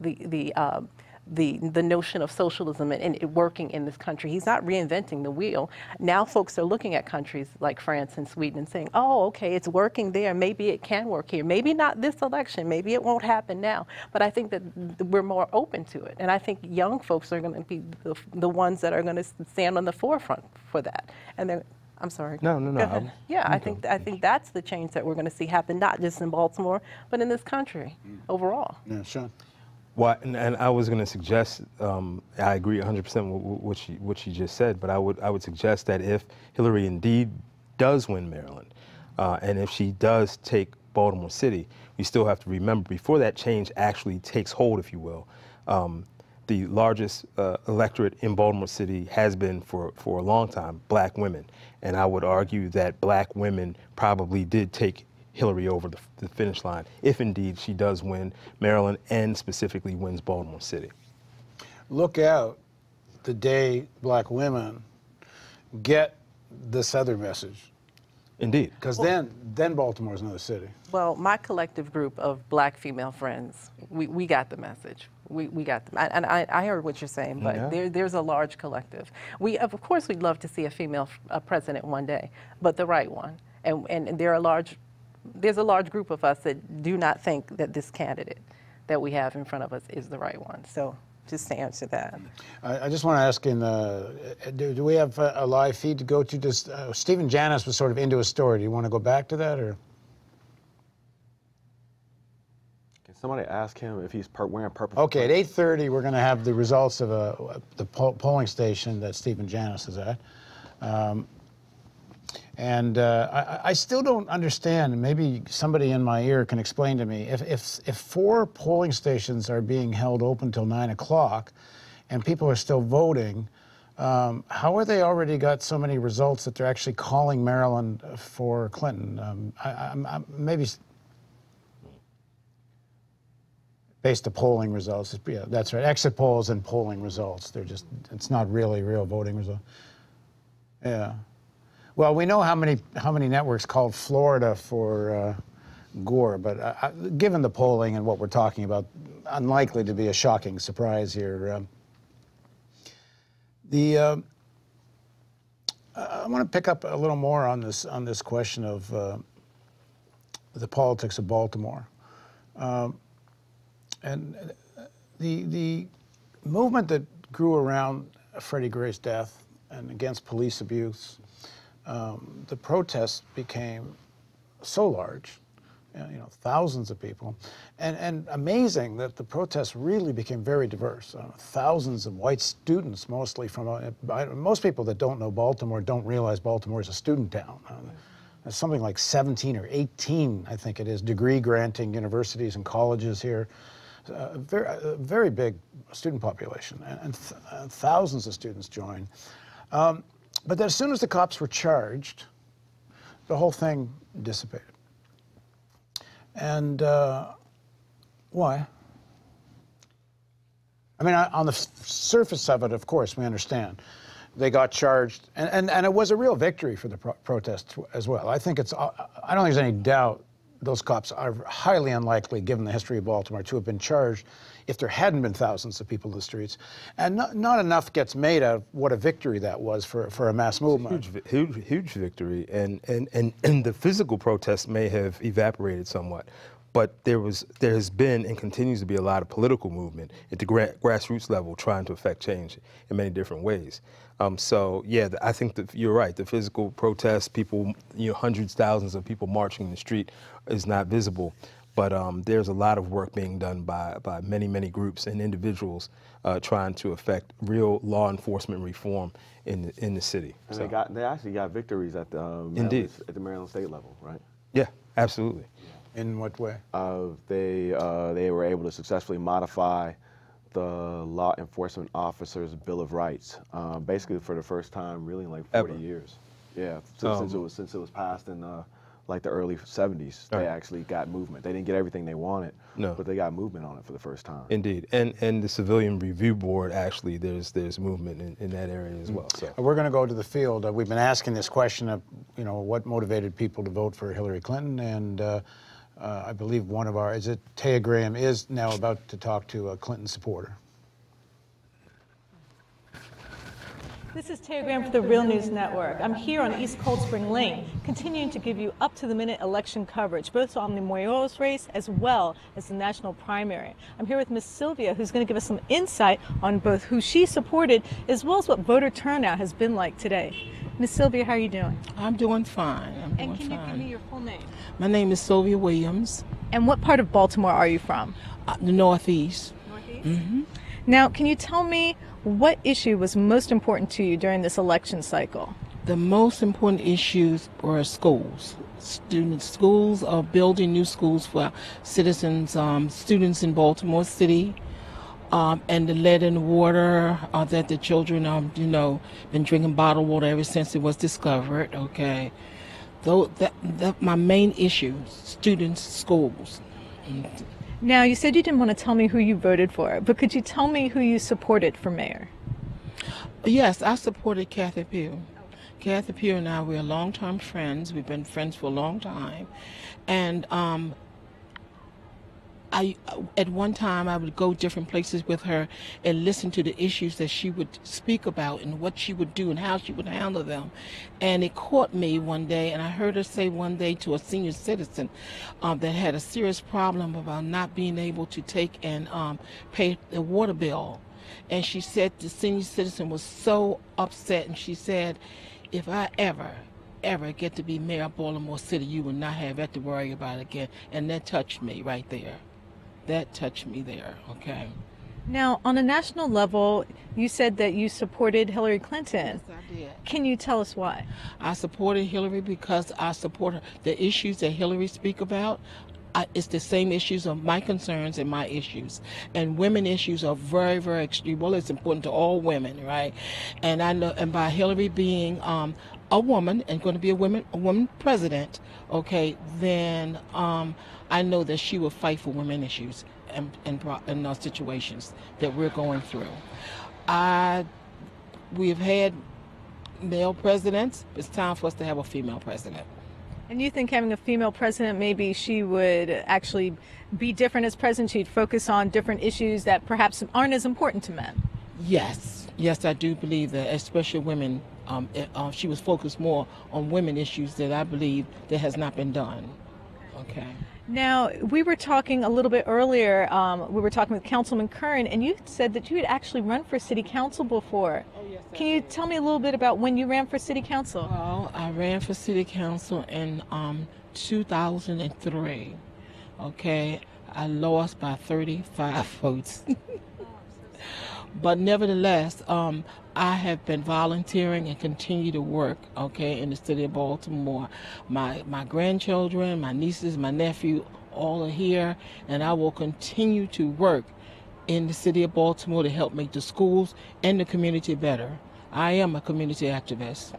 notion of socialism and it working in this country. He's not reinventing the wheel. Now folks are looking at countries like France and Sweden and saying, oh, okay, it's working there. Maybe it can work here. Maybe not this election. Maybe it won't happen now. But I think that we're more open to it. And I think young folks are going to be the ones that are going to stand on the forefront for that. And I'm sorry. No. Go ahead. Yeah, I think that's the change that we're going to see happen, not just in Baltimore, but in this country overall. Yeah, Sean. Well, and I was going to suggest, I agree 100% with what she just said, but I would suggest that if Hillary indeed does win Maryland, and if she does take Baltimore City, we still have to remember, before that change actually takes hold, if you will, the largest electorate in Baltimore City has been for a long time black women. And I would argue that black women probably did take Hillary over the finish line, if indeed she does win Maryland and specifically wins Baltimore City. Look out the day black women get this other message. Indeed. Because then Baltimore's another city. Well, my collective group of black female friends, we got the message. We got them. And I heard what you're saying, but there's a large collective. Of course, we'd love to see a female president one day, but the right one. And there's a large group of us that do not think that this candidate that we have in front of us is the right one. So just to answer that. I just want to ask, do we have a live feed to go to? Just Stephen Janis was sort of into a story. Do you want to go back to that, or? Can somebody ask him if he's wearing purple? Okay, at 8:30 we're going to have the results of the polling station that Stephen Janis is at. I still don't understand, and maybe somebody in my ear can explain to me, if 4 polling stations are being held open till 9 o'clock and people are still voting, how are they already got so many results that they're actually calling Maryland for Clinton? Maybe based on polling results. Yeah, that's right. Exit polls and polling results. It's not really real voting results. Yeah. Well, we know how many networks called Florida for Gore, but given the polling and what we're talking about, unlikely to be a shocking surprise here. I want to pick up a little more on this question of the politics of Baltimore, and the movement that grew around Freddie Gray's death and against police abuse. The protests became so large, thousands of people, and amazing that the protests really became very diverse. Thousands of white students, mostly from, most people that don't know Baltimore don't realize Baltimore is a student town. There's something like 17 or 18, I think it is, degree-granting universities and colleges here. A very big student population, and thousands of students join. But as soon as the cops were charged, the whole thing dissipated. And why? I mean, on the surface of it, of course, we understand. They got charged, and it was a real victory for the protest as well. I think it's, I don't think there's any doubt those cops are highly unlikely, given the history of Baltimore, to have been charged if there hadn't been thousands of people in the streets. And not enough gets made of what a victory that was for a mass movement. Huge victory, and the physical protest may have evaporated somewhat. But there has been and continues to be a lot of political movement at the grassroots level trying to affect change in many different ways. So yeah, I think that you're right. The physical protest, people, hundreds, thousands of people marching in the street is not visible. But there's a lot of work being done by many, many groups and individuals trying to affect real law enforcement reform in the city. And so. they actually got victories at the Maryland State level, right? Yeah, absolutely. In what way? They were able to successfully modify the law enforcement officer's Bill of Rights, basically for the first time, really in like 40 years. Yeah, since it was passed in like the early 70s, they actually got movement. They didn't get everything they wanted, but they got movement on it for the first time. Indeed, and the Civilian Review Board, actually, there's movement in that area as well. So we're going to go to the field. We've been asking this question of, what motivated people to vote for Hillary Clinton, and I believe one of our, Taya Graham is now about to talk to a Clinton supporter. This is Taya Graham for the Real News Network. I'm here on East Cold Spring Lane, continuing to give you up-to-the-minute election coverage, both on the mayoral's race as well as the national primary. I'm here with Miss Sylvia, who's going to give us some insight on both who she supported as well as what voter turnout has been like today. Miss Sylvia, how are you doing? I'm doing fine. And can you give me your full name? My name is Sylvia Williams. And what part of Baltimore are you from? The Northeast. Northeast? Mm-hmm. Now, can you tell me what issue was most important to you during this election cycle? The most important issues were schools. Schools are building new schools for citizens, students in Baltimore City, and the lead in the water that the children, been drinking bottled water ever since it was discovered. Okay, though that my main issue, students, schools. Now, you said you didn't want to tell me who you voted for, but could you tell me who you supported for mayor? Yes, I supported Kathy Pugh. Kathy Pugh and I, we're longtime friends. We've been friends for a long time. And at one time, I would go different places with her and listen to the issues that she would speak about and what she would do and how she would handle them. And it caught me one day, and I heard her say one day to a senior citizen that had a serious problem about not being able to take and pay the water bill. And she said the senior citizen was so upset, and she said, if I ever get to be mayor of Baltimore City, you will not have to worry about it again. And that touched me right there. That touched me there, okay. Now, on a national level, you said that you supported Hillary Clinton. Yes, I did. Can you tell us why? I supported Hillary because I support her. The issues that Hillary speak about, it's the same issues of my concerns and my issues. And women issues are very, very extreme. Well, it's important to all women, right? And I know, and by Hillary being a woman and going to be a woman president, okay, then I know that she will fight for women issues in those situations that we're going through. We've had male presidents. It's time for us to have a female president. And you think having a female president, maybe she would actually be different as president? She'd focus on different issues that perhaps aren't as important to men? Yes, I do believe that, especially women. She was focused more on women issues that I believe that has not been done. Okay. Now, we were talking a little bit earlier, we were talking with Councilman Curran, and you said that you had actually run for city council before. Oh, yes, Can you tell me a little bit about when you ran for city council? Well, I ran for city council in 2003. Okay, I lost by 35 votes. But nevertheless, I have been volunteering and continue to work, okay, in the city of Baltimore. My grandchildren, my nieces, my nephew, all are here, and I will continue to work in the city of Baltimore to help make the schools and the community better. I am a community activist.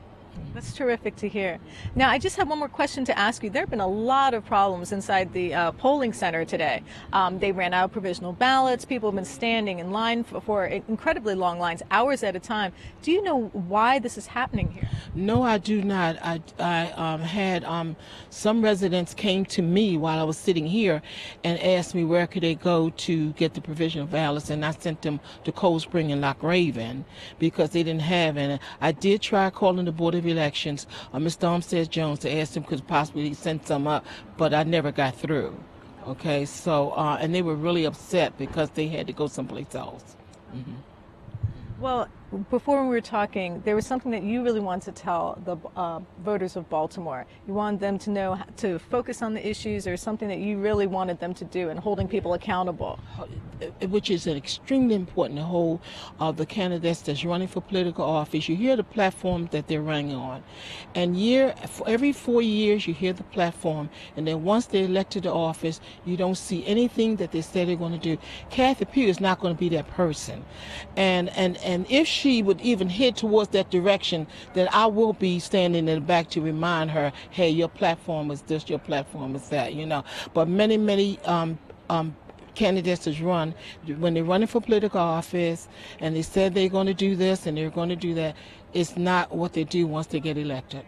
That's terrific to hear. Now, I just have one more question to ask you. There have been a lot of problems inside the polling center today. They ran out of provisional ballots. People have been standing in line for incredibly long lines, hours at a time. Do you know why this is happening here? No, I do not. I had some residents came to me while I was sitting here and asked me where could they go to get the provisional ballots, and I sent them to Cold Spring and Loch Raven because they didn't have any. I did try calling the Board of Elections, Mr. Olmsted Jones, to ask him because possibly he sent some up, but I never got through. Okay, so and they were really upset because they had to go someplace else. Mm-hmm. Well, before we were talking, there was something that you really wanted to tell the voters of Baltimore. You wanted them to know to focus on the issues, or something that you really wanted them to do in holding people accountable. Which is extremely important to hold the candidates that's running for political office. You hear the platform that they're running on, and every 4 years you hear the platform, and then once they're elected to office, you don't see anything that they say they're going to do. Kathy Pugh is not going to be that person, and if she would even head towards that direction, then I will be standing in the back to remind her, hey, your platform is this, your platform is that, you know. But many candidates has run, when they're running for political office and they said they're going to do this and they're going to do that, it's not what they do once they get elected.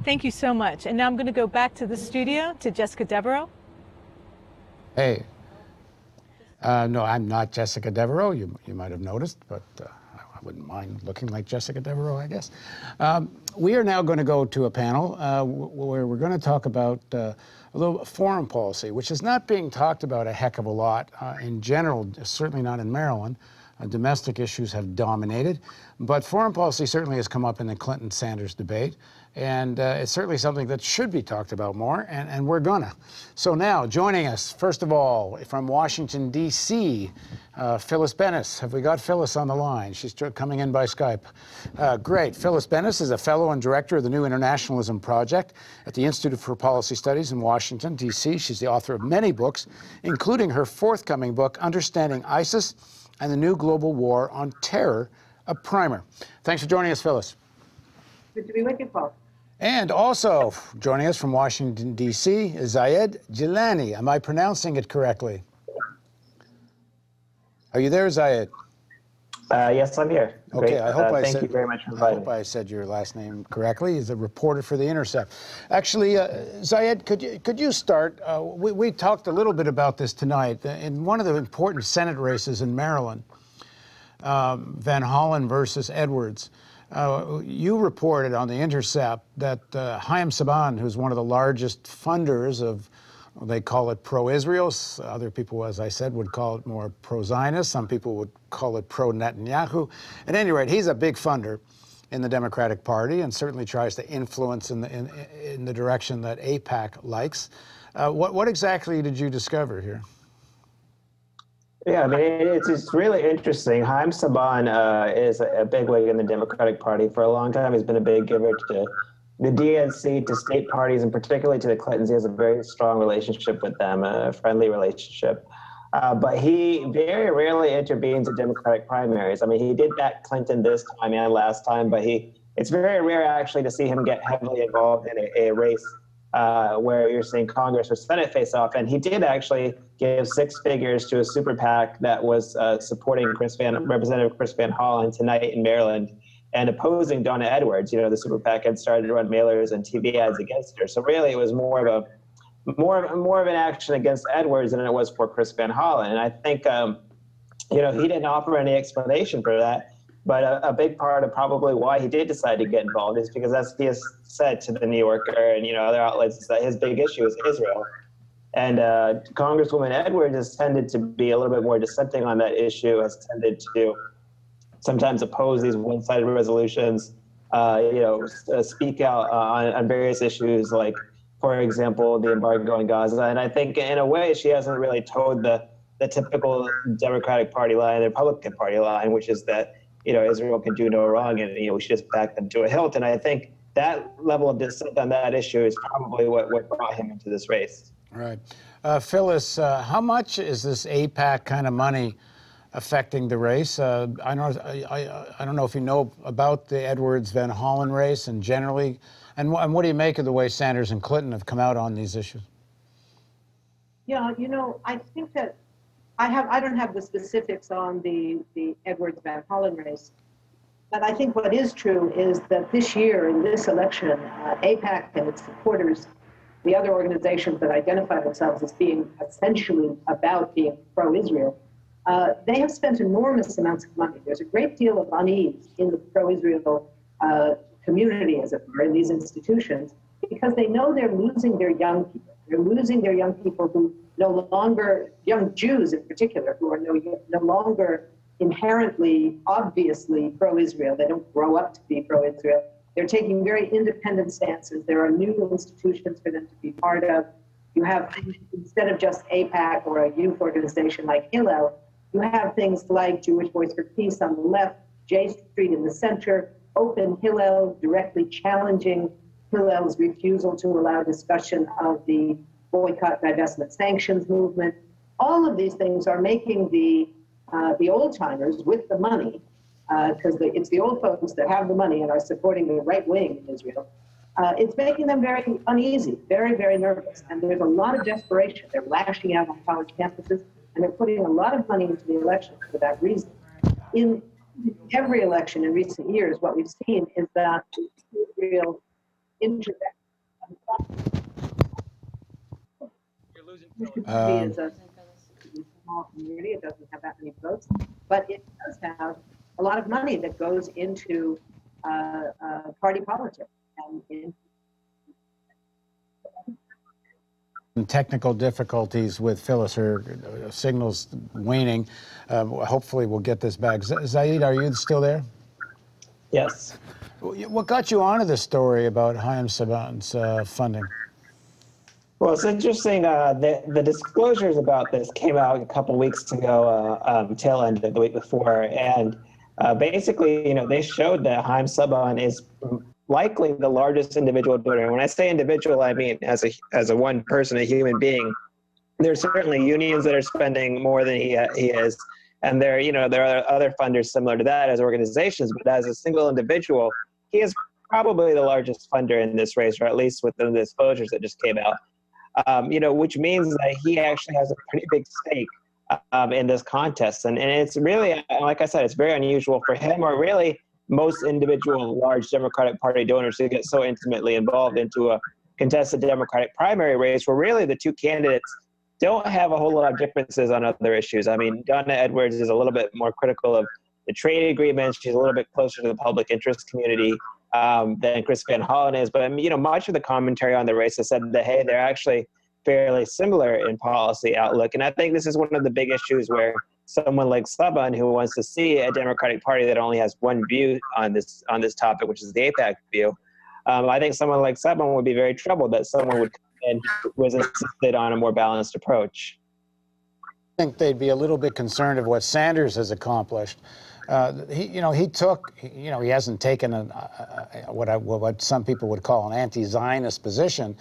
Thank you so much. And now I'm going to go back to the studio to Jessica Devereaux. Hey. No, I'm not Jessica Devereaux. You might have noticed, but I wouldn't mind looking like Jessica Devereaux, I guess. We are now going to go to a panel where we're going to talk about a little foreign policy, which is not being talked about a heck of a lot in general, certainly not in Maryland. Domestic issues have dominated, but foreign policy certainly has come up in the Clinton-Sanders debate. And it's certainly something that should be talked about more, and we're gonna. So now, joining us, first of all, from Washington, D.C., Phyllis Bennis. Have we got Phyllis on the line? She's coming in by Skype. Great. Phyllis Bennis is a fellow and director of the New Internationalism Project at the Institute for Policy Studies in Washington, D.C. She's the author of many books, including her forthcoming book, Understanding ISIS and the New Global War on Terror, a primer. Thanks for joining us, Phyllis. Good to be with you, Paul. And also joining us from Washington, D.C., is Zayed Jilani. Am I pronouncing it correctly? Are you there, Zayed? Yes, I'm here. Okay, Great. I hope thank you very much for inviting me. I hope I said your last name correctly. He's a reporter for The Intercept. Actually, Zayed, could you start? We talked a little bit about this tonight. In one of the important Senate races in Maryland, Van Hollen versus Edwards, you reported on The Intercept that Haim Saban, who's one of the largest funders of, well, they call it pro-Israel. Other people, as I said, would call it more pro-Zionist. Some people would call it pro-Netanyahu. At any rate, he's a big funder in the Democratic Party and certainly tries to influence in the direction that AIPAC likes. What exactly did you discover here? Yeah, I mean, it's really interesting. Haim Saban is a bigwig in the Democratic Party for a long time. He's been a big giver to the DNC, to state parties, and particularly to the Clintons. He has a very strong relationship with them, a friendly relationship. But he very rarely intervenes in Democratic primaries. I mean, he did back Clinton this time and last time, but it's very rare actually to see him get heavily involved in a race where you're seeing Congress or Senate face off. And he did actually give 6 figures to a super PAC that was supporting Representative Chris Van Hollen tonight in Maryland and opposing Donna Edwards. You know, the super PAC had started to run mailers and TV ads against her. So really it was more of an action against Edwards than it was for Chris Van Hollen. And I think, he didn't offer any explanation for that. But a big part of probably why he did decide to get involved is because, as he has said to the New Yorker and other outlets, is that his big issue is Israel. And Congresswoman Edwards has tended to be a little bit more dissenting on that issue, has tended to sometimes oppose these one-sided resolutions, speak out on various issues like, for example, the embargo on Gaza. And I think in a way she hasn't really toed the typical Democratic Party line, the Republican Party line, which is that Israel can do no wrong and we should just back them to a hilt. And I think that level of dissent on that issue is probably what brought him into this race. Right. Phyllis, how much is this AIPAC kind of money affecting the race. I don't know if you know about the Edwards-Van Hollen race and generally, and what do you make of the way Sanders and Clinton have come out on these issues? Yeah, you know, I think that I don't have the specifics on the Edwards-Van Hollen race, but I think what is true is that this year in this election, AIPAC and its supporters, the other organizations that identify themselves as being essentially about being pro-Israel, they have spent enormous amounts of money. There's a great deal of unease in the pro-Israel community, as it were, in these institutions, because they know they're losing their young people. They're losing their young people who no longer, young Jews in particular, who are no longer inherently, obviously pro-Israel. They don't grow up to be pro-Israel. They're taking very independent stances. There are new institutions for them to be part of. You have, instead of just AIPAC or a youth organization like Hillel, you have things like Jewish Voice for Peace on the left, J Street in the center, Open Hillel, directly challenging Hillel's refusal to allow discussion of the boycott, divestment, sanctions movement. All of these things are making the old-timers with the money, because it's the old folks that have the money and are supporting the right wing in Israel. It's making them very uneasy, very, very nervous. And there's a lot of desperation. They're lashing out on college campuses, and they're putting a lot of money into the election for that reason. In every election in recent years, what we've seen is that Israel intervention. Is a small community. It doesn't have that many votes, but it does have a lot of money that goes into party politics. And technical difficulties with Phyllis, her signal's waning. Hopefully we'll get this back. Zaid, are you still there? Yes. What got you onto this story about Haim Saban's funding? Well, it's interesting. The disclosures about this came out a couple weeks ago, tail end of the week before, and basically, you know, they showed that Haim Saban is likely the largest individual donor. And when I say individual, I mean as a one person, a human being. There's certainly unions that are spending more than he is, and there are other funders similar to that as organizations. But as a single individual, he is probably the largest funder in this race, or at least within the disclosures that just came out. Which means that he actually has a pretty big stake in this contest. And it's really, like I said, it's very unusual for him, or really most individual large Democratic Party donors, to get so intimately involved into a contested Democratic primary race where really the two candidates don't have a whole lot of differences on other issues. I mean, Donna Edwards is a little bit more critical of the trade agreements. She's a little bit closer to the public interest community than Chris Van Hollen is. But, much of the commentary on the race has said that, hey, they're actually fairly similar in policy outlook. And I think this is one of the big issues where someone like Saban, who wants to see a Democratic Party that only has one view on this topic, which is the AIPAC view, I think someone like Saban would be very troubled that someone would come in who was insisted on a more balanced approach. I think they'd be a little bit concerned of what Sanders has accomplished. He hasn't taken what some people would call an anti-Zionist position.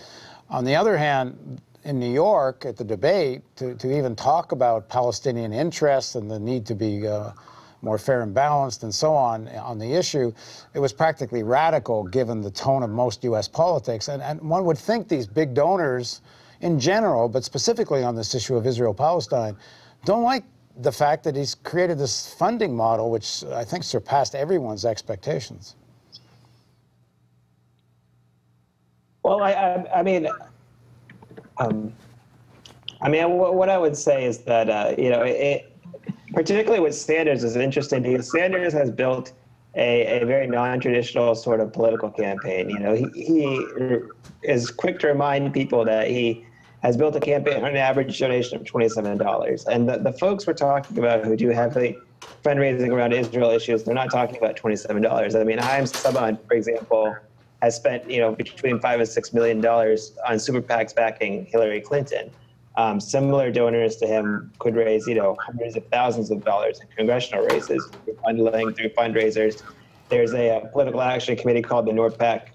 On the other hand, in New York at the debate, to even talk about Palestinian interests and the need to be more fair and balanced and so on the issue, it was practically radical given the tone of most U.S. politics. And one would think these big donors in general, but specifically on this issue of Israel-Palestine, don't like the fact that he's created this funding model, which I think surpassed everyone's expectations. Well, what I would say is that, particularly with Sanders is interesting because Sanders has built a very non-traditional sort of political campaign. He is quick to remind people that he has built a campaign on an average donation of $27. And the folks we're talking about who do heavily fundraising around Israel issues, they're not talking about $27. I mean, Haim Saban, for example, has spent between $5 and $6 million on super PACs backing Hillary Clinton. Similar donors to him could raise hundreds of thousands of dollars in congressional races through bundling, through fundraisers. There's a political action committee called the NORPAC,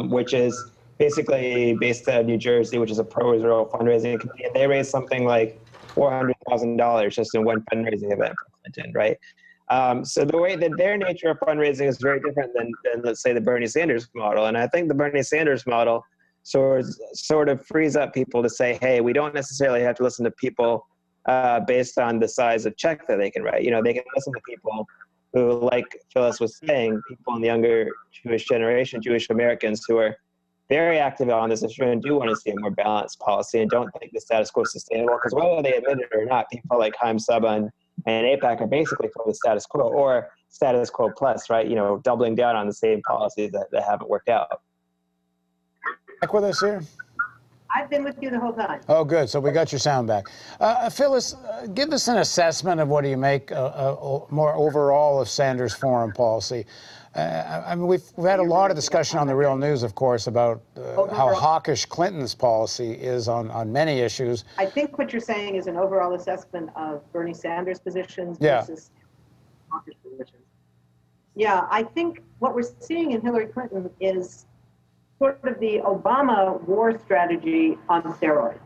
which is basically based out of New Jersey, which is a pro-Israel fundraising committee. And they raised something like $400,000 $100,000 just in one fundraising event for Clinton, right? So the way that their nature of fundraising is very different than let's say the Bernie Sanders model. And I think the Bernie Sanders model sort of frees up people to say, hey, we don't necessarily have to listen to people based on the size of check that they can write. You know, they can listen to people who, like Phyllis was saying, people in the younger Jewish generation, Jewish Americans who are very active on this issue and do want to see a more balanced policy and don't think the status quo is sustainable. Because whether they admit it or not, people like Haim Saban and AIPAC are basically for the status quo or status quo plus, right? You know, doubling down on the same policies that haven't worked out. Back with us here? I've been with you the whole time. Oh, good. So we got your sound back. Phyllis, give us an assessment of what do you make more overall of Sanders' foreign policy. I mean, we've had a lot of discussion on the Real News, of course, about how hawkish Clinton's policy is on many issues. I think what you're saying is an overall assessment of Bernie Sanders' positions versus hawkish positions. Yeah, I think what we're seeing in Hillary Clinton is sort of the Obama war strategy on steroids.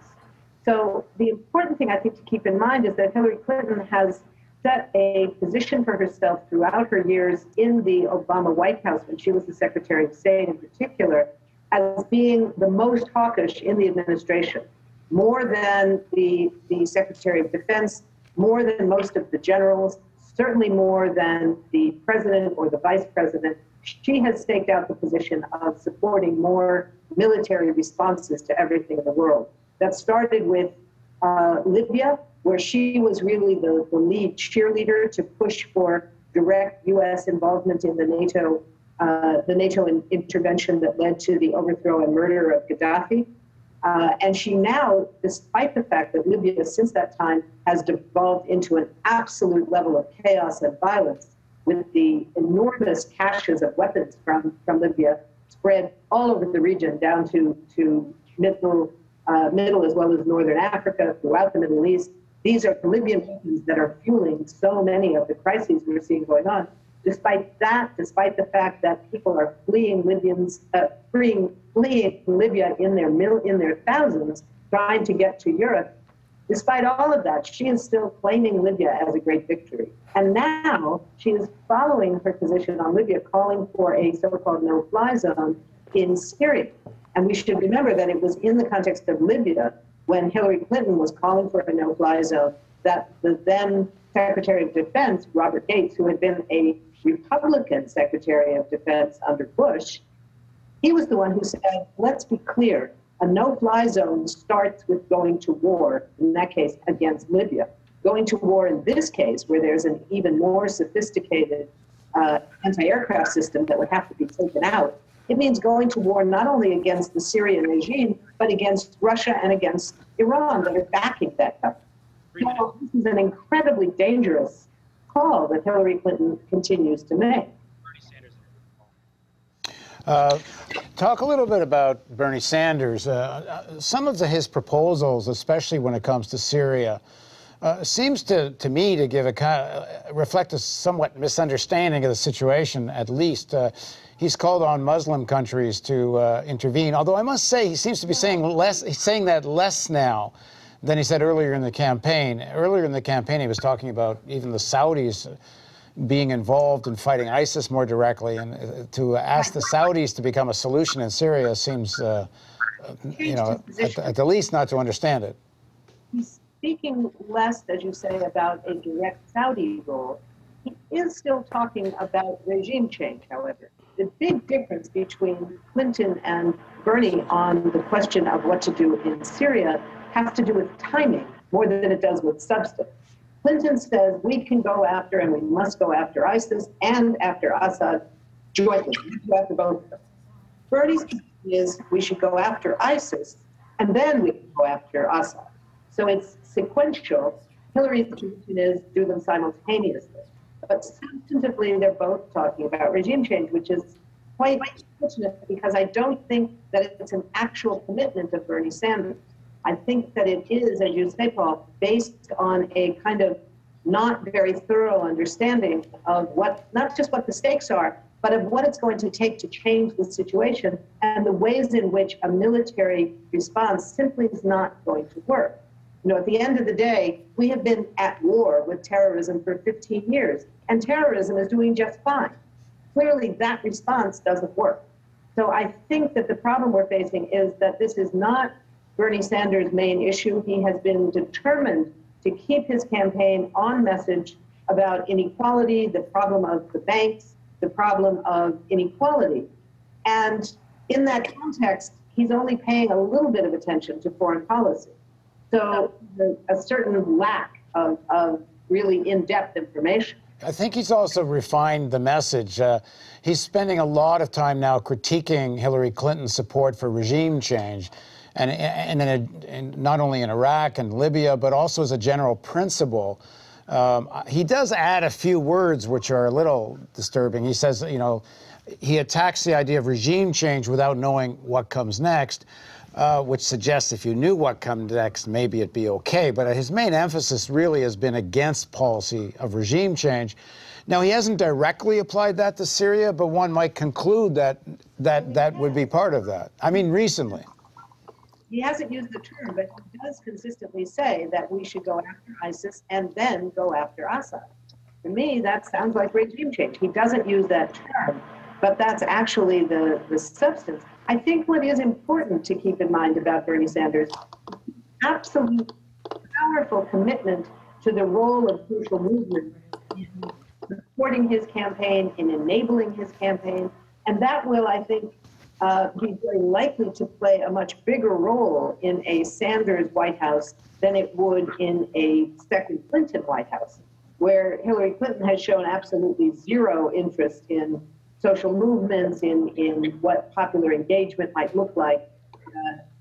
So the important thing I think to keep in mind is that Hillary Clinton has set a position for herself throughout her years in the Obama White House, when she was the Secretary of State in particular, as being the most hawkish in the administration, more than the Secretary of Defense, more than most of the generals, certainly more than the president or the vice president. She has staked out the position of supporting more military responses to everything in the world. That started with Libya, where she was really the lead cheerleader to push for direct U.S. involvement in the NATO intervention that led to the overthrow and murder of Gaddafi. And she now, despite the fact that Libya since that time has devolved into an absolute level of chaos and violence, with the enormous caches of weapons from Libya spread all over the region down to middle as well as northern Africa, throughout the Middle East. These are Libyan weapons that are fueling so many of the crises we're seeing going on. Despite that, despite the fact that people are fleeing fleeing Libya in their thousands, trying to get to Europe, despite all of that, she is still claiming Libya as a great victory. And now she is following her position on Libya, calling for a so-called no-fly zone in Syria. And we should remember that it was in the context of Libya, when Hillary Clinton was calling for a no-fly zone, that the then Secretary of Defense, Robert Gates, who had been a Republican Secretary of Defense under Bush, he was the one who said, let's be clear, a no-fly zone starts with going to war, in that case, against Libya. Going to war in this case, where there's an even more sophisticated anti-aircraft system that would have to be taken out, it means going to war not only against the Syrian regime, but against Russia and against Iran that are backing that country. So this is an incredibly dangerous call that Hillary Clinton continues to make. Talk a little bit about Bernie Sanders. Some of his proposals, especially when it comes to Syria, seems to me to give reflect a somewhat misunderstanding of the situation, at least. He's called on Muslim countries to intervene, although I must say he seems to be saying that less now than he said earlier in the campaign. Earlier in the campaign, he was talking about even the Saudis being involved in fighting ISIS more directly, and to ask the Saudis to become a solution in Syria seems, you know, at the least not to understand it. He's speaking less, as you say, about a direct Saudi role. He is still talking about regime change, however. The big difference between Clinton and Bernie on the question of what to do in Syria has to do with timing more than it does with substance. Clinton says we can go after, and we must go after ISIS and after Assad jointly. We go after both of them. Bernie's position is we should go after ISIS, and then we can go after Assad. So it's sequential. Hillary's position is do them simultaneously. But substantively, they're both talking about regime change, which is quite unfortunate because I don't think that it's an actual commitment of Bernie Sanders. I think that it is, as you say, Paul, based on a kind of not very thorough understanding of what, not just what the stakes are, but of what it's going to take to change the situation and the ways in which a military response simply is not going to work. You know, at the end of the day, we have been at war with terrorism for 15 years, and terrorism is doing just fine. Clearly, that response doesn't work. So I think that the problem we're facing is that this is not Bernie Sanders' main issue. He has been determined to keep his campaign on message about inequality, the problem of the banks, the problem of inequality. And in that context, he's only paying a little bit of attention to foreign policy. So a certain lack of really in-depth information. I think he's also refined the message. He's spending a lot of time now critiquing Hillary Clinton's support for regime change, and not only in Iraq and Libya, but also as a general principle. He does add a few words which are a little disturbing. He says, you know, he attacks the idea of regime change without knowing what comes next, which suggests if you knew what comes next, maybe it'd be okay. But his main emphasis really has been against policy of regime change. Now, he hasn't directly applied that to Syria, but one might conclude that would be part of that. I mean, recently. He hasn't used the term, but he does consistently say that we should go after ISIS and then go after Assad. To me, that sounds like regime change. He doesn't use that term, but that's actually the substance. I think what is important to keep in mind about Bernie Sanders, absolute powerful commitment to the role of social movement in supporting his campaign, in enabling his campaign, and that will, I think, be very likely to play a much bigger role in a Sanders White House than it would in a second Clinton White House, where Hillary Clinton has shown absolutely zero interest in social movements, in what popular engagement might look like.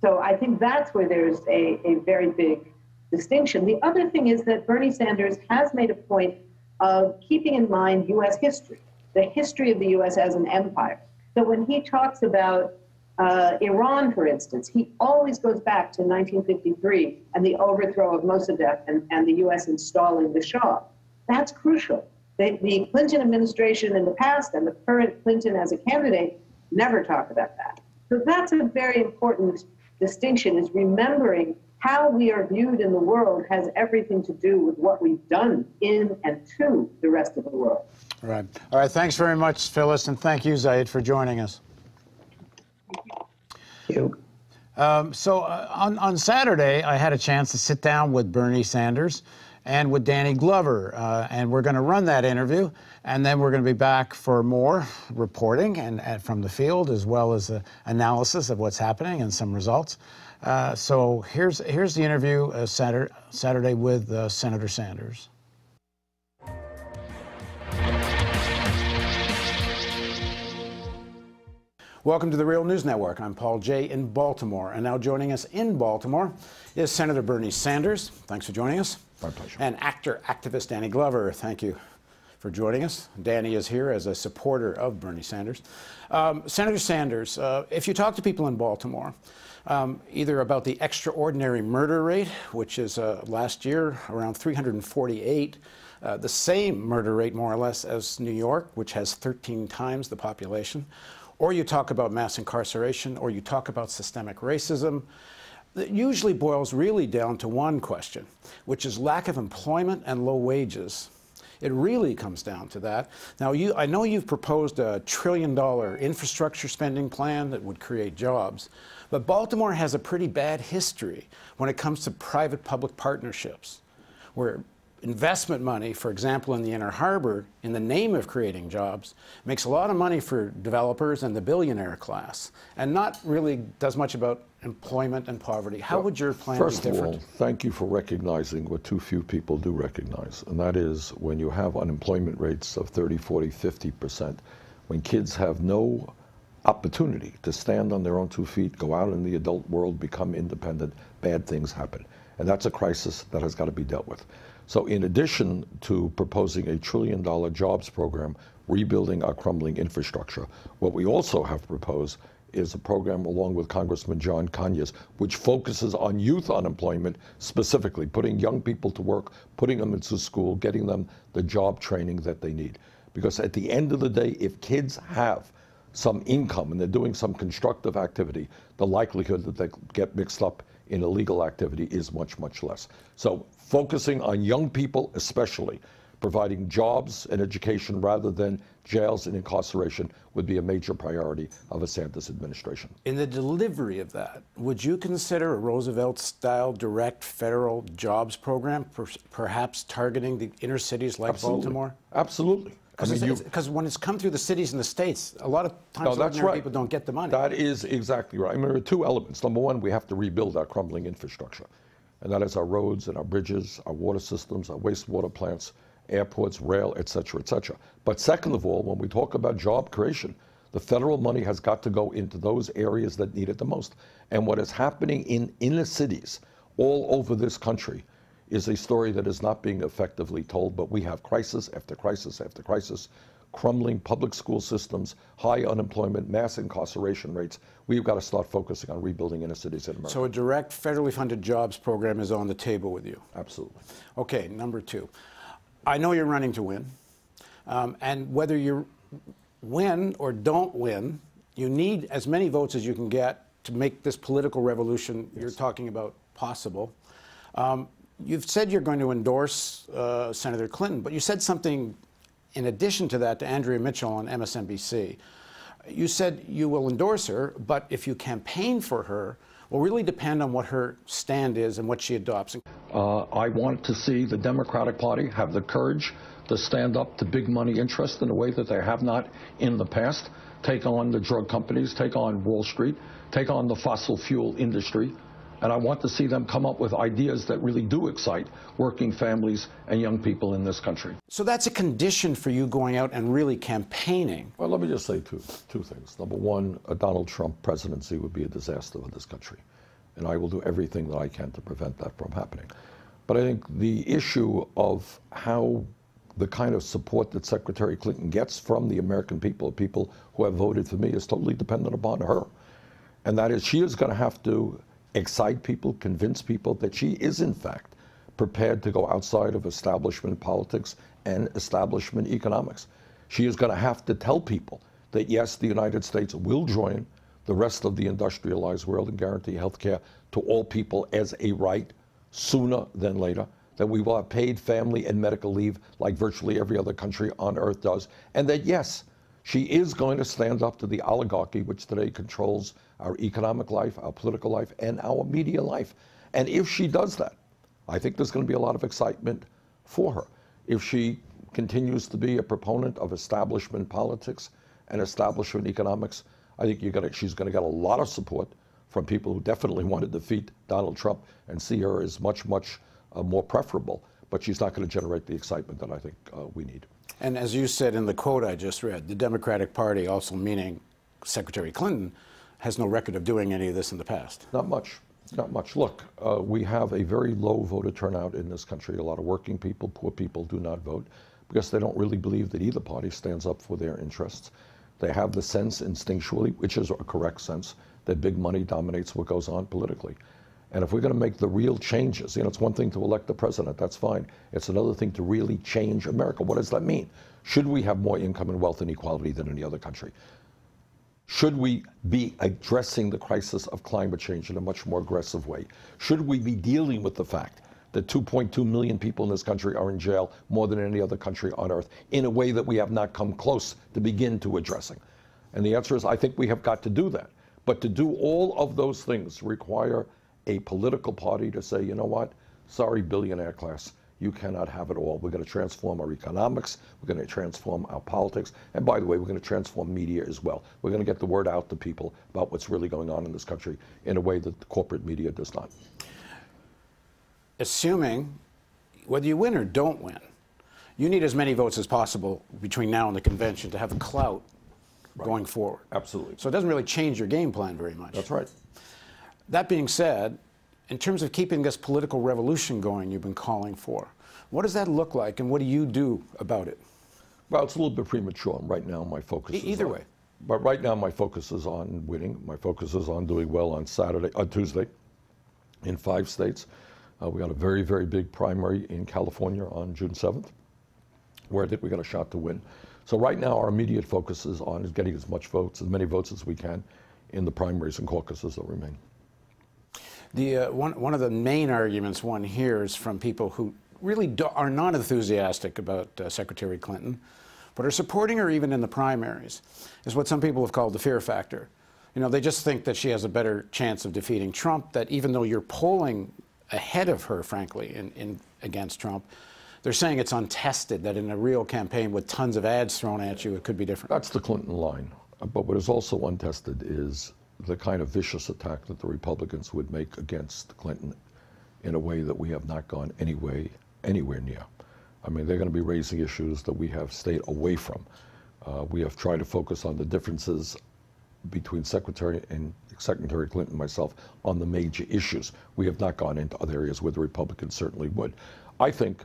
So I think that's where there's a very big distinction. The other thing is that Bernie Sanders has made a point of keeping in mind U.S. history, the history of the U.S. as an empire. So when he talks about Iran, for instance, he always goes back to 1953 and the overthrow of Mossadegh and the U.S. installing the Shah. That's crucial. The Clinton administration in the past and the current Clinton as a candidate never talk about that. So that's a very important distinction, is remembering how we are viewed in the world has everything to do with what we've done in and to the rest of the world. Right. All right. Thanks very much, Phyllis, and thank you, Zaid, for joining us. Thank you. On Saturday, I had a chance to sit down with Bernie Sanders and with Danny Glover, and we're going to run that interview, and then we're going to be back for more reporting and from the field, as well as analysis of what's happening and some results. So here's the interview Saturday with Senator Sanders. Welcome to the Real News Network. I'm Paul Jay in Baltimore, and now joining us in Baltimore is Senator Bernie Sanders. Thanks for joining us. My pleasure. And activist Danny Glover. Thank you for joining us. Danny is here as a supporter of Bernie Sanders. Senator Sanders, if you talk to people in Baltimore, either about the extraordinary murder rate, which is last year around 348, the same murder rate more or less as New York, which has 13 times the population, or you talk about mass incarceration, or you talk about systemic racism, it usually boils really down to one question, which is lack of employment and low wages. It really comes down to that. Now, I know you've proposed a $1 trillion infrastructure spending plan that would create jobs, but Baltimore has a pretty bad history when it comes to private-public partnerships, where investment money, for example, in the Inner Harbor, in the name of creating jobs, makes a lot of money for developers and the billionaire class, and not really does much about employment and poverty. How would your plan be different? First of all, thank you for recognizing what too few people do recognize, and that is when you have unemployment rates of 30, 40, 50%, when kids have no opportunity to stand on their own 2 feet, go out in the adult world, become independent, bad things happen. And that's a crisis that has got to be dealt with. So in addition to proposing a $1 trillion jobs program, rebuilding our crumbling infrastructure, what we also have proposed is a program along with Congressman John Conyers, which focuses on youth unemployment, specifically putting young people to work, putting them into school, getting them the job training that they need. Because at the end of the day, if kids have some income and they're doing some constructive activity, the likelihood that they get mixed up in illegal activity is much, much less. So focusing on young people especially, providing jobs and education rather than jails and incarceration would be a major priority of a Sanders administration. In the delivery of that, would you consider a Roosevelt-style direct federal jobs program, perhaps targeting the inner cities like Absolutely. Baltimore? Absolutely. Because when it's come through the cities and the states, a lot of times ordinary people don't get the money. That is exactly right. I mean, there are two elements. Number one, we have to rebuild our crumbling infrastructure. And that is our roads and our bridges, our water systems, our wastewater plants, airports, rail, et cetera, et cetera. But second of all, when we talk about job creation, the federal money has got to go into those areas that need it the most. And what is happening in inner cities all over this country is a story that is not being effectively told, but we have crisis after crisis after crisis, crumbling public school systems, high unemployment, mass incarceration rates. We've got to start focusing on rebuilding inner cities in America. So a direct federally funded jobs program is on the table with you? Absolutely. Okay, number two. I know you're running to win, and whether you win or don't win, you need as many votes as you can get to make this political revolution you're talking about possible. You've said you're going to endorse Senator Clinton, but you said something in addition to that to Andrea Mitchell on MSNBC. You said you will endorse her, but if you campaign for her, will really depend on what her stand is and what she adopts. I want to see the Democratic Party have the courage to stand up to big money interests in a way that they have not in the past, take on the drug companies, take on Wall Street, take on the fossil fuel industry. And I want to see them come up with ideas that really do excite working families and young people in this country. So that's a condition for you going out and really campaigning. Well, let me just say two things. Number one, a Donald Trump presidency would be a disaster for this country. And I will do everything that I can to prevent that from happening. But I think the issue of how the kind of support that Secretary Clinton gets from the American people who have voted for me, is totally dependent upon her. And that is, she is going to have to excite people, convince people that she is, in fact, prepared to go outside of establishment politics and establishment economics. She is going to have to tell people that, yes, the United States will join the rest of the industrialized world and guarantee health care to all people as a right sooner than later, that we will have paid family and medical leave like virtually every other country on earth does, and that, yes, she is going to stand up to the oligarchy which today controls our economic life, our political life, and our media life. And if she does that, I think there's going to be a lot of excitement for her. If she continues to be a proponent of establishment politics and establishment economics, I think she's going to get a lot of support from people who definitely want to defeat Donald Trump and see her as much, much more preferable. But she's not going to generate the excitement that I think we need. And as you said in the quote I just read, the Democratic Party, also meaning Secretary Clinton, has no record of doing any of this in the past. Not much. Not much. Look, we have a very low voter turnout in this country. A lot of working people, poor people do not vote because they don't really believe that either party stands up for their interests. They have the sense instinctually, which is a correct sense, that big money dominates what goes on politically. And if we're going to make the real changes, it's one thing to elect the president, that's fine. It's another thing to really change America. What does that mean? Should we have more income and wealth inequality than any other country? Should we be addressing the crisis of climate change in a much more aggressive way? Should we be dealing with the fact that 2.2 million people in this country are in jail more than any other country on earth in a way that we have not come close to begin to addressing? And the answer is, I think we have got to do that. But to do all of those things require a political party to say, you know what, sorry, billionaire class, you cannot have it all. We're going to transform our economics. We're going to transform our politics. And by the way, we're going to transform media as well. We're going to get the word out to people about what's really going on in this country in a way that the corporate media does not. Assuming whether you win or don't win, you need as many votes as possible between now and the convention to have the clout going forward. Absolutely. So it doesn't really change your game plan very much. That's right. That being said, in terms of keeping this political revolution going you've been calling for, what does that look like and what do you do about it? Well, it's a little bit premature. Right now my focus is either way. But right now my focus is on winning. My focus is on doing well on Tuesday in 5 states. We got a very, very big primary in California on June 7th, where I think we got a shot to win. So right now our immediate focus is on getting as many votes as we can in the primaries and caucuses that remain. One of the main arguments one hears from people who really are not enthusiastic about Secretary Clinton, but are supporting her even in the primaries, is what some people have called the fear factor. You know, they just think that she has a better chance of defeating Trump, that even though you're polling ahead of her, frankly, against Trump, they're saying it's untested, that in a real campaign with tons of ads thrown at you, it could be different. That's the Clinton line. But what is also untested is the kind of vicious attack that the Republicans would make against Clinton in a way that we have not gone anywhere near. I mean, they're going to be raising issues that we have stayed away from. We have tried to focus on the differences between Secretary Clinton and myself on the major issues. We have not gone into other areas where the Republicans certainly would. I think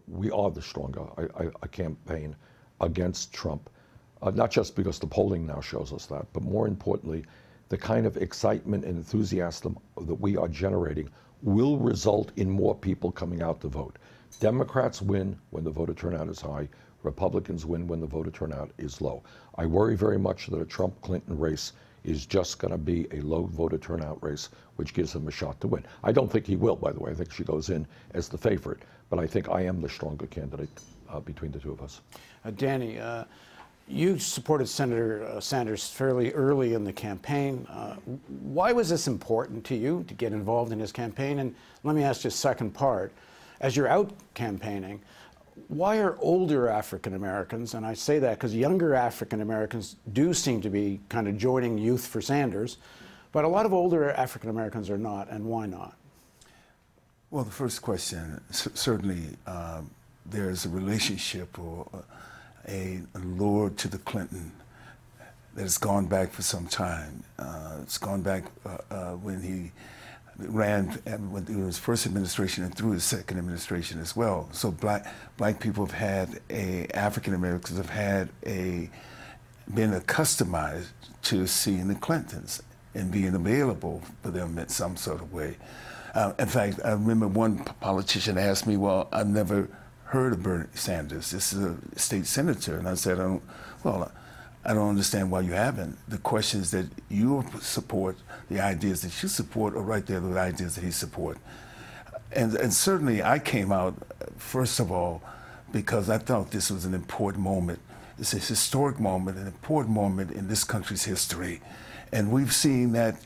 we are the stronger a campaign against Trump, not just because the polling now shows us that, but more importantly, the kind of excitement and enthusiasm that we are generating will result in more people coming out to vote. Democrats win when the voter turnout is high. Republicans win when the voter turnout is low. I worry very much that a Trump-Clinton race is just going to be a low voter turnout race, which gives him a shot to win. I don't think he will, by the way. I think she goes in as the favorite. But I think I am the stronger candidate between the two of us. Danny, you supported Senator Sanders fairly early in the campaign. Why was this important to you to get involved in his campaign? And let me ask you a second part. As you're out campaigning, why are older African Americans, and I say that because younger African Americans do seem to be kind of joining Youth for Sanders, but a lot of older African Americans are not, and why not? Well, the first question, certainly there's a relationship or a lure to the Clinton that has gone back for some time. It's gone back when he ran when it was first administration and through his second administration as well. So black people have had African Americans have had been accustomed to seeing the Clintons and being available for them in some sort of way. In fact, I remember one politician asked me, well, I've never heard of Bernie Sanders. This is a state senator. And I said, I don't understand why you haven't. The questions that you support, the ideas that you support are right there, the ideas that he supports. And certainly I came out, first of all, because I thought this was an important moment. It's a historic moment, an important moment in this country's history. And we've seen that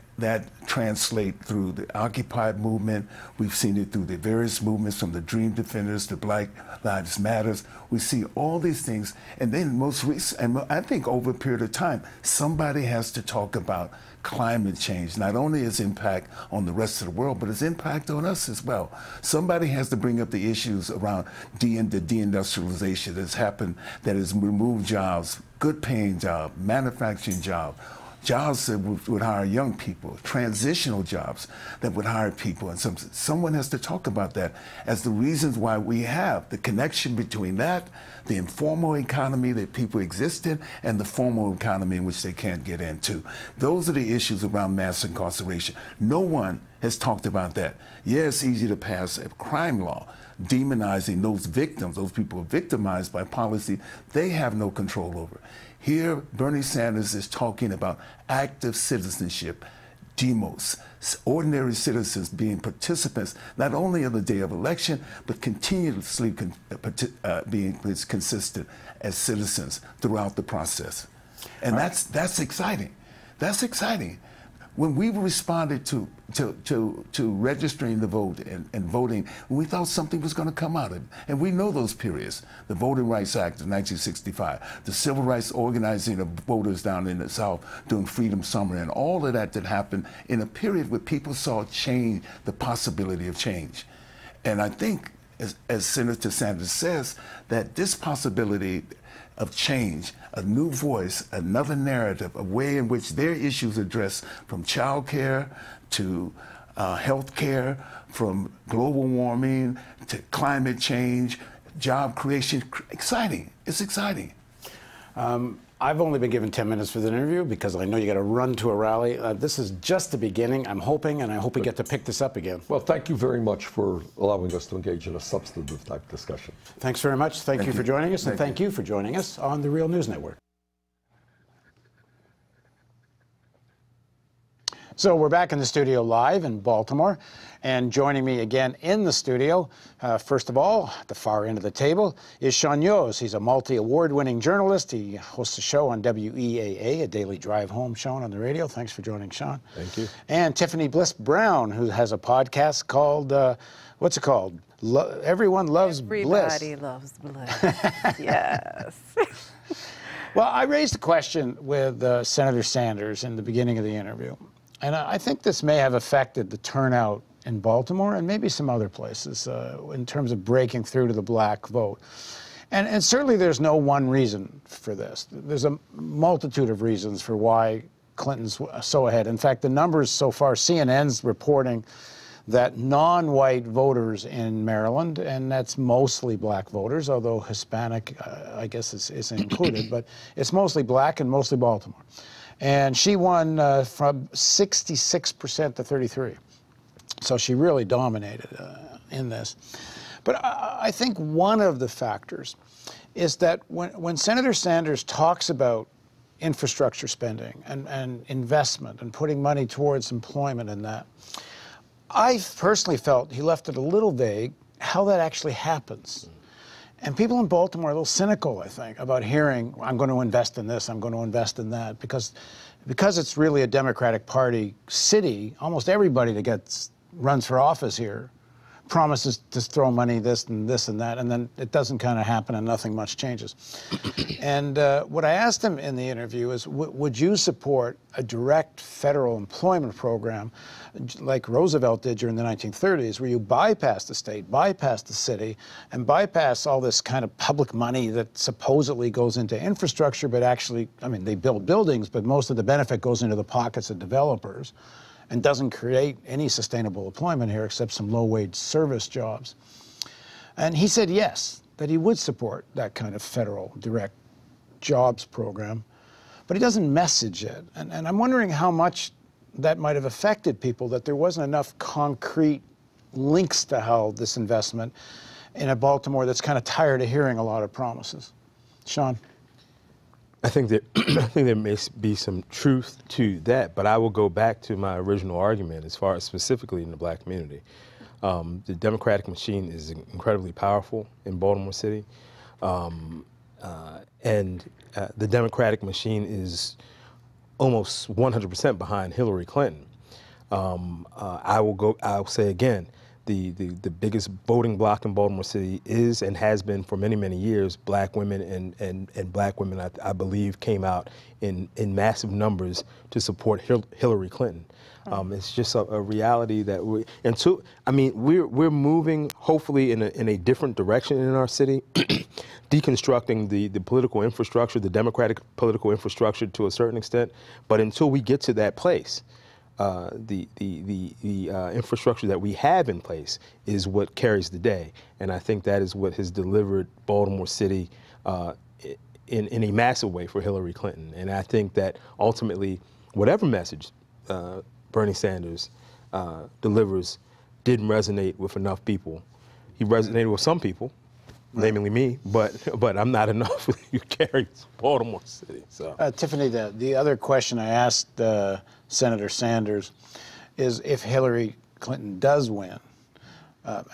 translate through the Occupy movement. We've seen it through the various movements from the Dream Defenders to Black Lives Matters. We see all these things. And then most recent, and I think over a period of time, somebody has to talk about climate change, not only its impact on the rest of the world, but its impact on us as well. Somebody has to bring up the issues around the deindustrialization that's happened, that has removed jobs, good paying jobs, manufacturing jobs, jobs that would hire young people, transitional jobs that would hire people. And someone has to talk about that as the reasons why we have the connection between that, the informal economy that people exist in, and the formal economy in which they can't get into. Those are the issues around mass incarceration. No one has talked about that. Yeah, it's easy to pass a crime law demonizing those victims, those people who are victimized by policy they have no control over. Here, Bernie Sanders is talking about active citizenship, demos, ordinary citizens being participants, not only on the day of election, but continuously being consistent as citizens throughout the process. And that's exciting. That's exciting. When we responded to registering the vote and voting, we thought something was going to come out of it. And we know those periods. The Voting Rights Act of 1965, the civil rights organizing of voters down in the South during Freedom Summer, and all of that happened in a period where people saw change, the possibility of change. And I think, as Senator Sanders says, that this possibility of change, a new voice, another narrative, a way in which their issues addressed, from child care to health care, from global warming to climate change, job creation. Exciting. It's exciting. I've only been given 10 minutes for the interview because I know you got to run to a rally. This is just the beginning, I'm hoping, and I hope we get to pick this up again. Well, thank you very much for allowing us to engage in a substantive type discussion. Thanks very much. Thank you for joining us, and thank you for joining us on the Real News Network. So we're back in the studio live in Baltimore, and joining me again in the studio, first of all, at the far end of the table, is Sean Yos. He's a multi-award-winning journalist. He hosts a show on WEAA, a daily drive home show on the radio. Thanks for joining, Sean. Thank you. And Tiffany Bliss-Brown, who has a podcast called, what's it called? Everyone Loves Bliss. Everybody loves bliss. Yes. Well, I raised a question with Senator Sanders in the beginning of the interview, and I think this may have affected the turnout in Baltimore and maybe some other places in terms of breaking through to the black vote. And certainly there's no one reason for this. There's a multitude of reasons for why Clinton's so ahead. In fact, the numbers so far, CNN's reporting that non-white voters in Maryland, and that's mostly black voters, although Hispanic, I guess, is included, but it's mostly black and mostly Baltimore. And she won from 66% to 33%. So she really dominated in this. But I think one of the factors is that when Senator Sanders talks about infrastructure spending and investment and putting money towards employment and that, I personally felt he left it a little vague how that actually happens. And people in Baltimore are a little cynical, I think, about hearing, I'm going to invest in this, I'm going to invest in that, because it's really a Democratic Party city, almost everybody that runs for office here promises to throw money this and that, and then it doesn't kind of happen and nothing much changes. And what I asked him in the interview is, would you support a direct federal employment program like Roosevelt did during the 1930s, where you bypass the state, bypass the city, and bypass all this kind of public money that supposedly goes into infrastructure, but actually, I mean, they build buildings, but most of the benefit goes into the pockets of developers and doesn't create any sustainable employment here except some low-wage service jobs. And he said yes, that he would support that kind of federal direct jobs program, but he doesn't message it. And I'm wondering how much that might have affected people, that there wasn't enough concrete links to how this investment in a Baltimore that's kind of tired of hearing a lot of promises. Sean? I think there may be some truth to that, but I will go back to my original argument as far as specifically in the black community. The Democratic machine is incredibly powerful in Baltimore City, and the Democratic machine is almost 100% behind Hillary Clinton. I'll say again, the biggest voting bloc in Baltimore City is and has been for many, many years black women, and black women, I believe, came out in massive numbers to support Hillary Clinton. It's just a reality that we're moving hopefully in a different direction in our city, deconstructing the political infrastructure, the Democratic political infrastructure to a certain extent. But until we get to that place, the infrastructure that we have in place is what carries the day, and I think that is what has delivered Baltimore City in a massive way for Hillary Clinton. And I think that ultimately, whatever message Bernie Sanders delivers didn't resonate with enough people. He resonated with some people, namely me, but I'm not enough to carry Baltimore City. So, Tiffany, the other question I asked Senator Sanders is if Hillary Clinton does win.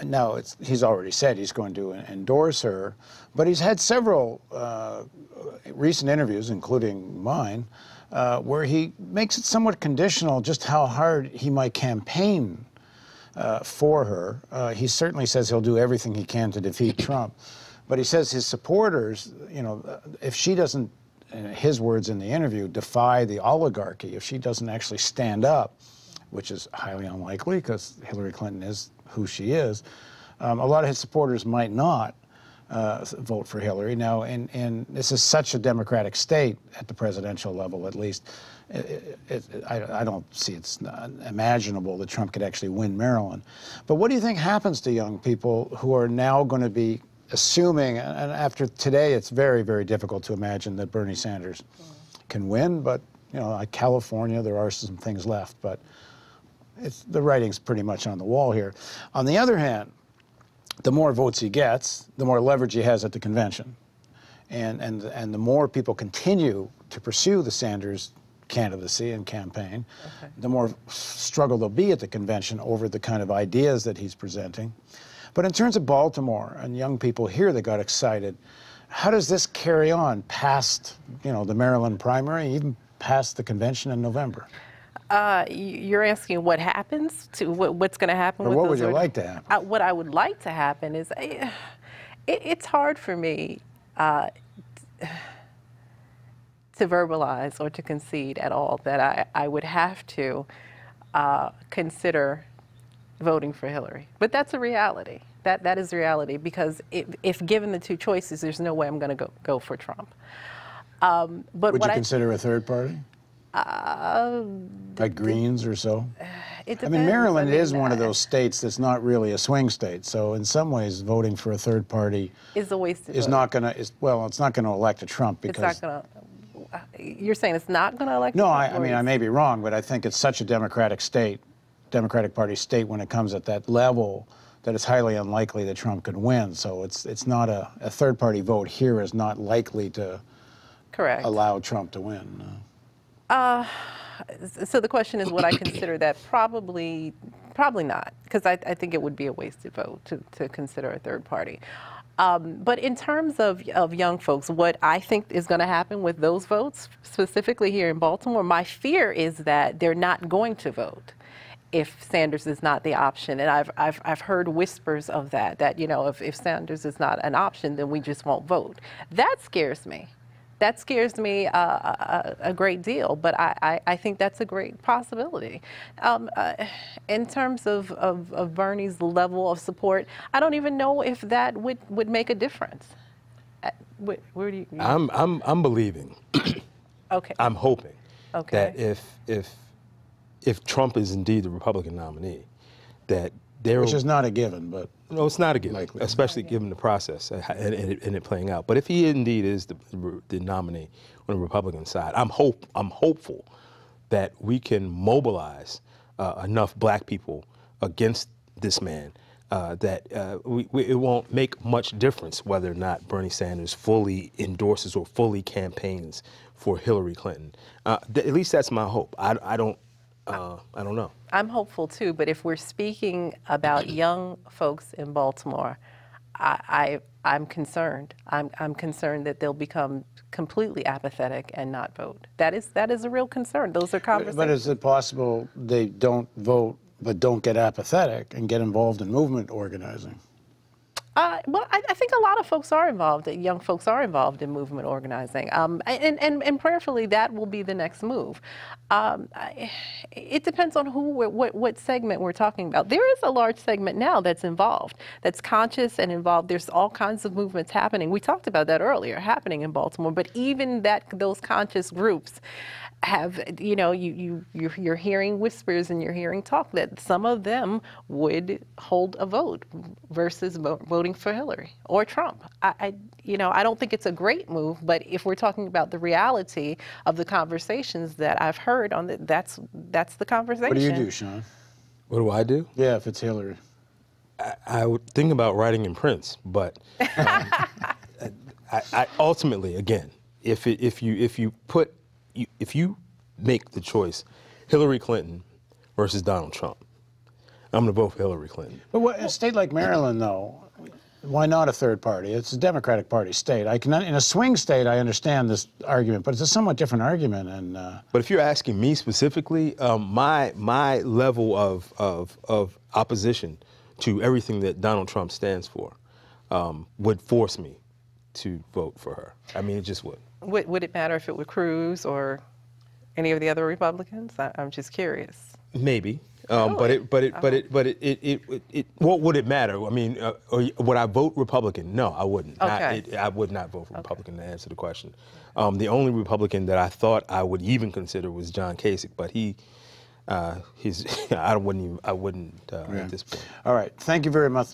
Now, he's already said he's going to endorse her, but he's had several recent interviews, including mine, where he makes it somewhat conditional just how hard he might campaign for her. He certainly says he'll do everything he can to defeat Trump, but he says his supporters, if she doesn't, in his words in the interview, defy the oligarchy, if she doesn't actually stand up, which is highly unlikely because Hillary Clinton is who she is, a lot of his supporters might not vote for Hillary. Now, and this is such a Democratic state at the presidential level, at least. I don't see it's not imaginable that Trump could actually win Maryland. But what do you think happens to young people who are now going to be assuming, and after today, it's very, very difficult to imagine that Bernie Sanders can win, but, like California, there are some things left, but the writing's pretty much on the wall here. On the other hand, the more votes he gets, the more leverage he has at the convention. And the more people continue to pursue the Sanders candidacy and campaign, the more struggle there'll be at the convention over the kind of ideas that he's presenting. But in terms of Baltimore and young people here that got excited, how does this carry on past, you know, the Maryland primary, even past the convention in November? You're asking what happens to what's going to happen or with what those would you like to happen? What I would like to happen is it's hard for me to verbalize or to concede at all that I would have to consider voting for Hillary. But that's a reality. That is reality, because if given the two choices, there's no way I'm going to go for Trump. But would you consider a third party? Like Greens or so? It depends. I mean, Maryland is one of those states that's not really a swing state. So in some ways, voting for a third party is a waste of is not going to. Well, it's not going to elect a Trump because it's not going to. You're saying it's not going to elect? No, I mean I may be wrong, but I think it's such a Democratic state, Democratic Party state, when it comes at that level, that it's highly unlikely that Trump could win. So it's not a third party vote here is not likely to allow Trump to win. So the question is, would I consider that? Probably not, because I think it would be a wasted vote to consider a third party. But in terms of young folks, what I think is going to happen with those votes, specifically here in Baltimore, my fear is that they're not going to vote if Sanders is not the option. And I've heard whispers of that you know, if Sanders is not an option, then we just won't vote. That scares me. That scares me a great deal, but I think that's a great possibility. In terms of Bernie's level of support, I don't even know if that would make a difference. Where do you? I'm believing. Okay. I'm hoping that if Trump is indeed the Republican nominee, that there, which is not a given, but no, it's not a given, especially given the process and it playing out. But if he indeed is the nominee on the Republican side, I'm hopeful that we can mobilize enough black people against this man that it won't make much difference whether or not Bernie Sanders fully endorses or fully campaigns for Hillary Clinton. At least that's my hope. I don't know. I'm hopeful too, but if we're speaking about young folks in Baltimore, I'm concerned. I'm concerned that they'll become completely apathetic and not vote. That is a real concern. Those are conversations. But is it possible they don't vote but don't get apathetic and get involved in movement organizing? Well, I think a lot of folks are involved, young folks are involved in movement organizing, and prayerfully that will be the next move. It depends on what segment we're talking about. There is a large segment now that's involved, that's conscious and involved. There's all kinds of movements happening. We talked about that earlier, happening in Baltimore, but even those conscious groups have, you know, you're hearing whispers and you're hearing talk that some of them would hold a vote versus voting for Hillary or Trump. I don't think it's a great move, but if we're talking about the reality of the conversations that I've heard on that's the conversation. What do you do, Sean? What do I do? Yeah, if it's Hillary. I would think about writing in Prince, but I ultimately, again, if you make the choice, Hillary Clinton versus Donald Trump, I'm going to vote for Hillary Clinton. But a state like Maryland, though, why not a third party? It's a Democratic Party state. In a swing state, I understand this argument, but it's a somewhat different argument. And but if you're asking me specifically, my level of opposition to everything that Donald Trump stands for would force me to vote for her. I mean, it just would. Would it matter if it were Cruz or any of the other Republicans? I'm just curious. Maybe, Really? What would it matter? I mean, would I vote Republican? No, I wouldn't. Okay. I would not vote for Republican to answer the question. The only Republican that I thought I would even consider was John Kasich, but I wouldn't at this point. All right, thank you very much.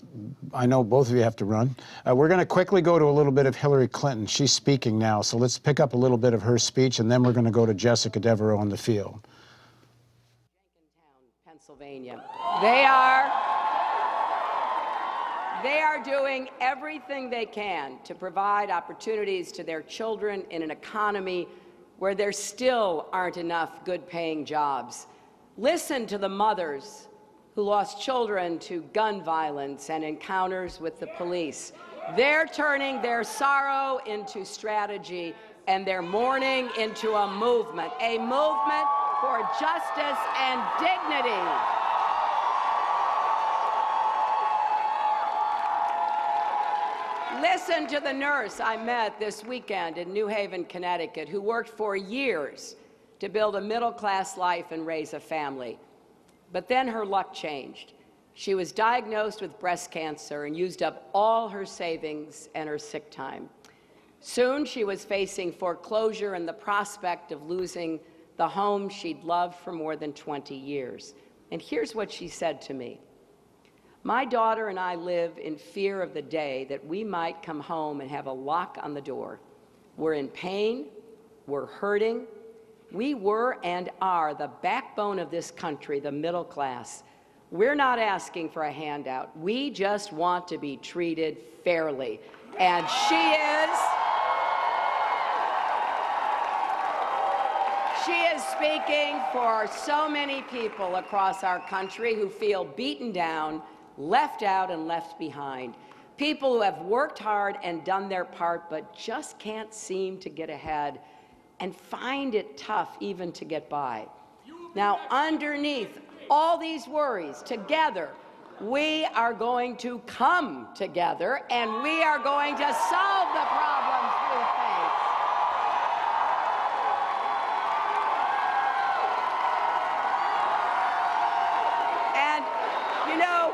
I know both of you have to run. We're going to quickly go to a little bit of Hillary Clinton. She's speaking now, so let's pick up a little bit of her speech, and then we're going to go to Jessica Devereaux on the field. Pennsylvania. They are doing everything they can to provide opportunities to their children in an economy where there still aren't enough good-paying jobs. Listen to the mothers who lost children to gun violence and encounters with the police. They're turning their sorrow into strategy and their mourning into a movement for justice and dignity. Listen to the nurse I met this weekend in New Haven, Connecticut, who worked for years to build a middle-class life and raise a family. But then her luck changed. She was diagnosed with breast cancer and used up all her savings and her sick time. Soon she was facing foreclosure and the prospect of losing the home she'd loved for more than 20 years. And here's what she said to me. My daughter and I live in fear of the day that we might come home and have a lock on the door. We're in pain, we're hurting. We were and are the backbone of this country, the middle class. We're not asking for a handout. We just want to be treated fairly. And she is speaking for so many people across our country who feel beaten down, left out, and left behind. People who have worked hard and done their part but just can't seem to get ahead and find it tough even to get by. Now, underneath all these worries, together, we are going to come together and we are going to solve the problems we face. And, you know,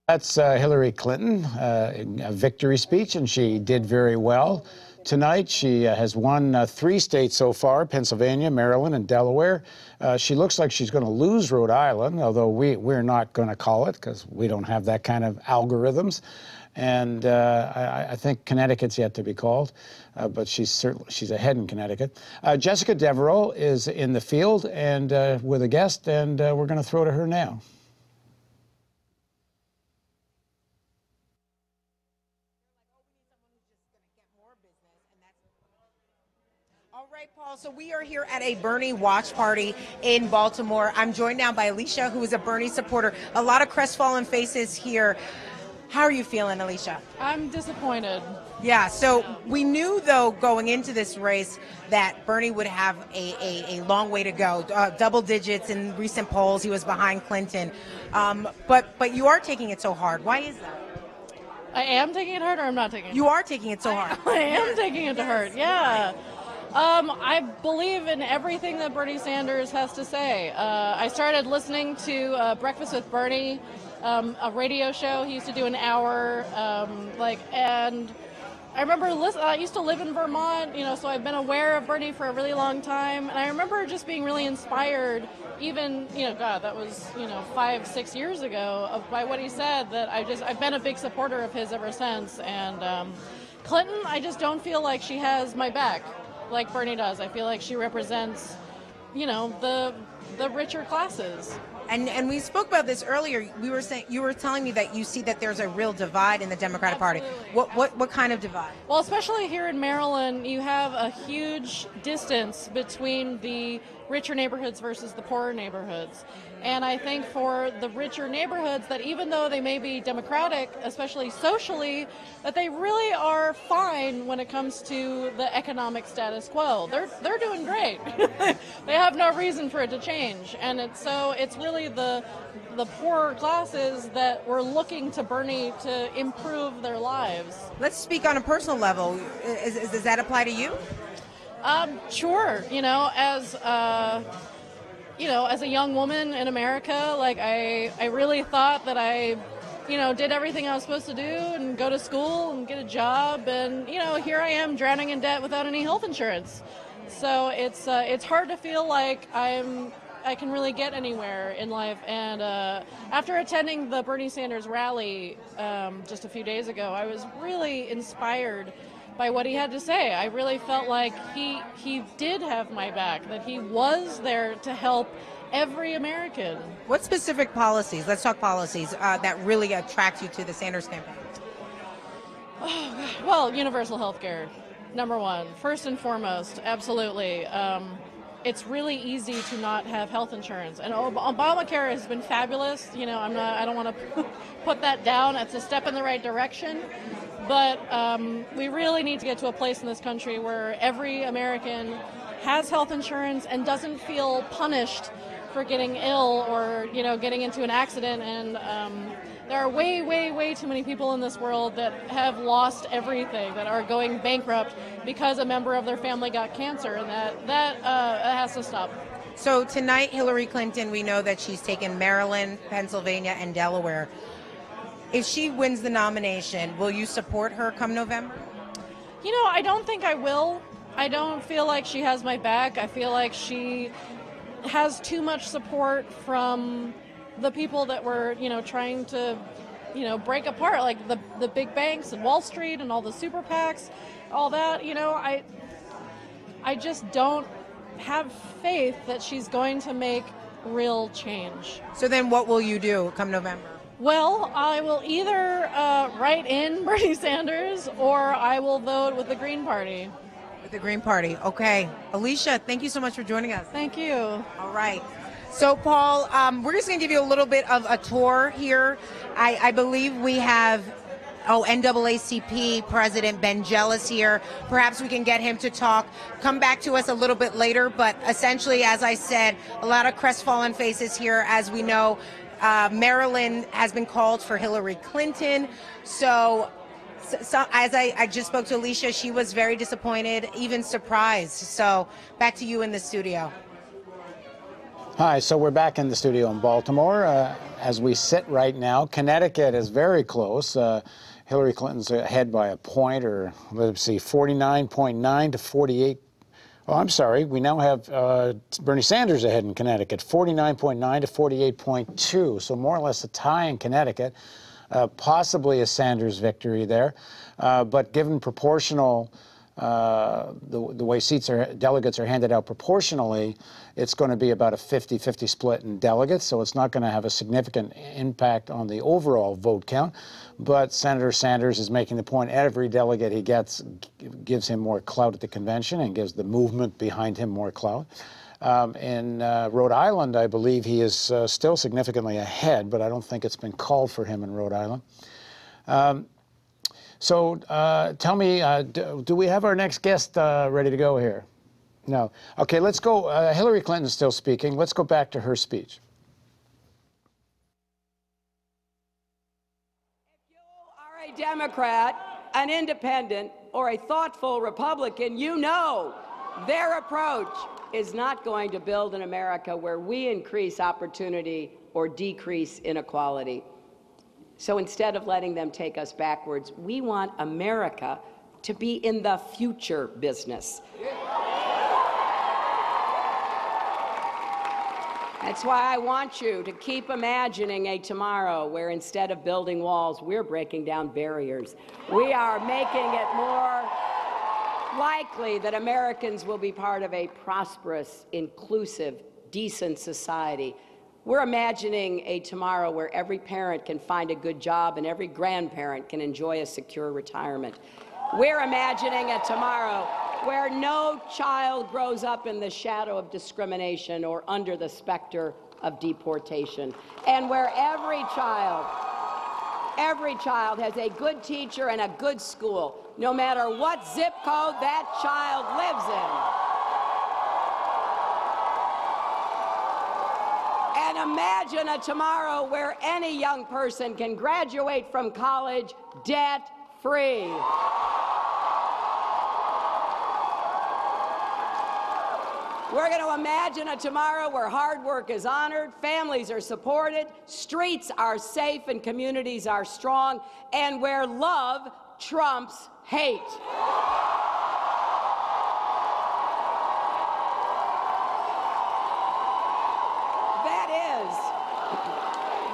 That's Hillary Clinton, a victory speech, and she did very well tonight. She has won 3 states so far, Pennsylvania, Maryland, and Delaware. She looks like she's going to lose Rhode Island, although we're not going to call it because we don't have that kind of algorithms. And I think Connecticut's yet to be called, but she's ahead in Connecticut. Jessica Devereaux is in the field and with a guest, and we're going to throw to her now. Paul, so we are here at a Bernie watch party in Baltimore. I'm joined now by Alicia, who is a Bernie supporter. A lot of crestfallen faces here. How are you feeling, Alicia? I'm disappointed. Yeah, so we knew, though, going into this race that Bernie would have a long way to go. Double digits in recent polls. He was behind Clinton. But you are taking it so hard. Why is that? I am taking it hard, or I'm not taking it hard? You are taking it so hard. I am taking it to heart, yeah. I believe in everything that Bernie Sanders has to say. I started listening to Breakfast with Bernie, a radio show. He used to do an hour, and I remember I used to live in Vermont, so I've been aware of Bernie for a really long time, and I remember just being really inspired, even, God, that was, 5-6 years ago, by what he said, that I've been a big supporter of his ever since. And Clinton, I just don't feel like she has my back like Bernie does. I feel like she represents, the richer classes. And we spoke about this earlier. You were telling me that you see that there's a real divide in the Democratic Party. What kind of divide? Well, especially here in Maryland, you have a huge distance between the richer neighborhoods versus the poorer neighborhoods. And I think for the richer neighborhoods, that even though they may be Democratic, especially socially, that they really are fine when it comes to the economic status quo. They're doing great. They have no reason for it to change. And it's really the poorer classes that we're looking to Bernie to improve their lives. Let's speak on a personal level. Does that apply to you? Sure. As a young woman in America, I really thought that I, did everything I was supposed to do and go to school and get a job, and here I am drowning in debt without any health insurance. So it's hard to feel like I can really get anywhere in life. And after attending the Bernie Sanders rally just a few days ago, I was really inspired by what he had to say. I really felt like he did have my back, that he was there to help every American. What specific policies, let's talk policies, that really attract you to the Sanders campaign? Well, universal health care, number one. First and foremost, absolutely. It's really easy to not have health insurance. And Obamacare has been fabulous. You know, I don't want to put that down. It's a step in the right direction. But we really need to get to a place in this country where every American has health insurance and doesn't feel punished for getting ill or, you know, getting into an accident. And there are way, way, way too many people in this world that have lost everything, that are going bankrupt because a member of their family got cancer, and that has to stop. So tonight, Hillary Clinton, we know that she's taken Maryland, Pennsylvania, and Delaware. If she wins the nomination, will you support her come November? You know, I don't think I will. I don't feel like she has my back. I feel like she has too much support from the people that were, you know, trying to, you know, break apart, like the big banks and Wall Street and all the super PACs, all that. You know, I just don't have faith that she's going to make real change. So then what will you do come November? Well, I will either write in Bernie Sanders or I will vote with the Green Party. With the Green Party, okay. Alicia, thank you so much for joining us. Thank you. All right. So, Paul, we're just going to give you a little bit of a tour here. I believe we have, NAACP President Ben Jealous here. Perhaps we can get him to come back to us a little bit later. But essentially, as I said, a lot of crestfallen faces here. As we know, Maryland has been called for Hillary Clinton. So as I just spoke to Alicia, she was very disappointed, even surprised. So back to you in the studio. Hi, so we're back in the studio in Baltimore. As we sit right now, Connecticut is very close. Hillary Clinton's ahead by a point, or let's see, 49.9 to 48. Oh, I'm sorry. We now have Bernie Sanders ahead in Connecticut, 49.9 to 48.2. So more or less a tie in Connecticut, possibly a Sanders victory there. But given proportional, the way delegates are handed out proportionally, it's going to be about a 50-50 split in delegates, so it's not going to have a significant impact on the overall vote count. But Senator Sanders is making the point every delegate he gets gives him more clout at the convention and gives the movement behind him more clout. In Rhode Island, I believe he is still significantly ahead, but I don't think it's been called for him in Rhode Island. So tell me, do we have our next guest ready to go here? No. Okay, let's go. Hillary Clinton's still speaking. Let's go back to her speech. If you are a Democrat, an independent, or a thoughtful Republican, you know their approach is not going to build an America where we increase opportunity or decrease inequality. So instead of letting them take us backwards, we want America to be in the future business. That's why I want you to keep imagining a tomorrow where instead of building walls, we're breaking down barriers. We are making it more likely that Americans will be part of a prosperous, inclusive, decent society. We're imagining a tomorrow where every parent can find a good job and every grandparent can enjoy a secure retirement. We're imagining a tomorrow where no child grows up in the shadow of discrimination or under the specter of deportation, and where every child has a good teacher and a good school, no matter what zip code that child lives in. And imagine a tomorrow where any young person can graduate from college debt-free. We're going to imagine a tomorrow where hard work is honored, families are supported, streets are safe, and communities are strong, and where love trumps hate.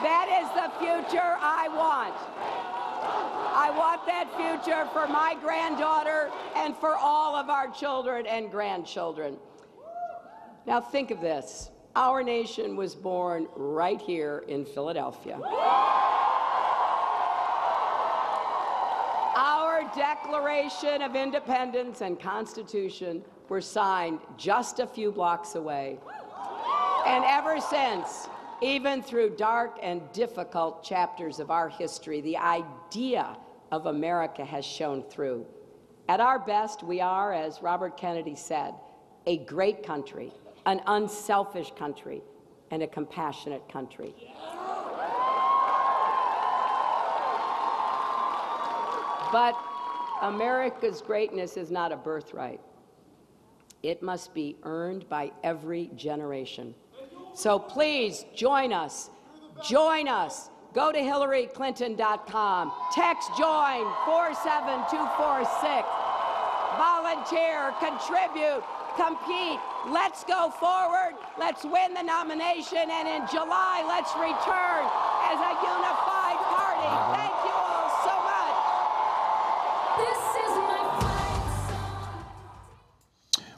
That is the future I want. I want that future for my granddaughter and for all of our children and grandchildren. Now think of this. Our nation was born right here in Philadelphia. Our Declaration of Independence and Constitution were signed just a few blocks away. And ever since, even through dark and difficult chapters of our history, the idea of America has shone through. At our best, we are, as Robert Kennedy said, a great country, an unselfish country, and a compassionate country. But America's greatness is not a birthright. It must be earned by every generation. So please join us. Join us. Go to HillaryClinton.com. Text JOIN 47246. Volunteer, contribute, compete. Let's go forward. Let's win the nomination. And in July, let's return as a unified party. Thank you all so much. This is my fight song.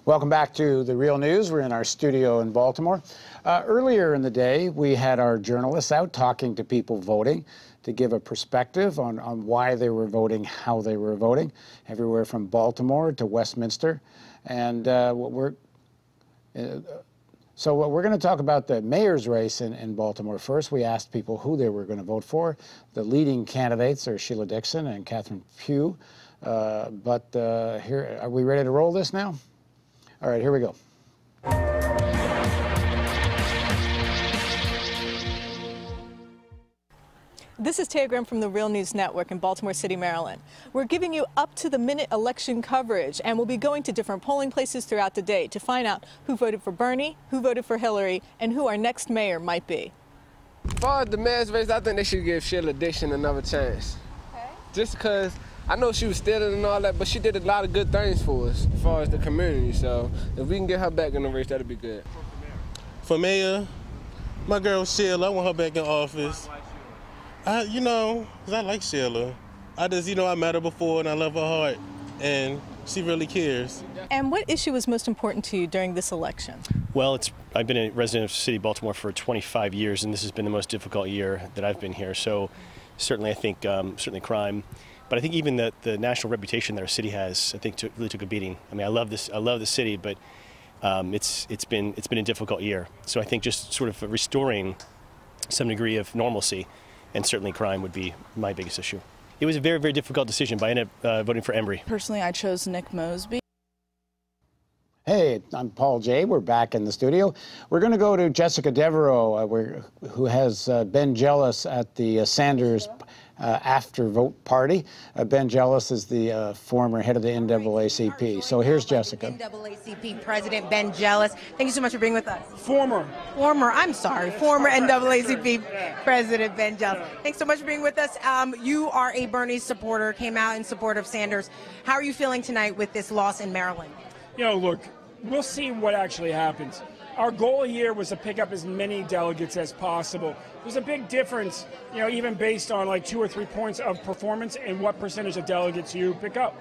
Welcome back to The Real News. We're in our studio in Baltimore. Earlier in the day, we had our journalists out talking to people voting to give a perspective on why they were voting, how they were voting, everywhere from Baltimore to Westminster. And we're going to talk about the mayor's race in Baltimore first. We asked people who they were going to vote for. The leading candidates are Sheila Dixon and Catherine Pugh. Here, are we ready to roll this now? All right, here we go. This is Telegram from the Real News Network in Baltimore City, Maryland. We're giving you up-to-the-minute election coverage, and we'll be going to different polling places throughout the day to find out who voted for Bernie, who voted for Hillary, and who our next mayor might be. As far as the mayor's race, I think they should give Sheila Dixon another chance. Okay. Just because I know she was stealing and all that, but she did a lot of good things for us as far as the community. So if we can get her back in the race, that'd be good. For mayor, my girl Sheila, I want her back in office. Because I like Sheila. I met her before and I love her heart, and she really cares. And what issue was most important to you during this election? Well, I've been a resident of the city of Baltimore for 25 years, and this has been the most difficult year that I've been here. So certainly I think, certainly crime, but I think even the national reputation that our city has, I think really took a beating. I mean, I love the city, but it's been a difficult year. So I think just sort of restoring some degree of normalcy, and certainly crime would be my biggest issue. It was a very, very difficult decision, but I ended up voting for Embry. Personally, I chose Nick Mosby. Hey, I'm Paul Jay. We're back in the studio. We're going to go to Jessica Devereaux, who has Ben Jealous at the Sanders after vote party. Ben Jealous is the former head of the NAACP. So here's Jessica. NAACP President Ben Jealous. Thank you so much for being with us. Former NAACP President Ben Jealous. Thanks so much for being with us. You are a Bernie supporter, came out in support of Sanders. How are you feeling tonight with this loss in Maryland? Look, we'll see what actually happens. Our goal here was to pick up as many delegates as possible. There's a big difference, even based on like 2 or 3 points of performance and what percentage of delegates you pick up.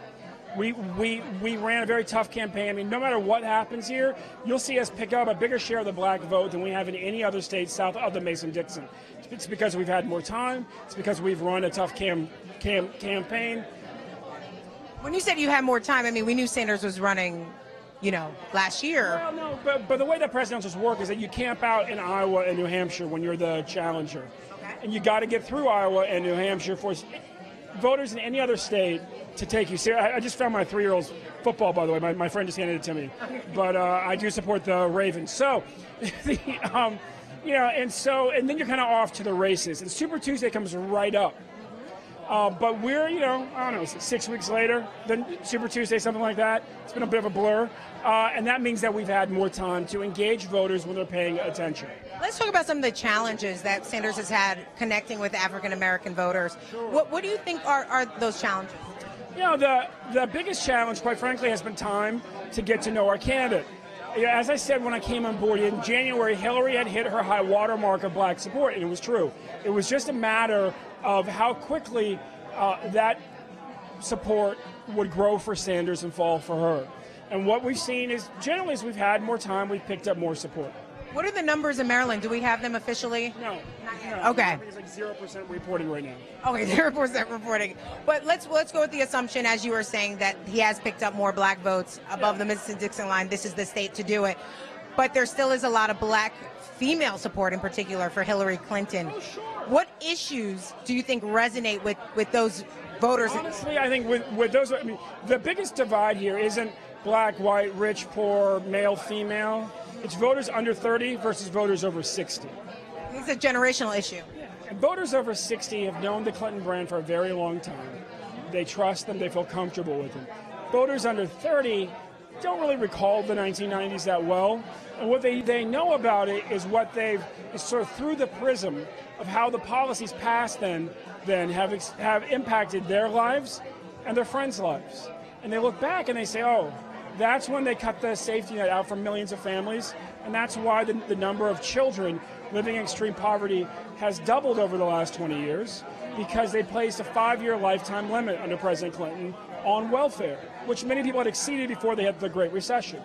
We ran a very tough campaign. I mean, no matter what happens here, you'll see us pick up a bigger share of the black vote than we have in any other state south of the Mason-Dixon. It's because we've had more time. It's because we've run a tough campaign. When you said you had more time, I mean, we knew Sanders was running, last year. Well, no, but the way that presidentials work is that you camp out in Iowa and New Hampshire when you're the challenger. Okay. And you got to get through Iowa and New Hampshire for voters in any other state to take you seriously. I just found my 3-year-old's football, by the way. My friend just handed it to me. But I do support the Ravens. So, and then you're kind of off to the races. And Super Tuesday comes right up. But we're, I don't know, 6 weeks later than Super Tuesday, something like that. It's been a bit of a blur. And that means that we've had more time to engage voters when they're paying attention. Let's talk about some of the challenges that Sanders has had connecting with African-American voters. Sure. What do you think are those challenges? The biggest challenge, quite frankly, has been time to get to know our candidate. As I said when I came on board in January, Hillary had hit her high water mark of black support, and it was true. It was just a matter of how quickly that support would grow for Sanders and fall for her. And what we've seen is, generally, as we've had more time, we've picked up more support. What are the numbers in Maryland? Do we have them officially? No. Okay. It's like 0% reporting right now. Okay, 0% reporting. But let's go with the assumption, as you were saying, that he has picked up more black votes above the Mississippi-Dixon line. This is the state to do it. But there still is a lot of black female support, in particular, for Hillary Clinton. Oh, sure. What issues do you think resonate with those voters? Honestly, I think with those, I mean, the biggest divide here isn't black, white, rich, poor, male, female. It's voters under 30 versus voters over 60. It's a generational issue. And voters over 60 have known the Clinton brand for a very long time. They trust them. They feel comfortable with them. Voters under 30 don't really recall the 1990s that well. And what they know about it is what they've, is sort of through the prism of how the policies passed then have impacted their lives and their friends' lives. And they look back and they say, oh, that's when they cut the safety net out for millions of families, and that's why the number of children living in extreme poverty has doubled over the last 20 years, because they placed a 5-year lifetime limit under President Clinton on welfare, which many people had exceeded before they had the Great Recession.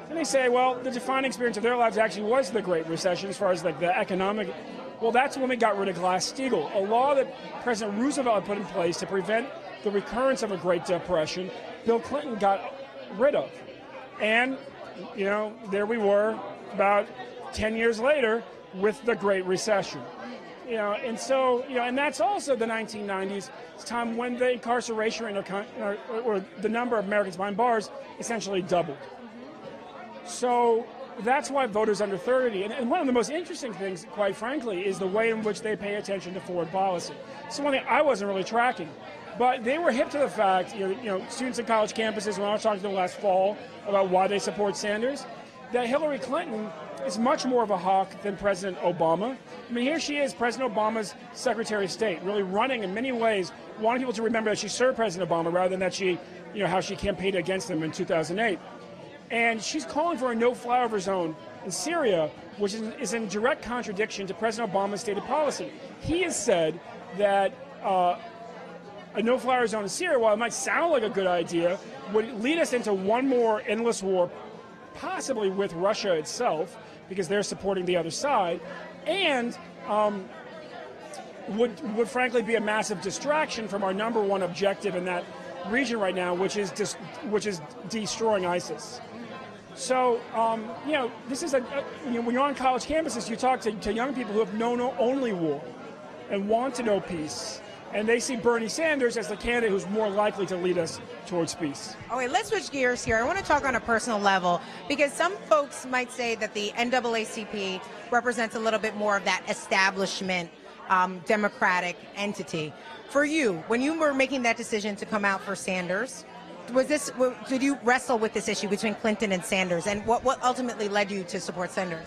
And they say, well, the defining experience of their lives actually was the Great Recession as far as like the economic. Well, that's when we got rid of Glass-Steagall, a law that President Roosevelt had put in place to prevent the recurrence of a Great Depression. Bill Clinton got rid of. And, you know, there we were about 10 years later with the Great Recession. You know, and so, you know, and that's also the 1990s. It's time when the incarceration rate or the number of Americans behind bars essentially doubled. So that's why voters under 30, and one of the most interesting things, quite frankly, is the way in which they pay attention to foreign policy. So one thing I wasn't really tracking. But they were hip to the fact, you know, students at college campuses, when I was talking to them last fall about why they support Sanders, that Hillary Clinton is much more of a hawk than President Obama. I mean, here she is, President Obama's Secretary of State, really running in many ways, wanting people to remember that she served President Obama rather than that she, you know, how she campaigned against him in 2008. And she's calling for a no-flyover zone in Syria, which is in direct contradiction to President Obama's stated policy. He has said that a no-flyover zone in Syria, while it might sound like a good idea, would lead us into one more endless war, possibly with Russia itself, because they're supporting the other side, and would frankly be a massive distraction from our number one objective in that region right now, which is destroying ISIS. So, you know, this is you know, when you're on college campuses, you talk to young people who have known only war and want to know peace. And they see Bernie Sanders as the candidate who's more likely to lead us towards peace. Okay, let's switch gears here. I want to talk on a personal level, because some folks might say that the NAACP represents a little bit more of that establishment Democratic entity. For you, when you were making that decision to come out for Sanders, did you wrestle with this issue between Clinton and Sanders, and what ultimately led you to support Sanders?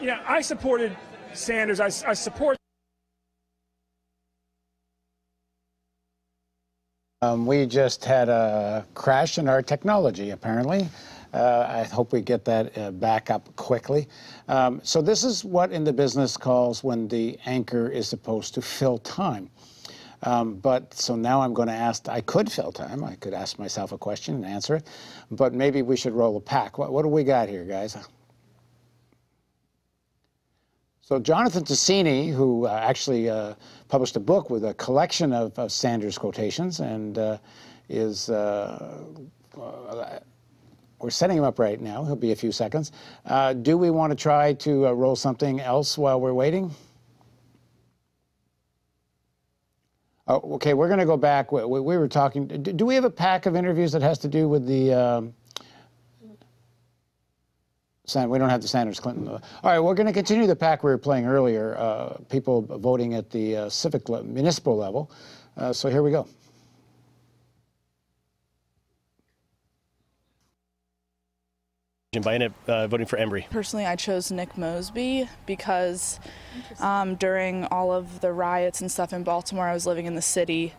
Yeah, I supported Sanders. I support. We just had a crash in our technology, apparently. I hope we get that back up quickly. So this is what in the business calls when the anchor is supposed to fill time. So now I'm going to ask, I could fill time. I could ask myself a question and answer it. But maybe we should roll a pack. What do we got here, guys? So Jonathan Ticini, who actually published a book with a collection of Sanders quotations, and we're setting him up right now. He'll be a few seconds. Do we want to try to roll something else while we're waiting? Oh, okay, we're going to go back. We were talking. Do we have a pack of interviews that has to do with the? We don't have the Sanders-Clinton. All right, we're going to continue the pack we were playing earlier, people voting at the municipal level. So here we go. By voting for Embry. Personally, I chose Nick Mosby because during all of the riots and stuff in Baltimore, I was living in the city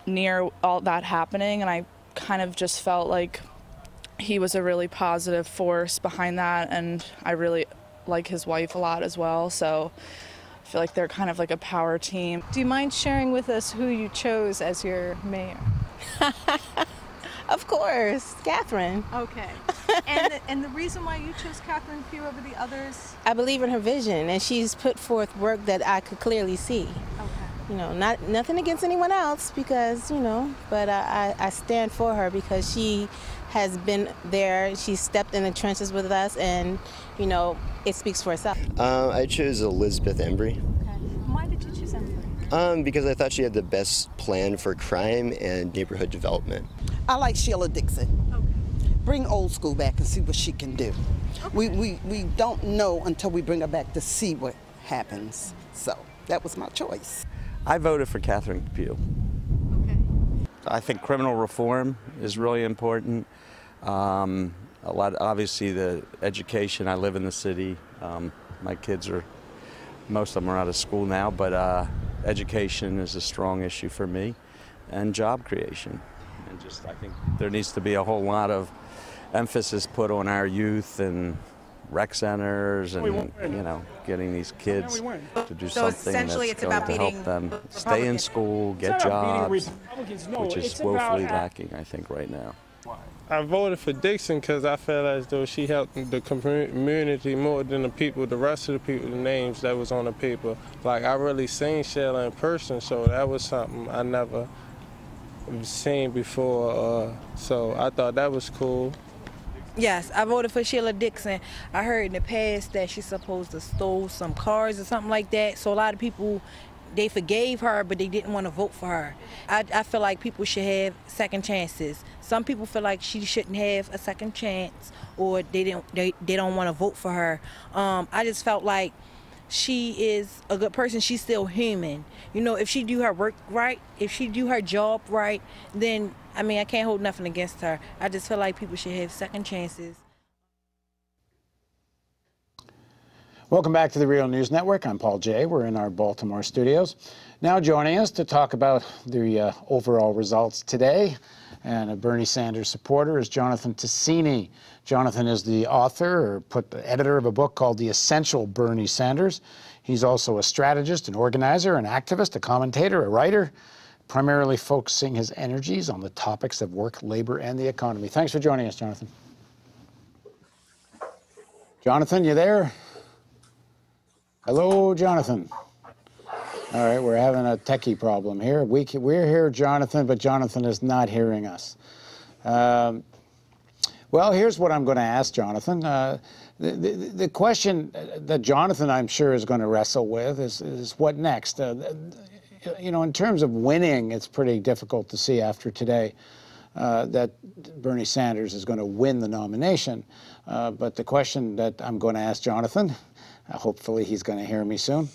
near all that happening, and I kind of just felt like he was a really positive force behind that, and I really like his wife a lot as well, so I feel like they're kind of like a power team. Do you mind sharing with us who you chose as your mayor? Of course, Catherine. Okay. And the reason why you chose Catherine Pugh over the others? I believe in her vision, and she's put forth work that I could clearly see. Okay. You know, nothing against anyone else, because, you know, but I stand for her because she has been there. She stepped in the trenches with us, and, you know, it speaks for itself. I chose Elizabeth Embry. Okay. Why did you choose Embry? Because I thought she had the best plan for crime and neighborhood development. I like Sheila Dixon. Okay. Bring old school back and see what she can do. Okay. We don't know until we bring her back to see what happens. So that was my choice. I voted for Catherine Pugh. Okay. I think criminal reform is really important. Obviously, the education. I live in the city. My kids most of them are out of school now, but education is a strong issue for me, and job creation. And I think there needs to be a whole lot of emphasis put on our youth and rec centers, and you know, getting these kids to do something that's going to help them stay in school, get jobs, which is woefully lacking, I think, right now. I voted for Dixon because I felt as though she helped the community more than the rest of the people, the names that was on the paper. Like, I really seen Sheila in person, so that was something I never seen before. So I thought that was cool. Yes, I voted for Sheila Dixon. I heard in the past that she's supposed to stole some cars or something like that. So a lot of people, they forgave her, but they didn't want to vote for her. I feel like people should have second chances. Some people feel like she shouldn't have a second chance, or they don't want to vote for her. I just felt like she is a good person. She's still human. You know, if she do her work right, if she do her job right, then, I mean, I can't hold nothing against her. I just feel like people should have second chances. Welcome back to the Real News Network. I'm Paul Jay. We're in our Baltimore studios. Now joining us to talk about the overall results today, and a Bernie Sanders supporter, is Jonathan Ticini. Jonathan is the author, or editor of a book called The Essential Bernie Sanders. He's also a strategist, an organizer, an activist, a commentator, a writer, primarily focusing his energies on the topics of work, labor, and the economy. Thanks for joining us, Jonathan. Jonathan, you there? Hello, Jonathan. All right, we're having a techie problem here. We're here, Jonathan, but Jonathan is not hearing us. Well, here's what I'm going to ask Jonathan. The question that Jonathan, I'm sure, is going to wrestle with is what next? You know, in terms of winning, it's pretty difficult to see after today that Bernie Sanders is going to win the nomination. But the question that I'm going to ask Jonathan, hopefully he's going to hear me soon,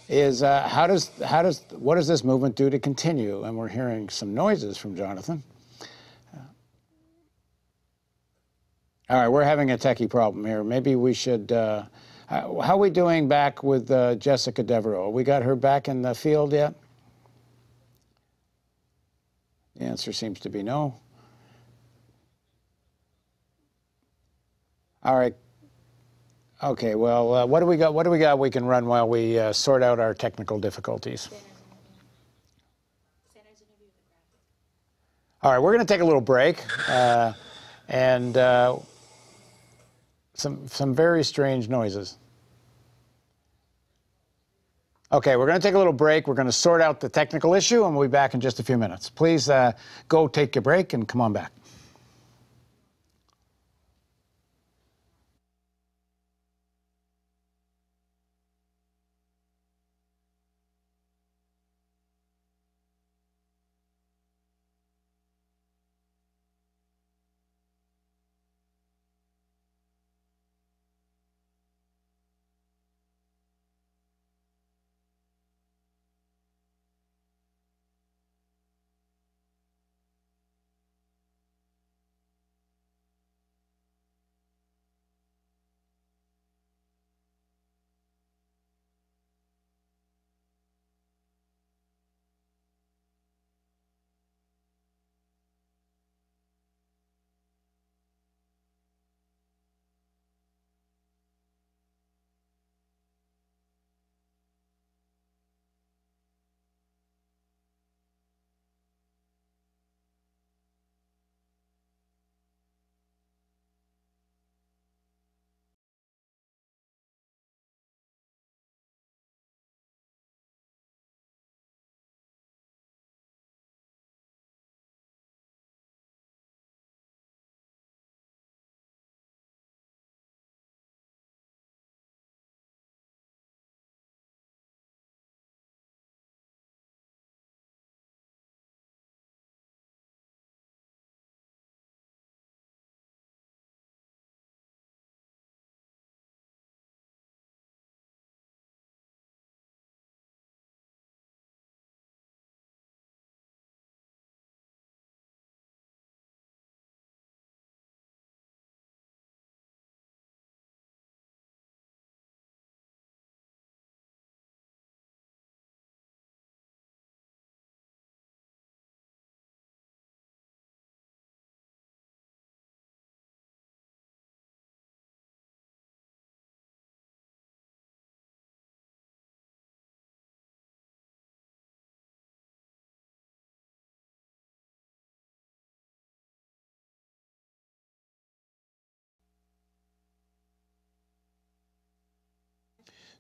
is what does this movement do to continue? And we're hearing some noises from Jonathan. All right, we're having a techie problem here. Maybe we should, how are we doing back with Jessica Devereaux? We got her back in the field yet? The answer seems to be no. All right. Okay, well, what do we got? What do we got we can run while we sort out our technical difficulties? All right, we're going to take a little break, and some very strange noises. Okay, we're going to take a little break. We're going to sort out the technical issue, and we'll be back in just a few minutes. Please go take your break and come on back.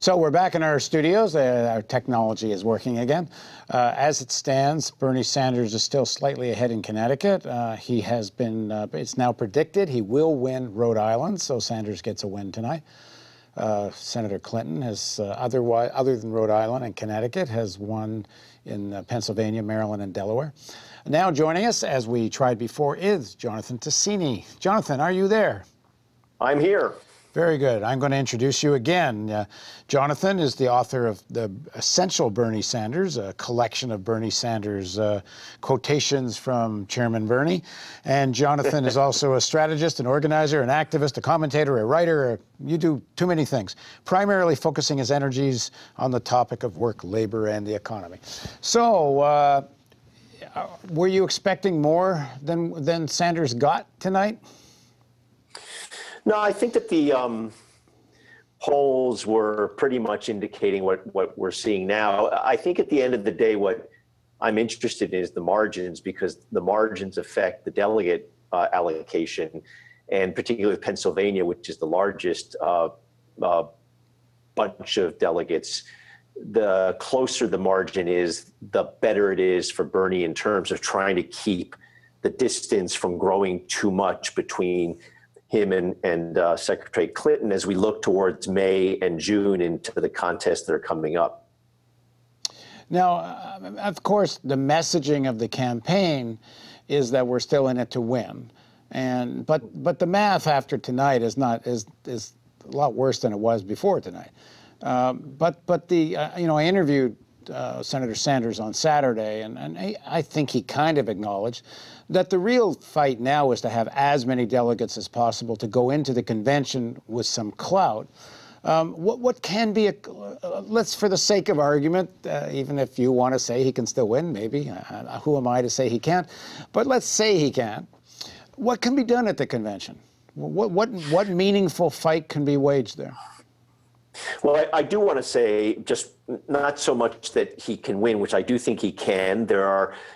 So we're back in our studios. Our technology is working again. As it stands, Bernie Sanders is still slightly ahead in Connecticut. He has been, it's now predicted he will win Rhode Island, so Sanders gets a win tonight. Senator Clinton has, other than Rhode Island and Connecticut, has won in Pennsylvania, Maryland, and Delaware. Now joining us, as we tried before, is Jonathan Tassini. Jonathan, are you there? I'm here. Very good. I'm going to introduce you again. Jonathan is the author of The Essential Bernie Sanders, a collection of Bernie Sanders quotations from Chairman Bernie. And Jonathan is also a strategist, an organizer, an activist, a commentator, a writer. You do too many things, primarily focusing his energies on the topic of work, labor, and the economy. So, were you expecting more than Sanders got tonight? No, I think that the polls were pretty much indicating what we're seeing now. I think at the end of the day, what I'm interested in is the margins, because the margins affect the delegate allocation, and particularly Pennsylvania, which is the largest bunch of delegates. The closer the margin is, the better it is for Bernie in terms of trying to keep the distance from growing too much between him and Secretary Clinton as we look towards May and June into the contests that are coming up. Now, of course, the messaging of the campaign is that we're still in it to win, but the math after tonight is a lot worse than it was before tonight. But I interviewed Senator Sanders on Saturday, and I think he kind of acknowledged that the real fight now is to have as many delegates as possible to go into the convention with some clout. What can be let's, for the sake of argument, even if you want to say he can still win, maybe, who am I to say he can't? But let's say he can. What can be done at the convention? What meaningful fight can be waged there? Well, I do want to say, just not so much that he can win, which I do think he can.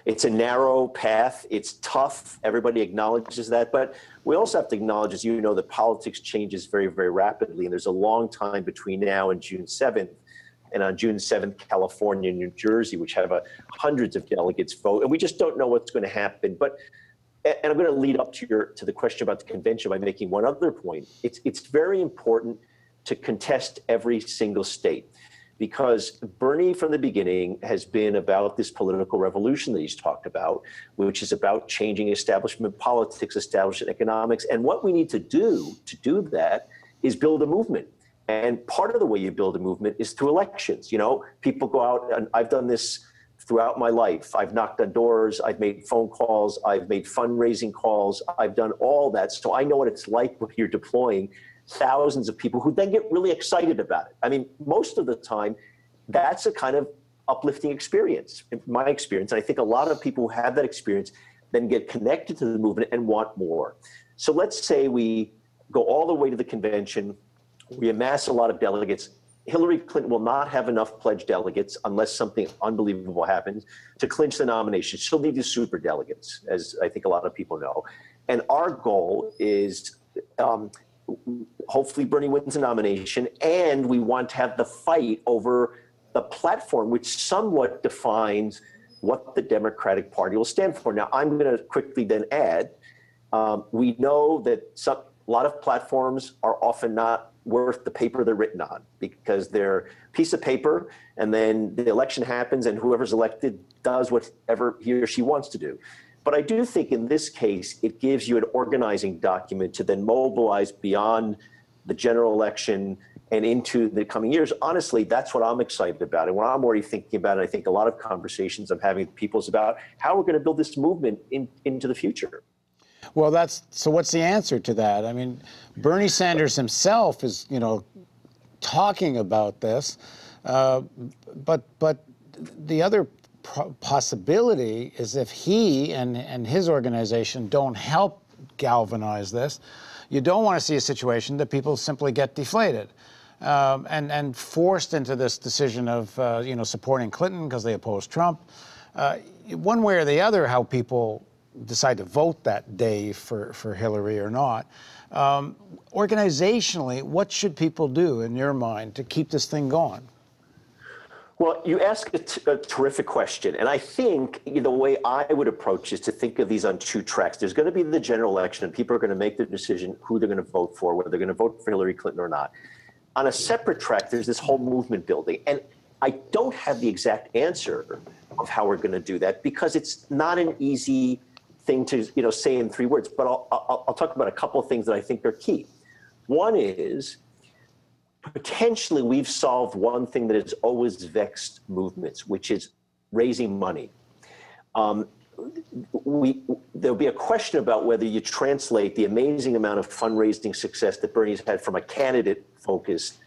It's a narrow path. It's tough. Everybody acknowledges that. But we also have to acknowledge, as you know, that politics changes very, very rapidly. And there's a long time between now and June 7th. And on June 7th, California and New Jersey, which have hundreds of delegates vote. And we just don't know what's going to happen. And I'm going to lead up to the question about the convention by making one other point. It's very important to contest every single state, because Bernie from the beginning has been about this political revolution that he's talked about, which is about changing establishment politics, establishment economics. And what we need to do that is build a movement. And part of the way you build a movement is through elections. You know, people go out, and I've done this throughout my life. I've knocked on doors, I've made phone calls, I've made fundraising calls, I've done all that. So I know what it's like when you're deploying thousands of people who then get really excited about it. I mean, most of the time, that's a kind of uplifting experience, in my experience. And I think a lot of people who have that experience then get connected to the movement and want more. So let's say we go all the way to the convention, we amass a lot of delegates. Hillary Clinton will not have enough pledged delegates unless something unbelievable happens to clinch the nomination. She'll need the super delegates, as I think a lot of people know. And our goal is hopefully Bernie wins the nomination, and we want to have the fight over the platform, which somewhat defines what the Democratic Party will stand for. Now, I'm going to quickly then add, we know that a lot of platforms are often not worth the paper they're written on, because they're a piece of paper, and then the election happens, and whoever's elected does whatever he or she wants to do. But I do think in this case, it gives you an organizing document to then mobilize beyond the general election and into the coming years. Honestly, that's what I'm excited about. And what I'm already thinking about, and I think a lot of conversations I'm having with people, is about how we're going to build this movement into the future. Well, so what's the answer to that? I mean, Bernie Sanders himself is, talking about this, but the other possibility is if he and his organization don't help galvanize this, you don't want to see a situation that people simply get deflated and forced into this decision of supporting Clinton because they oppose Trump. One way or the other, how people decide to vote that day for Hillary or not. Organizationally, what should people do, in your mind, to keep this thing going? Well, you ask a terrific question. And I think the way I would approach is to think of these on two tracks. There's going to be the general election, and people are going to make their decision who they're going to vote for, whether they're going to vote for Hillary Clinton or not. On a separate track, there's this whole movement building. And I don't have the exact answer of how we're going to do that, because it's not an easy thing to say in 3 words. But I'll talk about a couple of things that I think are key. One is, potentially we've solved one thing that has always vexed movements, which is raising money. There'll be a question about whether you translate the amazing amount of fundraising success that Bernie's had from a candidate-focused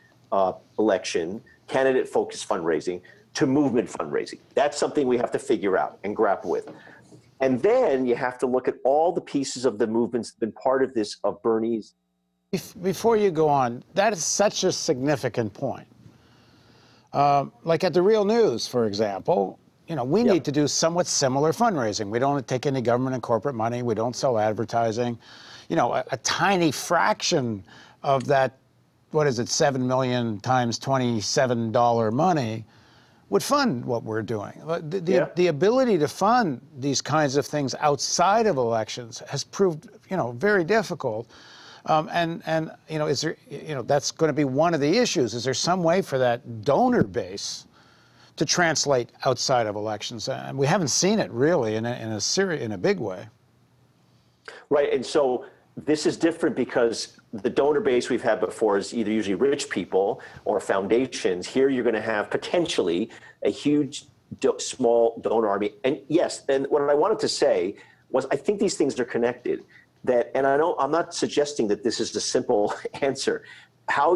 election, candidate-focused fundraising, to movement fundraising. That's something we have to figure out and grapple with. And then you have to look at all the pieces of the movements that have been part of this, of Bernie's. Before you go on, that is such a significant point. Like at the Real News, for example, we need to do somewhat similar fundraising. We don't take any government and corporate money. We don't sell advertising. A tiny fraction of that, what is it, 7 million times $27 money would fund what we're doing. The ability to fund these kinds of things outside of elections has proved, very difficult. Is there, that's going to be one of the issues. Is there some way for that donor base to translate outside of elections? And we haven't seen it really in a big way. Right, and so this is different because the donor base we've had before is either usually rich people or foundations. Here you're going to have potentially a huge small donor army. And yes, and what I wanted to say was I think these things are connected. And I'm not suggesting that this is the simple answer. How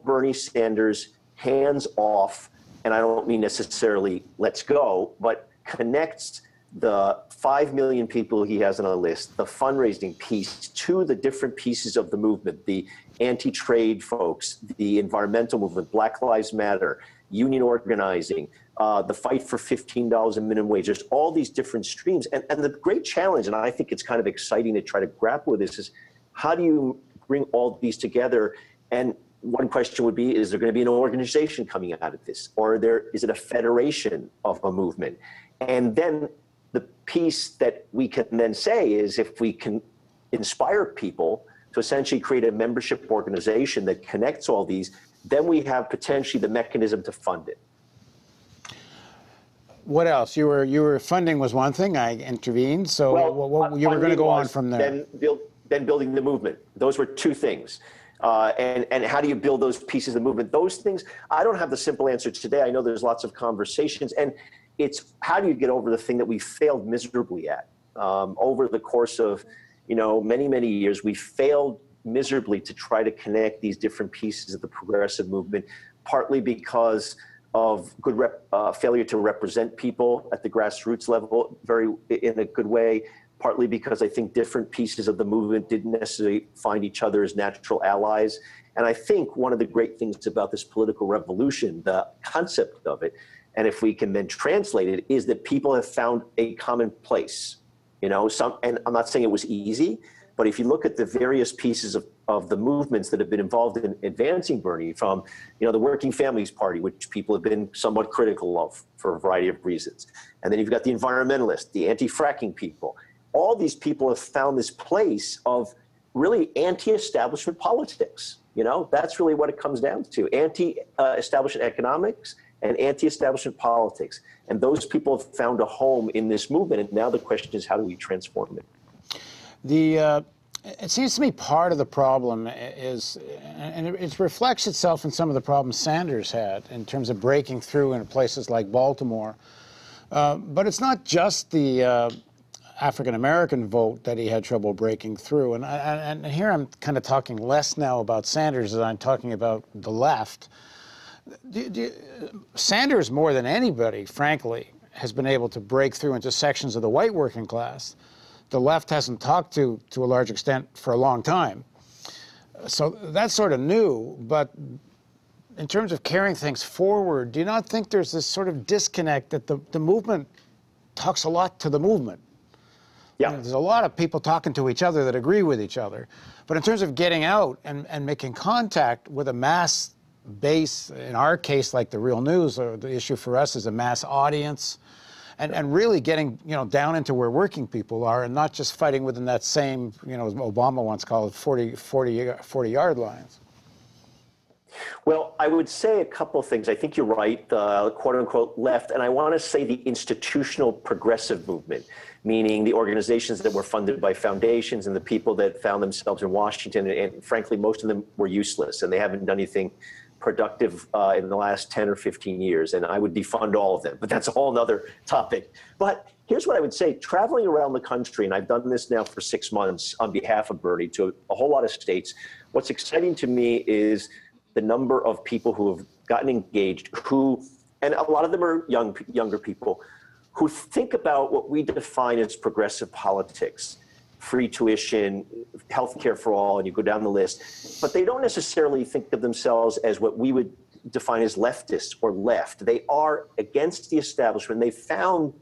Bernie Sanders hands off, and I don't mean necessarily let's go, but connects the 5 million people he has on a list, the fundraising piece, to the different pieces of the movement, the anti-trade folks, the environmental movement, Black Lives Matter, union organizing, the fight for $15 in minimum wage. There's all these different streams. And the great challenge, and I think it's kind of exciting to try to grapple with this, is how do you bring all these together? And one question would be, is there going to be an organization coming out of this? Or is it a federation of a movement? And then the piece that we can then say is, if we can inspire people to essentially create a membership organization that connects all these, then we have potentially the mechanism to fund it. What else? You were funding was one thing. I intervened. So you were going to go on from there. Then building the movement. Those were two things. And how do you build those pieces of the movement? Those things, I don't have the simple answer today. I know there's lots of conversations. And it's how do you get over the thing that we failed miserably at? Over the course of many, many years, we failed miserably to try to connect these different pieces of the progressive movement, partly because of failure to represent people at the grassroots level in a good way, partly because I think different pieces of the movement didn't necessarily find each other as natural allies. And I think one of the great things about this political revolution, the concept of it, and if we can then translate it, is that people have found a common place. And I'm not saying it was easy, but if you look at the various pieces of the movements that have been involved in advancing Bernie, from the Working Families Party, which people have been somewhat critical of for a variety of reasons, and then you've got the environmentalists, the anti-fracking people. All these people have found this place of really anti-establishment politics. That's really what it comes down to: anti-establishment economics and anti-establishment politics. And those people have found a home in this movement. And now the question is, how do we transform it? It seems to me part of the problem is, and it reflects itself in some of the problems Sanders had in terms of breaking through in places like Baltimore. But it's not just the African-American vote that he had trouble breaking through. And here I'm kind of talking less now about Sanders than I'm talking about the left. Sanders, more than anybody, frankly, has been able to break through into sections of the white working class the left hasn't talked to a large extent for a long time. So that's sort of new, but in terms of carrying things forward, do you not think there's this sort of disconnect that the movement talks a lot to the movement? Yeah. You know, there's a lot of people talking to each other that agree with each other. But in terms of getting out and making contact with a mass base, in our case, like the Real News, or the issue for us is a mass audience, and really getting, you know, down into where working people are, and not just fighting within that same, you know, as Obama once called it, 40-yard lines. Well, I would say a couple of things. I think you're right, the quote-unquote left, and I want to say the institutional progressive movement, meaning the organizations that were funded by foundations and the people that found themselves in Washington, and frankly, most of them were useless, and they haven't done anything productive in the last 10 or 15 years, and I would defund all of them, but that's a whole other topic. But here's what I would say. Traveling around the country, and I've done this now for 6 months on behalf of Bernie to a whole lot of states, what's exciting to me is the number of people who have gotten engaged, who, and a lot of them are younger people, who think about what we define as progressive politics, free tuition, healthcare for all, and you go down the list, but they don't necessarily think of themselves as what we would define as leftists or left. They are against the establishment. They found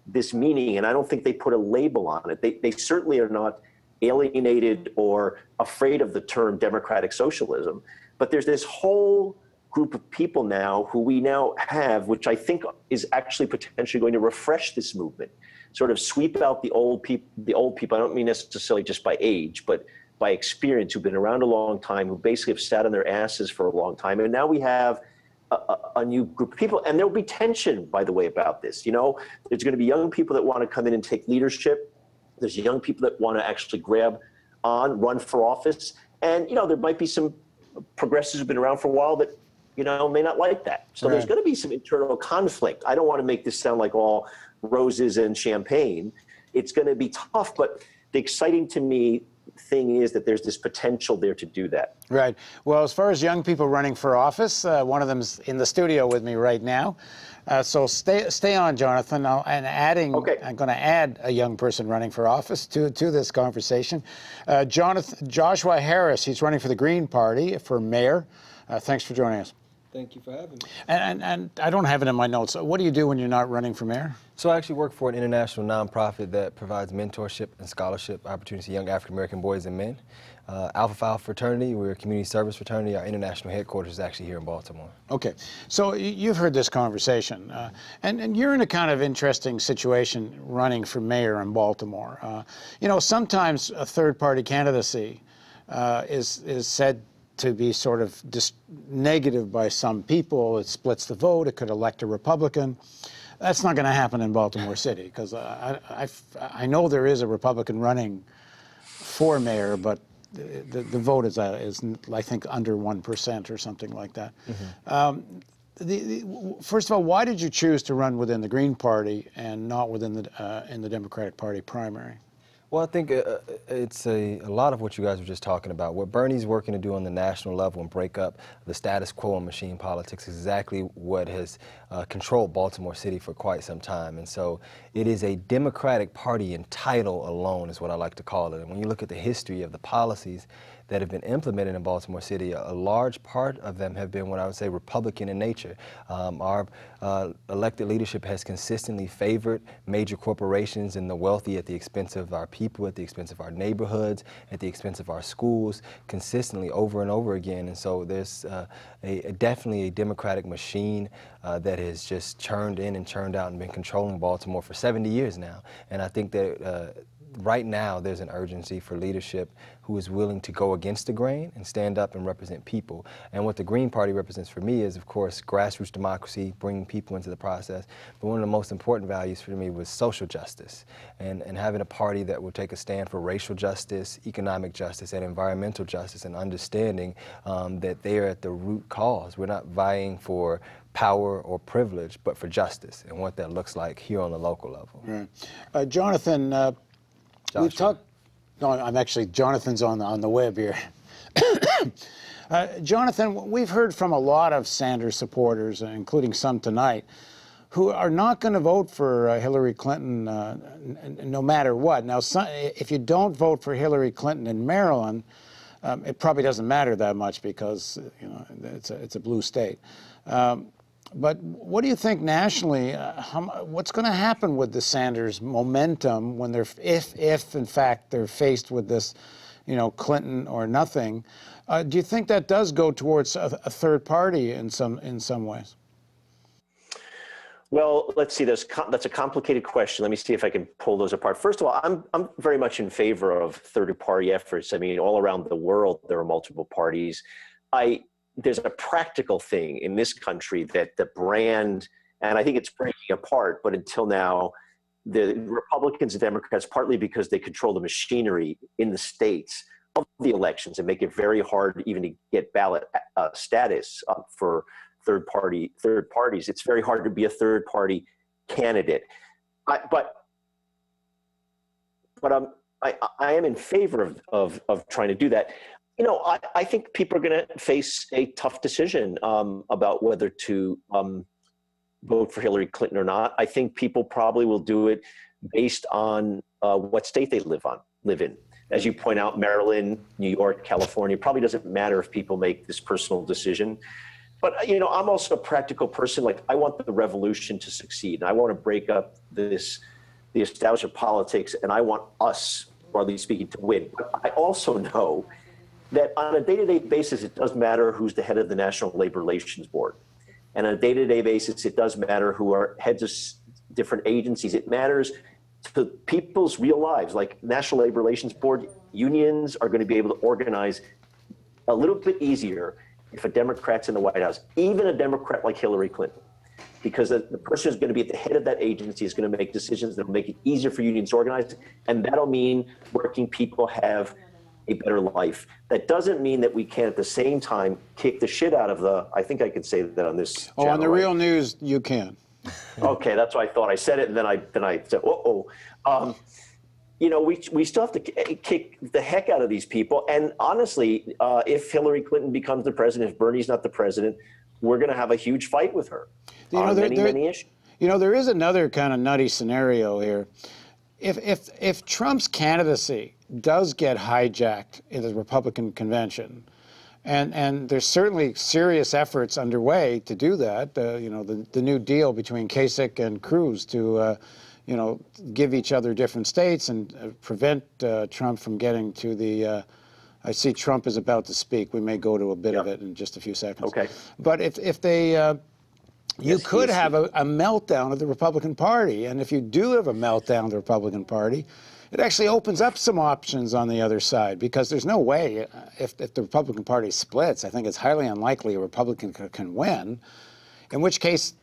this meaning, and I don't think they put a label on it. They certainly are not alienated or afraid of the term democratic socialism. But there's this whole group of people now who we now have, which I think is actually potentially going to refresh this movement, sort of sweep out the old people. I don't mean necessarily just by age, but by experience, who've been around a long time, who basically have sat on their asses for a long time. And now we have a new group of people. And there'll be tension, by the way, about this. You know, there's going to be young people that want to come in and take leadership. There's young people that want to actually grab on, run for office. And, you know, there might be some progressives who've been around for a while that, you know, may not like that. So there's going to be some internal conflict. I don't want to make this sound like all roses and champagne. It's going to be tough, but the exciting to me thing is that there's this potential there to do that. Right. Well, as far as young people running for office, one of them's in the studio with me right now. So stay on, Jonathan. I'm going to add a young person running for office to this conversation. Joshua Harris, he's running for the Green Party for mayor. Thanks for joining us. Thank you for having me. And I don't have it in my notes. What do you do when you're not running for mayor? So I actually work for an international nonprofit that provides mentorship and scholarship opportunities to young African-American boys and men. Alpha Phi fraternity, we're a community service fraternity. Our international headquarters is actually here in Baltimore. Okay, so you've heard this conversation, and you're in a kind of interesting situation running for mayor in Baltimore. You know, sometimes a third-party candidacy is said to be sort of negative by some people. It splits the vote. It could elect a Republican. That's not going to happen in Baltimore City, because I know there is a Republican running for mayor, but the vote is I think under 1% or something like that. Mm-hmm. First of all, why did you choose to run within the Green Party and not within in the Democratic Party primary? Well, I think it's a lot of what you guys were just talking about. What Bernie's working to do on the national level and break up the status quo in machine politics is exactly what has controlled Baltimore City for quite some time. And so it is a Democratic Party in title alone is what I like to call it. And when you look at the history of the policies that have been implemented in Baltimore City, a large part of them have been what I would say Republican in nature. Our elected leadership has consistently favored major corporations and the wealthy at the expense of our people, at the expense of our neighborhoods, at the expense of our schools, consistently over and over again. And so there's definitely a Democratic machine that has just churned in and churned out and been controlling Baltimore for 70 years now. And I think that right now there's an urgency for leadership who is willing to go against the grain and stand up and represent people. And what the Green Party represents for me is, of course, grassroots democracy, bringing people into the process. But one of the most important values for me was social justice and having a party that will take a stand for racial justice, economic justice, and environmental justice, and understanding that they are at the root cause. We're not vying for power or privilege, but for justice and what that looks like here on the local level. Right. Jonathan, we've talked. No, I'm actually, Jonathan's on the web here. Jonathan, we've heard from a lot of Sanders supporters, including some tonight, who are not going to vote for Hillary Clinton no matter what. Now, if you don't vote for Hillary Clinton in Maryland, it probably doesn't matter that much because, you know, it's a blue state. But what do you think nationally? What's going to happen with the Sanders momentum when they're, if in fact they're faced with this, Clinton or nothing? Do you think that does go towards a third party in some ways? Well, let's see. That's a complicated question. Let me see if I can pull those apart. First of all, I'm very much in favor of third-party efforts. I mean, all around the world, there are multiple parties. There's a practical thing in this country that the brand, and I think it's breaking apart, but until now, the Republicans and Democrats, partly because they control the machinery in the states of the elections and make it very hard even to get ballot status for third parties. It's very hard to be a third party candidate. But I am in favor of trying to do that. I think people are going to face a tough decision about whether to vote for Hillary Clinton or not. I think people probably will do it based on what state they live in. As you point out, Maryland, New York, California, probably doesn't matter if people make this personal decision. But, I'm also a practical person. Like, I want the revolution to succeed. And I want to break up the establishment politics, and I want us, broadly speaking, to win. But I also know that on a day-to-day basis, it does matter who's the head of the National Labor Relations Board. And on a day-to-day basis, it does matter who are heads of different agencies. It matters to people's real lives. Like National Labor Relations Board, unions are going to be able to organize a little bit easier if a Democrat's in the White House, even a Democrat like Hillary Clinton, because the person who's going to be at the head of that agency is going to make decisions that will make it easier for unions to organize, and that'll mean working people have a better life. That doesn't mean that we can't at the same time kick the shit out of I think I can say that on this channel, on the Real News, you can. Okay, that's what I thought. I said it, and then I said, we still have to kick the heck out of these people. And honestly, if Hillary Clinton becomes the president, if Bernie's not the president, we're going to have a huge fight with her on many issues. There is another kind of nutty scenario here. If Trump's candidacy does get hijacked in the Republican convention, and there's certainly serious efforts underway to do that, the New Deal between Kasich and Cruz to give each other different states and prevent Trump from getting to the, I see Trump is about to speak. We may go to a bit of it in just a few seconds. Okay. But if they, you could have a meltdown of the Republican Party. And if you do have a meltdown of the Republican Party, it actually opens up some options on the other side, because there's no way, if the Republican Party splits, I think it's highly unlikely a Republican can win. In which case,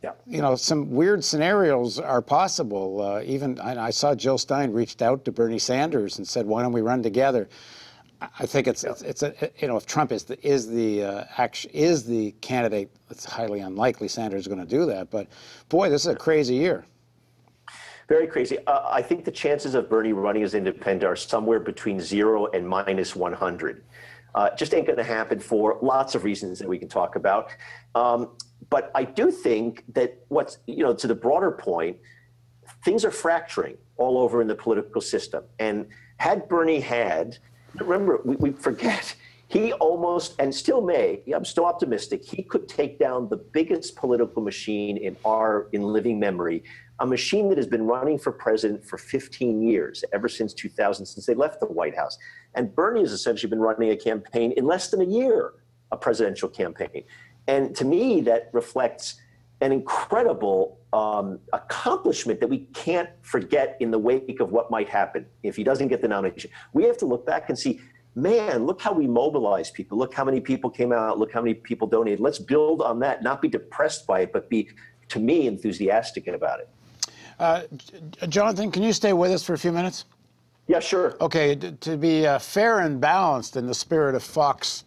some weird scenarios are possible. Even I saw Jill Stein reached out to Bernie Sanders and said, "Why don't we run together?" I think it's if Trump is the candidate, it's highly unlikely Sanders is going to do that. But boy, this is a crazy year. Very crazy. I think the chances of Bernie running as independent are somewhere between 0 and minus 100. Just ain't going to happen for lots of reasons that we can talk about. But I do think that to the broader point, things are fracturing all over in the political system. And had Bernie remember, we forget, he almost, and still may, I'm still optimistic, he could take down the biggest political machine in living memory, a machine that has been running for president for 15 years, ever since 2000, since they left the White House. And Bernie has essentially been running a campaign in less than a year, a presidential campaign. And to me, that reflects an incredible accomplishment that we can't forget in the wake of what might happen if he doesn't get the nomination. We have to look back and see, man, look how we mobilized people. Look how many people came out. Look how many people donated. Let's build on that, not be depressed by it, but be, to me, enthusiastic about it. Jonathan, can you stay with us for a few minutes? Yeah, sure. Okay, to be fair and balanced in the spirit of Fox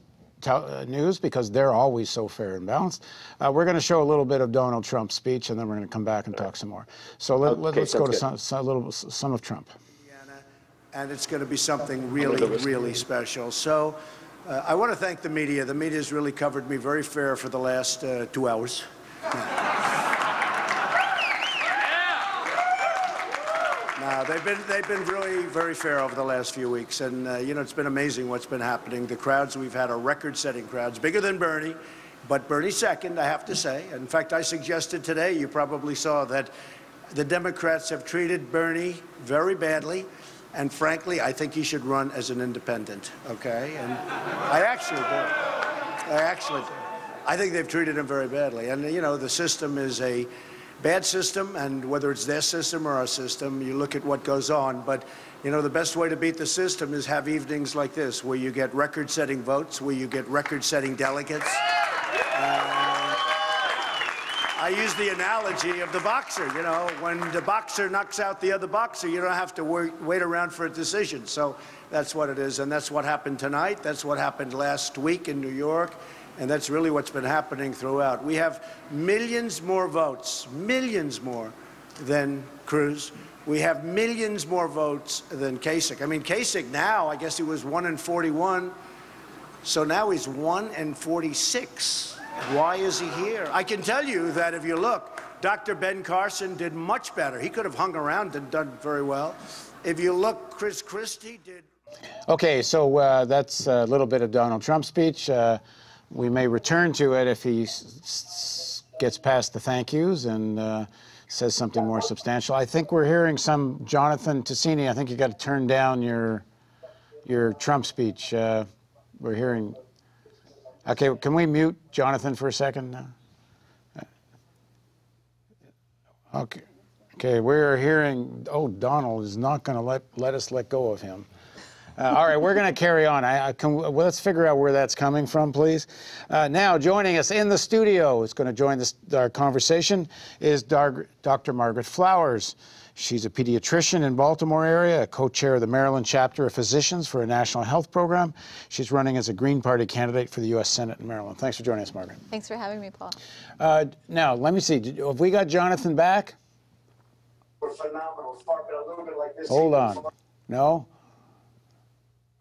News, because they're always so fair and balanced, we're going to show a little bit of Donald Trump's speech, and then we're going to come back and talk some more. So let's go to some of Trump. And it's going to be something really, really special. So I want to thank the media. The media has really covered me very fair for the last 2 hours. No, they've been really very fair over the last few weeks, and it's been amazing what's been happening. The crowds we've had are record-setting crowds, bigger than Bernie, But Bernie's second, I have to say. In fact, I suggested today, you probably saw, that the Democrats have treated Bernie very badly. And frankly, I think he should run as an independent, okay? And I actually do. I actually do. I think they've treated him very badly. And, you know, the system is a bad system, and whether it's their system or our system, you look at what goes on. But, you know, the best way to beat the system is have evenings like this, where you get record-setting votes, where you get record-setting delegates. I use the analogy of the boxer. You know, when the boxer knocks out the other boxer, you don't have to wait around for a decision. So that's what it is, and that's what happened tonight. That's what happened last week in New York, and that's really what's been happening throughout. We have millions more votes, millions more than Cruz. We have millions more votes than Kasich. I mean, Kasich now, I guess he was 1 in 41, so now he's 1 in 46. Why is he here? I can tell you that if you look, Dr. Ben Carson did much better. He could have hung around and done very well. If you look, Chris Christie did. Okay, so that's a little bit of Donald Trump's speech. We may return to it if he gets past the thank yous and says something more substantial. I think we're hearing some Jonathan Ticini. I think you got to turn down your Trump speech. We're hearing. Okay, can we mute Jonathan for a second? Okay. Okay, we're hearing. Oh, Donald is not going to let us let go of him. All right, we're going to carry on. Well, let's figure out where that's coming from, please. Now, joining us in the studio, is going to join our conversation, is Dr. Margaret Flowers. She's a pediatrician in Baltimore area, a co-chair of the Maryland chapter of physicians for a national health program. She's running as a Green Party candidate for the U.S. Senate in Maryland. Thanks for joining us, Margaret. Thanks for having me, Paul. Now, let me see. Have we got Jonathan back? Phenomenal. A little bit like this. Hold on. No?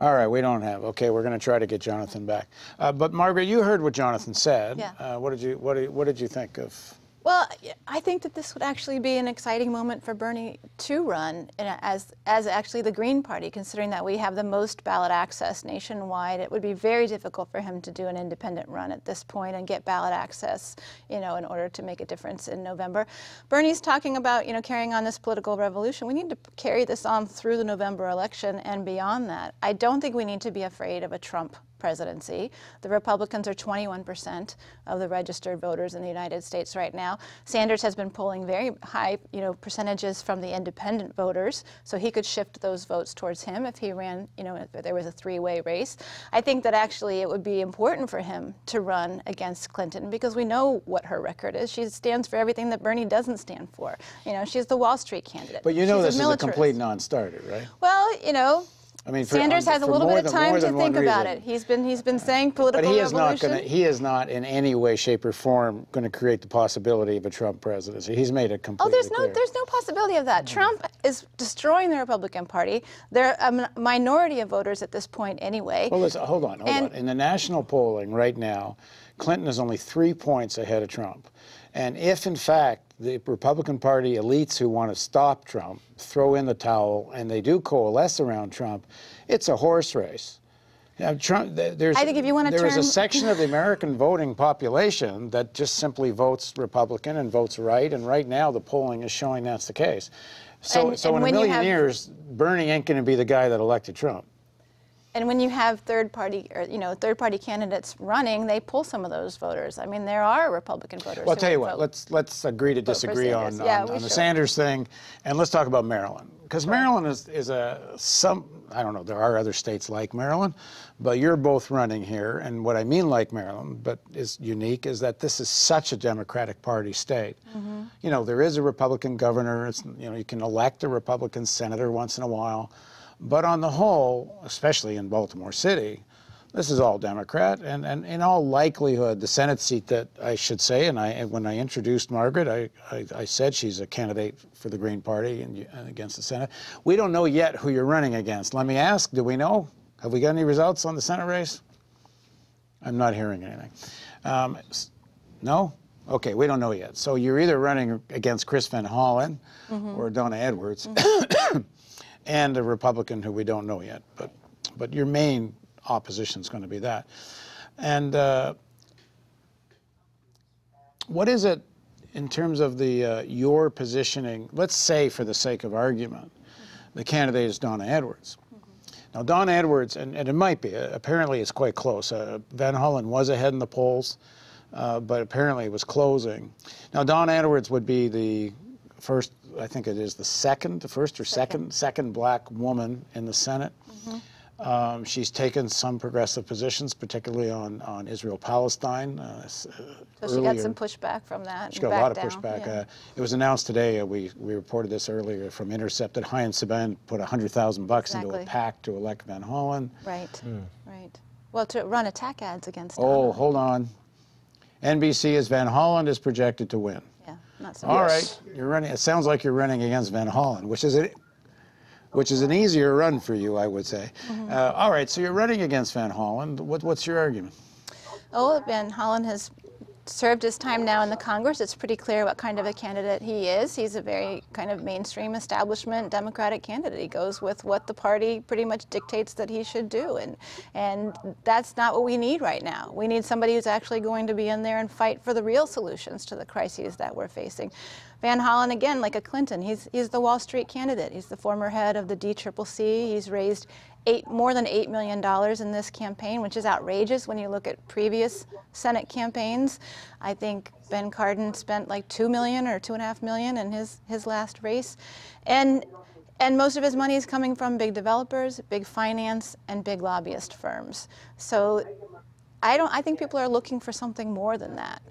All right, we don't have. Okay, we're going to try to get Jonathan back. But Margaret, you heard what Jonathan said. Yeah. What did you think of? Well, I think that this would actually be an exciting moment for Bernie to run as actually the Green Party, considering that we have the most ballot access nationwide. It would be very difficult for him to do an independent run at this point and get ballot access, you know, in order to make a difference in November. Bernie's talking about, you know, carrying on this political revolution. We need to carry this on through the November election and beyond that. I don't think we need to be afraid of a Trump presidency. The Republicans are 21% of the registered voters in the United States right now. Sanders has been polling very high, you know, percentages from the independent voters, so he could shift those votes towards him if he ran, you know, if there was a three-way race. I think that actually it would be important for him to run against Clinton because we know what her record is. She stands for everything that Bernie doesn't stand for. You know, she's the Wall Street candidate. But you know this is a complete non-starter, right? Well, you know, I mean, Sanders has a little bit of time to think about it. He's been saying political revolution. But he is not in any way, shape, or form going to create the possibility of a Trump presidency. He's made it completely clear. There's no possibility of that. Trump is destroying the Republican Party. They're a minority of voters at this point anyway. Well, listen, hold on. In the national polling right now, Clinton is only 3 points ahead of Trump. And if, in fact, the Republican Party elites who want to stop Trump throw in the towel and they do coalesce around Trump, it's a horse race. Now, Trump, I think if you want to there is a section of the American voting population that just simply votes Republican and votes right, and right now the polling is showing that's the case. So in a million years, Bernie ain't going to be the guy that elected Trump. And when you have third-party candidates running, they pull some of those voters. I mean, there are Republican voters. Well, I'll tell you what. Let's agree to disagree on the Sanders thing, and let's talk about Maryland, because Maryland is I don't know. There are other states like Maryland, but you're both running here, and what I mean like Maryland, but is unique, is that this is such a Democratic Party state. Mm-hmm. You know, there is a Republican governor. You can elect a Republican senator once in a while. But on the whole, especially in Baltimore City, this is all Democrat, and in all likelihood, the Senate seat that I should say, and when I introduced Margaret, I said she's a candidate for the Green Party and against the Senate. We don't know yet who you're running against. Let me ask, do we know? Have we got any results on the Senate race? I'm not hearing anything. No? Okay, we don't know yet. So you're either running against Chris Van Hollen or Donna Edwards. And a Republican who we don't know yet, but your main opposition is going to be that. And what is it in terms of the your positioning? Let's say, for the sake of argument, the candidate is Donna Edwards. Now, Donna Edwards, and it might be, apparently it's quite close. Van Hollen was ahead in the polls, but apparently it was closing. Now, Donna Edwards would be the first, I think it is the first or second black woman in the Senate. She's taken some progressive positions, particularly on Israel-Palestine. So she got some pushback from that. She got a lot of pushback. Yeah. It was announced today, we reported this earlier from Intercept, that Chaim Saban put $100,000 into a PAC to elect Van Hollen. Right, right. Well, to run attack ads against Oh, hold on. NBC is Van Hollen is projected to win. Yeah, not so All right, you're running. It sounds like you're running against Van Hollen, which is an easier run for you, I would say. All right, so you're running against Van Hollen. What's your argument? Oh, Van Hollen has served his time now in the Congress. It's pretty clear what kind of a candidate he is. He's a very kind of mainstream establishment Democratic candidate. He goes with what the party pretty much dictates that he should do, and that's not what we need right now. We need somebody who's actually going to be in there and fight for the real solutions to the crises that we're facing. Van Hollen, again, like a Clinton, he's the Wall Street candidate. He's the former head of the DCCC. He's raised more than $8 million in this campaign, which is outrageous when you look at previous Senate campaigns. I think Ben Cardin spent like $2 million or $2.5 million in his last race. And most of his money is coming from big developers, big finance, and big lobbyist firms. So I think people are looking for something more than that.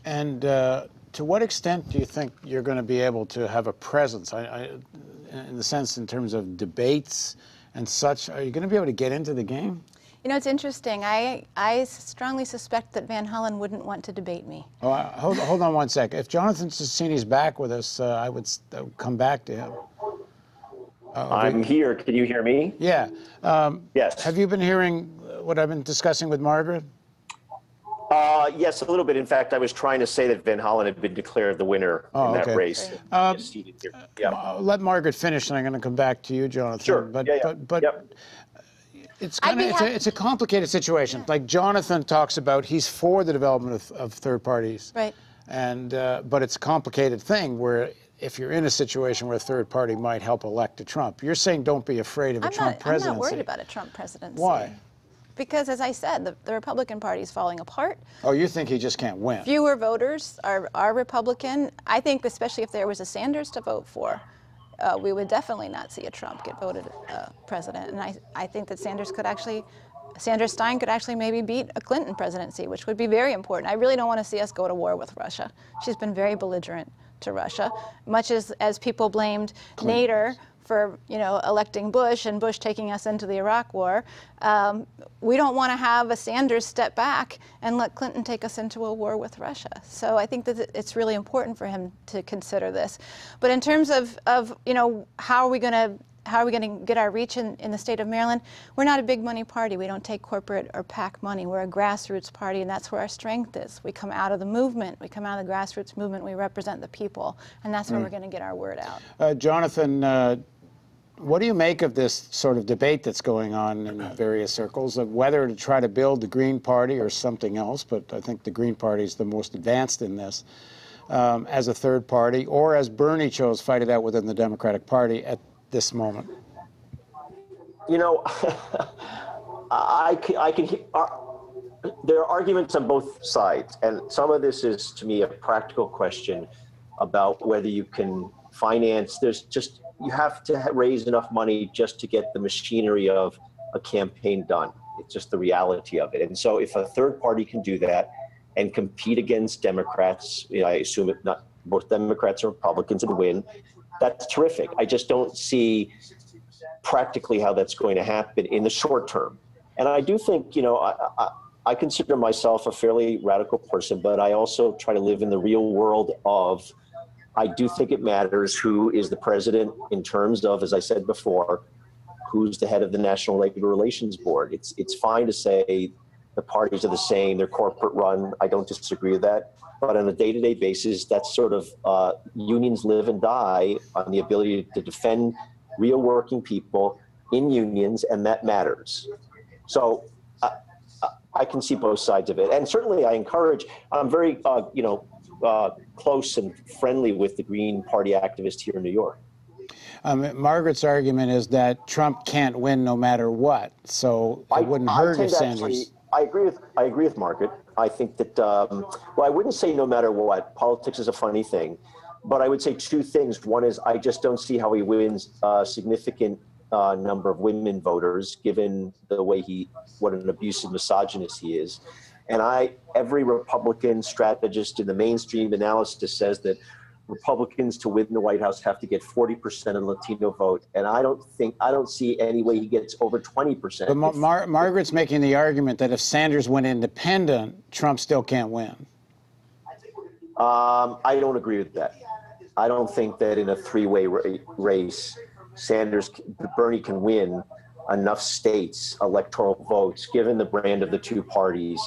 And to what extent do you think you're going to be able to have a presence, in the sense in terms of debates and such? Are you going to be able to get into the game? You know, it's interesting. I strongly suspect that Van Hollen wouldn't want to debate me. Oh, hold on one sec. If Jonathan Cicini's back with us, I would come back to him. I'm here. Can you hear me? Yeah. Yes. Have you been hearing what I've been discussing with Margaret? Yes, a little bit. In fact, I was trying to say that Van Hollen had been declared the winner in that race. Let Margaret finish, and I'm going to come back to you, Jonathan. Sure. But it's kind of it's a complicated situation. Yeah. Like Jonathan talks about, he's for the development of third parties. Right. And but it's a complicated thing where if you're in a situation where a third party might help elect a Trump, you're saying don't be afraid of a Trump presidency. I'm not worried about a Trump presidency. Why? Because, as I said, the Republican Party is falling apart. Oh, you think he just can't win? Fewer voters are Republican. I think, especially if there was a Sanders to vote for, we would definitely not see a Trump get voted president. And I think that Sanders Stein could actually maybe beat a Clinton presidency, which would be very important. I really don't want to see us go to war with Russia. She's been very belligerent to Russia, much as people blamed Nader for electing Bush and Bush taking us into the Iraq War. We don't want to have a Sanders step back and let Clinton take us into a war with Russia. So I think that it's really important for him to consider this. But in terms of how are we going to get our reach in the state of Maryland? We're not a big money party. We don't take corporate or PAC money. We're a grassroots party, and that's where our strength is. We come out of the movement. We come out of the grassroots movement. We represent the people, and that's where we're going to get our word out. Jonathan, what do you make of this sort of debate that's going on in various circles of whether to try to build the Green Party or something else? But I think the Green Party is the most advanced in this, as a third party, or as Bernie chose, fight it out within the Democratic Party at this moment? I can there are arguments on both sides, and some of this is, to me, a practical question about whether you can finance. You have to raise enough money just to get the machinery of a campaign done. It's just the reality of it. And so if a third party can do that and compete against Democrats, I assume not both Democrats or Republicans and win, that's terrific. I just don't see practically how that's going to happen in the short term. And I do think, I consider myself a fairly radical person, but I also try to live in the real world of, I do think it matters who is the president in terms of, as I said before, who's the head of the National Labor Relations Board. It's fine to say the parties are the same, they're corporate run. I don't disagree with that. But on a day-to-day basis, that's sort of unions live and die on the ability to defend real working people in unions, and that matters. So I can see both sides of it. And certainly I'm very, close and friendly with the Green Party activist here in New York. Margaret's argument is that Trump can't win no matter what, so it wouldn't hurt if Sanders. I agree with Margaret. I think that, I wouldn't say no matter what. Politics is a funny thing. But I would say two things. One is I just don't see how he wins a significant number of women voters, given the way what an abusive misogynist he is. And every Republican strategist in the mainstream analysis says that Republicans to win the White House have to get 40% of the Latino vote. And I don't see any way he gets over 20%. But Margaret's making the argument that if Sanders went independent, Trump still can't win. I don't agree with that. I don't think that in a three-way race, Bernie can win enough states, electoral votes, given the brand of the two parties.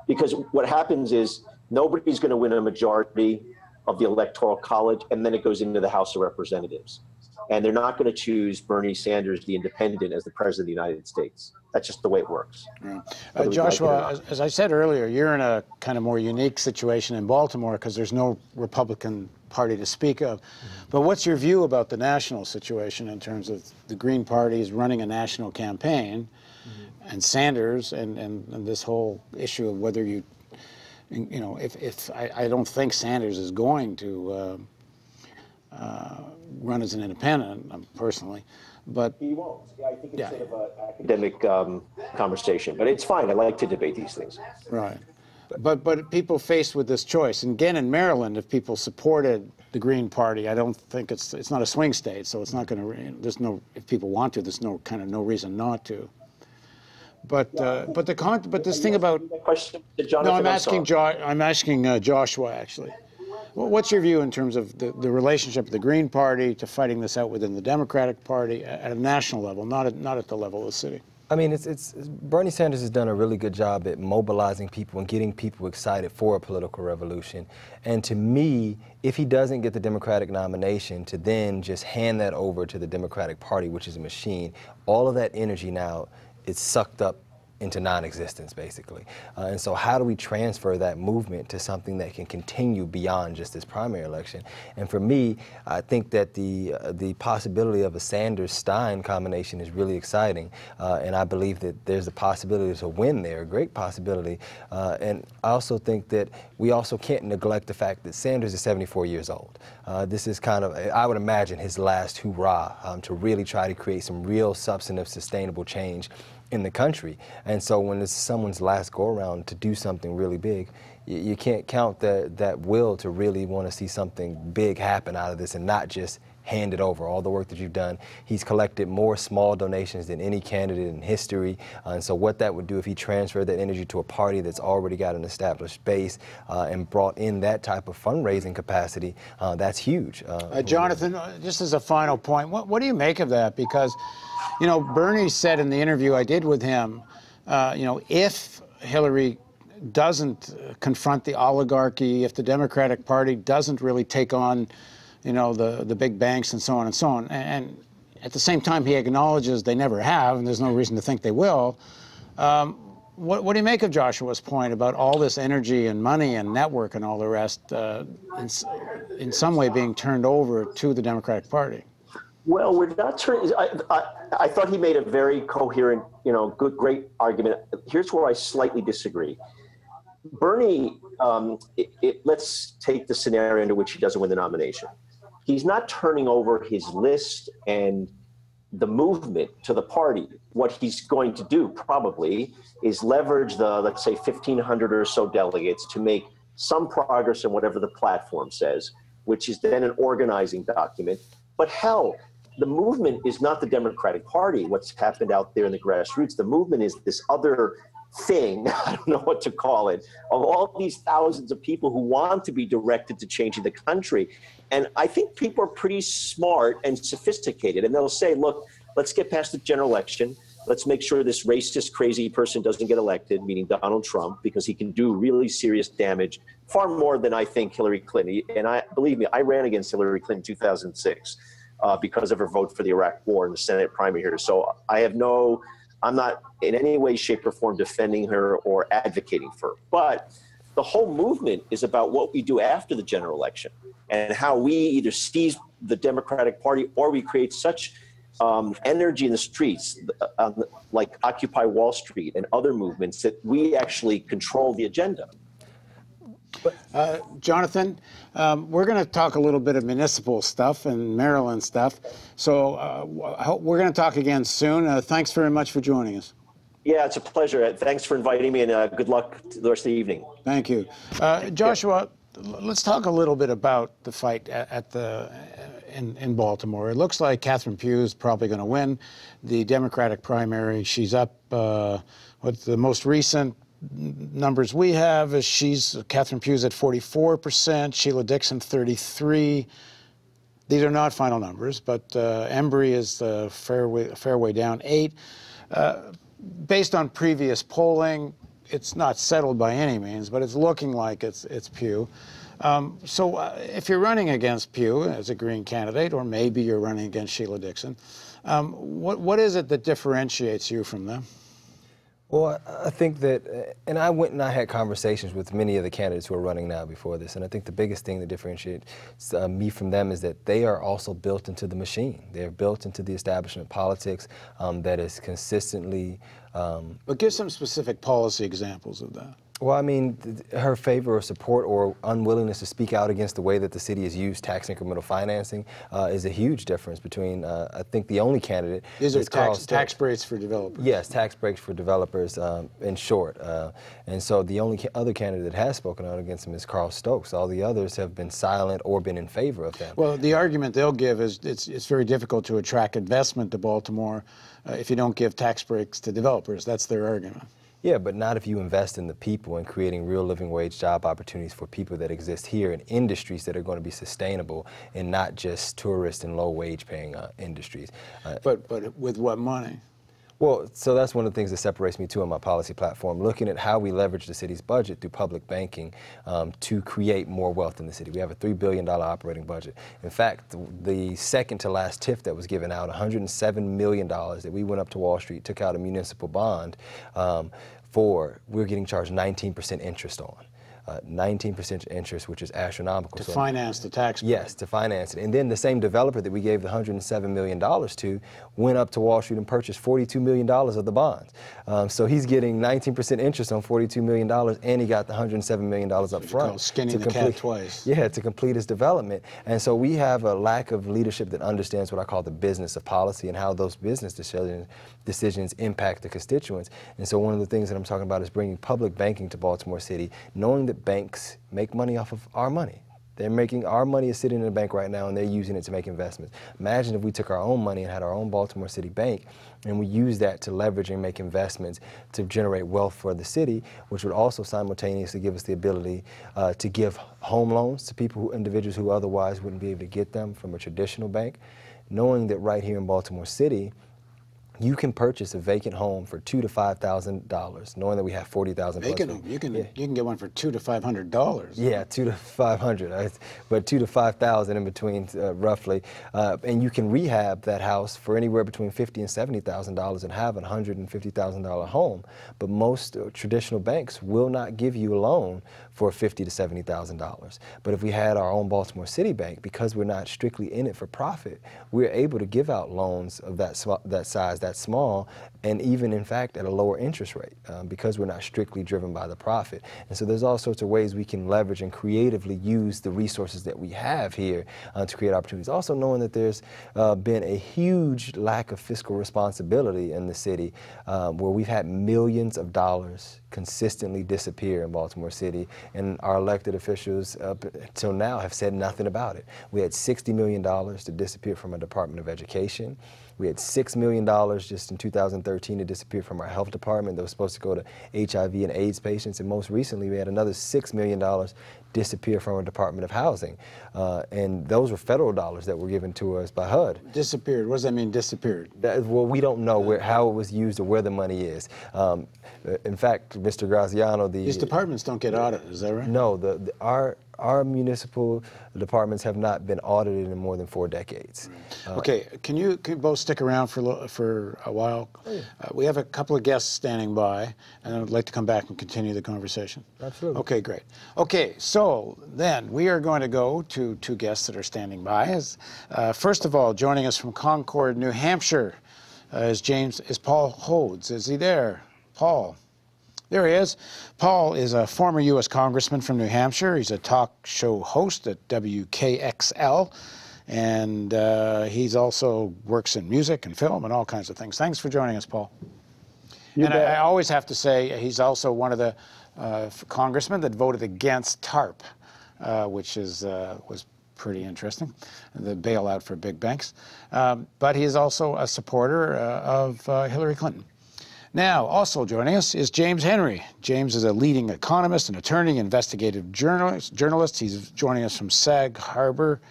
Because what happens is nobody's going to win a majority of the Electoral College, and then it goes into the House of Representatives. And they're not going to choose Bernie Sanders, the independent, as the president of the United States. That's just the way it works. Yeah. Joshua, as I said earlier, you're in a kind of more unique situation in Baltimore because there's no Republican Party to speak of. But what's your view about the national situation in terms of the Green Party is running a national campaign, and Sanders, and this whole issue of whether I don't think Sanders is going to run as an independent, personally. But he won't. I think it's sort of an academic conversation, but it's fine. I like to debate these things. Right. But people faced with this choice, and again in Maryland, if people supported the Green Party, I don't think it's not a swing state, so it's not going to. If people want to, there's no reason not to. But this thing about. No, I'm asking Joshua actually. What's your view in terms of the relationship of the Green Party to fighting this out within the Democratic Party at a national level, not at the level of the city? I mean, Bernie Sanders has done a really good job at mobilizing people and getting people excited for a political revolution. And to me, if he doesn't get the Democratic nomination, to then just hand that over to the Democratic Party, which is a machine, all of that energy now is sucked up into non-existence, basically. And so how do we transfer that movement to something that can continue beyond just this primary election? And for me, I think that the possibility of a Sanders-Stein combination is really exciting. And I believe that there's a possibility to win there, a great possibility. And I also think that we also can't neglect the fact that Sanders is 74 years old. This is kind of, I would imagine, his last hurrah to really try to create some real substantive, sustainable change in the country. And so when it's someone's last go-around to do something really big, you can't count that will to really want to see something big happen out of this and not just hand it over. All the work that you've done, he's collected more small donations than any candidate in history. And so what that would do if he transferred that energy to a party that's already got an established base and brought in that type of fundraising capacity, that's huge. Jonathan, just as a final point, what do you make of that? Because, Bernie said in the interview I did with him, if Hillary doesn't confront the oligarchy, if the Democratic Party doesn't really take on the big banks and so on, and at the same time he acknowledges they never have, and there's no reason to think they will. What do you make of Joshua's point about all this energy and money and network and all the rest in some way being turned over to the Democratic Party? Well, we're not turning. I thought he made a very coherent, great argument. Here's where I slightly disagree. Bernie, let's take the scenario into which he doesn't win the nomination. He's not turning over his list and the movement to the party. What he's going to do probably is leverage the, let's say, 1,500 or so delegates to make some progress in whatever the platform says, which is then an organizing document. But hell, the movement is not the Democratic Party, what's happened out there in the grassroots. The movement is this other thing, I don't know what to call it, of all these thousands of people who want to be directed to changing the country. And I think people are pretty smart and sophisticated, and they'll say, look, let's get past the general election. Let's make sure this racist, crazy person doesn't get elected, meaning Donald Trump, because he can do really serious damage, far more than I think Hillary Clinton. And believe me, I ran against Hillary Clinton in 2006 because of her vote for the Iraq War in the Senate primary here. So I have no I'm not in any way, shape, or form defending her or advocating for her. But the whole movement is about what we do after the general election and how we either seize the Democratic Party or we create such energy in the streets, like Occupy Wall Street and other movements, that we actually control the agenda. Jonathan, we're going to talk a little bit of municipal stuff and Maryland stuff. So we're going to talk again soon. Thanks very much for joining us. Yeah, it's a pleasure. Thanks for inviting me, and good luck to the rest of the evening. Thank you. Joshua, let's talk a little bit about the fight in Baltimore. It looks like Catherine Pugh is probably going to win the Democratic primary. She's up, with the most recent numbers we have is Catherine Pugh's at 44%, Sheila Dixon 33%. These are not final numbers, but Embry is a fair way down 8%. Based on previous polling, it's not settled by any means, but it's looking like it's Pugh. So if you're running against Pugh as a Green candidate, or maybe you're running against Sheila Dixon, what is it that differentiates you from them? Well, I think that, and I went and I had conversations with many of the candidates who are running now before this, and I think the biggest thing that differentiates me from them is that they are also built into the machine. They're built into the establishment politics that is consistently... But give some specific policy examples of that. Well, I mean, her favor or support or unwillingness to speak out against the way that the city has used tax incremental financing is a huge difference between, I think, the only candidate is tax breaks for developers. Yes, tax breaks for developers, in short. And so the only other candidate that has spoken out against him is Carl Stokes. All the others have been silent or been in favor of them. Well, the argument they'll give is it's very difficult to attract investment to Baltimore if you don't give tax breaks to developers. That's their argument. Yeah, but not if you invest in the people and creating real living wage job opportunities for people that exist here in industries that are going to be sustainable and not just tourist and low wage paying industries. But with what money? Well, so that's one of the things that separates me too on my policy platform, looking at how we leverage the city's budget through public banking to create more wealth in the city. We have a $3 billion operating budget. In fact, the second to last TIF that was given out, $107 million that we went up to Wall Street, took out a municipal bond we're getting charged 19% interest on. 19% interest, which is astronomical. To finance the tax break. Yes, to finance it. And then the same developer that we gave the $107 million to went up to Wall Street and purchased $42 million of the bonds. So he's getting 19% interest on $42 million, and he got the $107 million up front. Skinning the cat twice. Yeah, to complete his development. And so we have a lack of leadership that understands what I call the business of policy and how those business decisions impact the constituents. And so one of the things that I'm talking about is bringing public banking to Baltimore City, knowing that banks make money off of our money. Our money is sitting in a bank right now, and they're using it to make investments. Imagine if we took our own money and had our own Baltimore City bank, and we used that to leverage and make investments to generate wealth for the city, which would also simultaneously give us the ability to give home loans to individuals who otherwise wouldn't be able to get them from a traditional bank. Knowing that right here in Baltimore City, you can purchase a vacant home for $2,000 to $5,000, knowing that we have 40,000 vacant home. You can get one for $200 to $500. Yeah, $200 to $500, but $2,000 to $5,000 in between, roughly. And you can rehab that house for anywhere between $50,000 and $70,000 and have a $150,000 home. But most traditional banks will not give you a loan for $50,000 to $70,000. But if we had our own Baltimore City Bank, because we're not strictly in it for profit, we're able to give out loans of that size, that small, and even in fact at a lower interest rate because we're not strictly driven by the profit. And so there's all sorts of ways we can leverage and creatively use the resources that we have here to create opportunities. Also knowing that there's been a huge lack of fiscal responsibility in the city where we've had millions of dollars consistently disappear in Baltimore City, and our elected officials up till now have said nothing about it. We had $60 million to disappear from our Department of Education. We had $6 million just in 2013 to disappear from our health department that was supposed to go to HIV and AIDS patients, and most recently we had another $6 million disappear from our Department of Housing. And those were federal dollars that were given to us by HUD. Disappeared? What does that mean, disappeared? Well, we don't know how it was used or where the money is. In fact, Mr. Graziano, these departments don't get audited, is that right? No, our our municipal departments have not been audited in more than 4 decades. Okay, can you both stick around for a while? Oh, yeah. We have a couple of guests standing by, and I'd like to come back and continue the conversation. Absolutely. Okay, great. Okay, so then we are going to go to 2 guests that are standing by. First of all, joining us from Concord, New Hampshire, is Paul Hodes. Is he there? Paul. There he is. Paul is a former U.S. Congressman from New Hampshire. He's a talk show host at WKXL, and he's also works in music and film and all kinds of things. Thanks for joining us, Paul. I always have to say he's also one of the congressmen that voted against TARP, which was pretty interesting, the bailout for big banks. But he is also a supporter of Hillary Clinton. Now, also joining us is James Henry. James is a leading economist, an attorney, investigative journalist. He's joining us from Sag Harbor,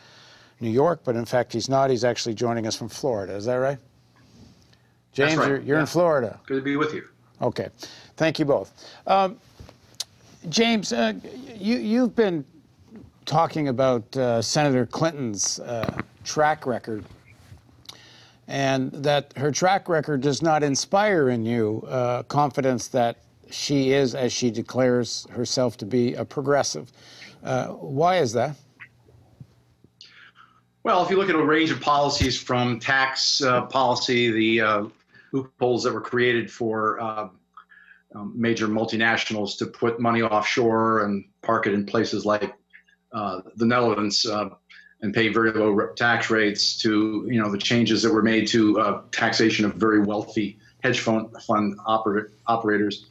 New York, but in fact he's not. He's actually joining us from Florida. Is that right? James, That's right. You're in Florida. Good to be with you. Okay. Thank you both. James, you've been talking about Senator Clinton's track record, and that her track record does not inspire in you confidence that she is, as she declares herself to be, a progressive. Why is that? Well, if you look at a range of policies from tax policy, the loopholes that were created for major multinationals to put money offshore and park it in places like the Netherlands and pay very low tax rates, to the changes that were made to taxation of very wealthy hedge fund operators,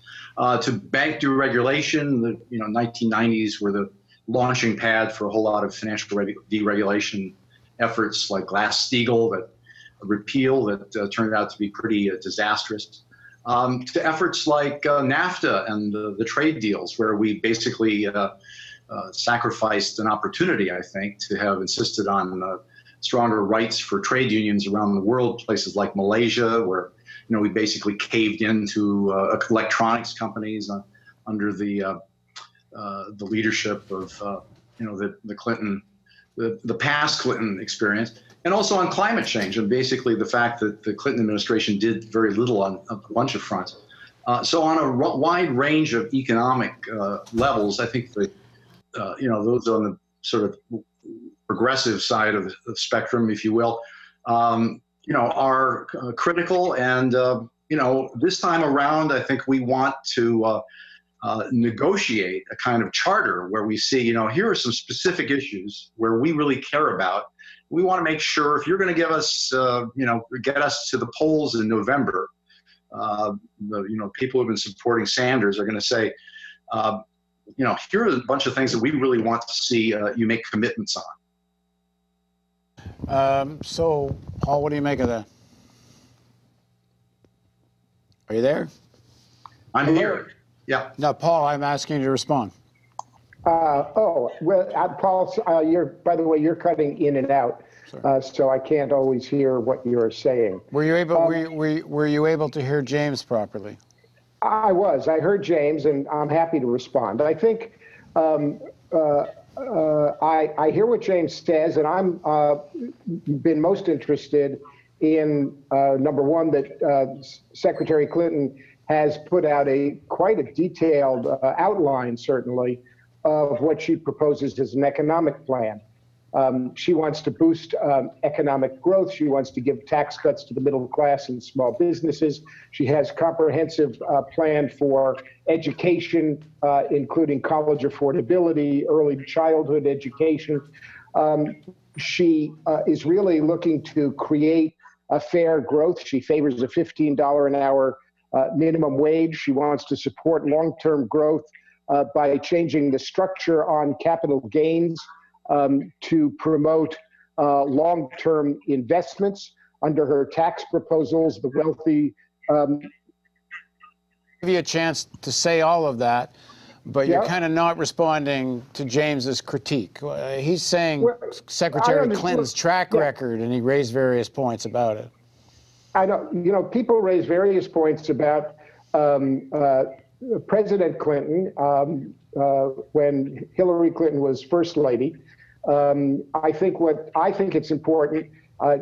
to bank deregulation. The 1990s were the launching pad for a whole lot of financial deregulation efforts like Glass-Steagall, that repeal that turned out to be pretty disastrous. To efforts like NAFTA and the trade deals, where we basically sacrificed an opportunity, I think, to have insisted on stronger rights for trade unions around the world, places like Malaysia, where we basically caved into electronics companies under the leadership of the Clinton, the past Clinton experience, and also on climate change, and basically the fact that the Clinton administration did very little on a bunch of fronts. So on a wide range of economic levels, I think that those on the sort of progressive side of the spectrum, if you will, are critical. And this time around, I think we want to negotiate a kind of charter where we see, here are some specific issues where we really care about. We want to make sure, if you're going to give us, get us to the polls in November, people who have been supporting Sanders are going to say, here are a bunch of things that we really want to see you make commitments on. So, Paul, what do you make of that? Are you there? I'm here. Yeah. No, Paul, I'm asking you to respond. Paul, by the way, you're cutting in and out, so I can't always hear what you're saying. Were you able? Were you able to hear James properly? I was. I heard James, and I'm happy to respond. I think I hear what James says, and I'm been most interested in number one, that Secretary Clinton has put out quite a detailed outline, certainly, of what she proposes as an economic plan. She wants to boost economic growth. She wants to give tax cuts to the middle class and small businesses. She has comprehensive plan for education, including college affordability, early childhood education. She is really looking to create a fair growth. She favors a $15 an hour minimum wage. She wants to support long-term growth by changing the structure on capital gains to promote long-term investments. Under her tax proposals, the wealthy... Give you a chance to say all of that, but you're kind of not responding to James's critique. He's saying Secretary Clinton's track record, and he raised various points about it. I know, people raise various points about President Clinton, when Hillary Clinton was First Lady. I think it's important,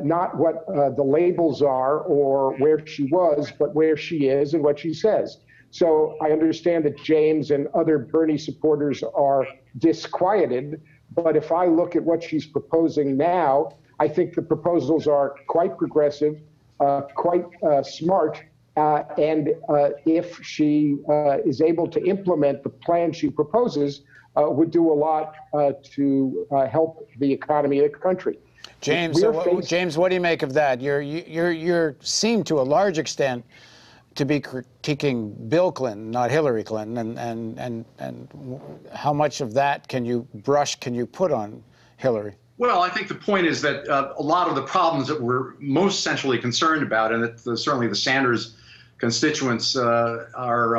not what the labels are or where she was, but where she is and what she says. So I understand that James and other Bernie supporters are disquieted, but if I look at what she's proposing now, I think the proposals are quite progressive, quite smart, and if she is able to implement the plan she proposes, would do a lot to help the economy of the country. James, James, what do you make of that? You're seem to a large extent to be critiquing Bill Clinton, not Hillary Clinton, and how much of that can you put on Hillary? Well, I think the point is that a lot of the problems that we're most centrally concerned about, and that certainly the Sanders constituents are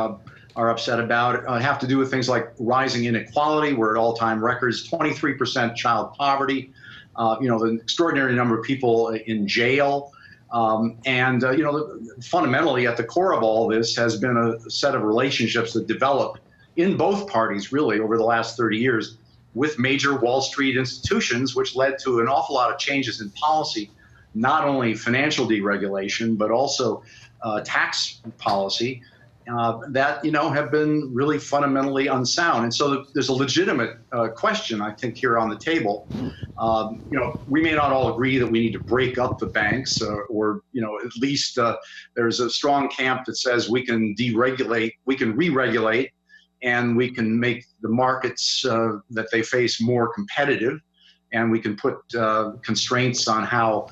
upset about, have to do with things like rising inequality. We're at all-time records, 23% child poverty, the extraordinary number of people in jail. Fundamentally at the core of all this has been a set of relationships that developed in both parties really over the last 30 years with major Wall Street institutions, which led to an awful lot of changes in policy, not only financial deregulation, but also tax policy that, have been really fundamentally unsound. And so there's a legitimate question, I think, here on the table. We may not all agree that we need to break up the banks or at least there's a strong camp that says we can deregulate, we can re-regulate, and we can make the markets that they face more competitive, and we can put constraints on how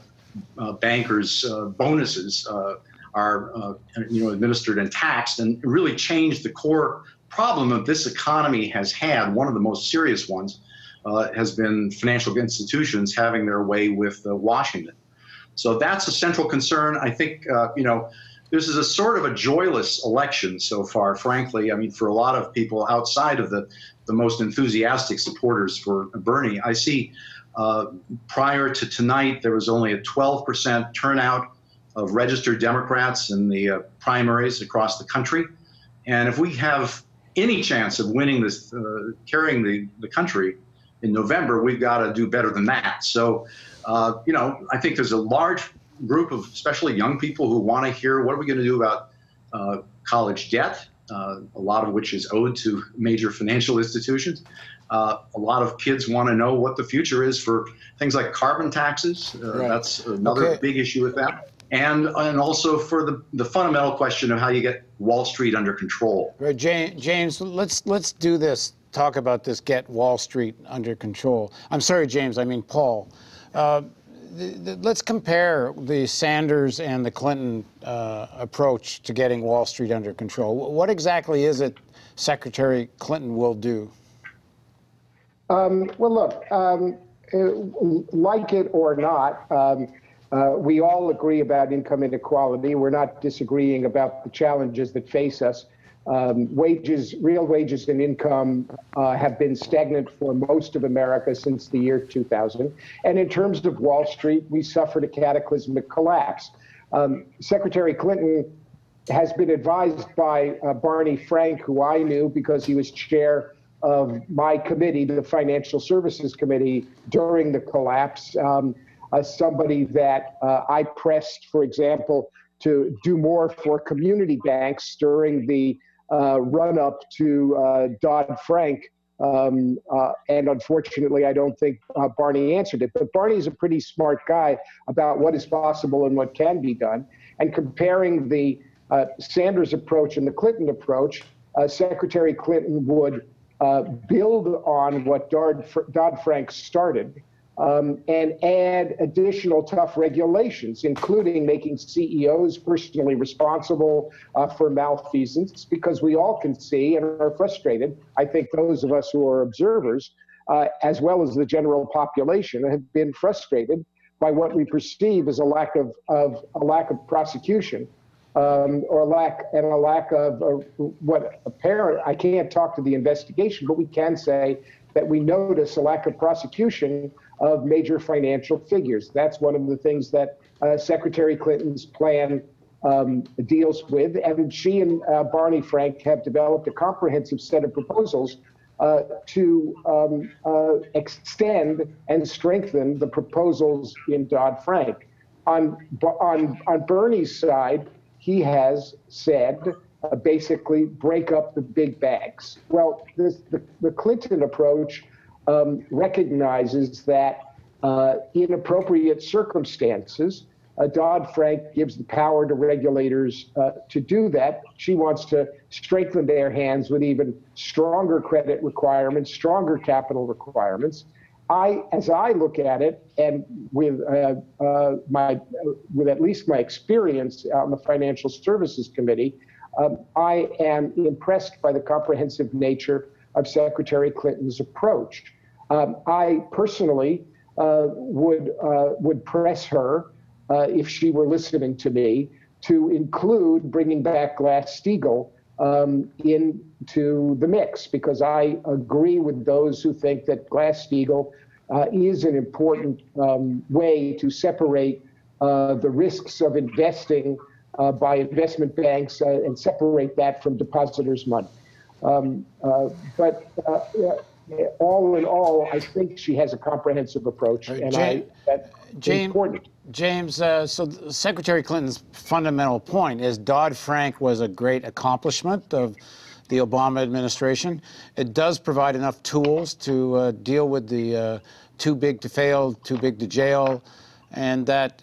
bankers' bonuses are administered and taxed, and really change the core problem that this economy has had. One of the most serious ones has been financial institutions having their way with Washington. So that's a central concern. I think, this is a sort of a joyless election so far, frankly. I mean, for a lot of people outside of the most enthusiastic supporters for Bernie, I see prior to tonight, there was only a 12% turnout of registered Democrats in the primaries across the country. And if we have any chance of winning this, carrying the country in November, we've got to do better than that. So, I think there's a large group of especially young people who want to hear what are we going to do about college debt, a lot of which is owed to major financial institutions. A lot of kids want to know what the future is for things like carbon taxes. That's another big issue with that. And also for the fundamental question of how you get Wall Street under control. Right, James, let's do this. Talk about this. Get Wall Street under control. I'm sorry, James. I mean Paul. Let's compare the Sanders and the Clinton approach to getting Wall Street under control. What exactly is it Secretary Clinton will do? Well, look, like it or not, we all agree about income inequality. We're not disagreeing about the challenges that face us. Real wages and income have been stagnant for most of America since the year 2000. And in terms of Wall Street, we suffered a cataclysmic collapse. Secretary Clinton has been advised by Barney Frank, who I knew because he was chair of my committee, the Financial Services Committee, during the collapse. Somebody that I pressed, for example, to do more for community banks during the run-up to Dodd-Frank. And unfortunately, I don't think Barney answered it. But Barney's a pretty smart guy about what is possible and what can be done. And comparing the Sanders approach and the Clinton approach, Secretary Clinton would build on what Dodd-Frank started, and add additional tough regulations, including making CEOs personally responsible for malfeasance, because we all can see and are frustrated. I think those of us who are observers, as well as the general population, have been frustrated by what we perceive as a lack of prosecution, or a lack of what apparent. I can't talk to the investigation, but we can say that we notice a lack of prosecution of major financial figures. That's one of the things that Secretary Clinton's plan deals with. And she and Barney Frank have developed a comprehensive set of proposals to extend and strengthen the proposals in Dodd-Frank. On Bernie's side, he has said basically break up the big banks. Well, the Clinton approach recognizes that in appropriate circumstances, Dodd-Frank gives the power to regulators to do that. She wants to strengthen their hands with even stronger credit requirements, stronger capital requirements. As I look at it, and with at least my experience on the Financial Services Committee, I am impressed by the comprehensive nature of Secretary Clinton's approach. I personally would press her, if she were listening to me, to include bringing back Glass-Steagall into the mix, because I agree with those who think that Glass-Steagall is an important way to separate the risks of investing by investment banks and separate that from depositors' money. But all in all, I think she has a comprehensive approach, and that's important. James, so Secretary Clinton's fundamental point is Dodd-Frank was a great accomplishment of the Obama administration. It does provide enough tools to deal with the too big to fail, too big to jail, and that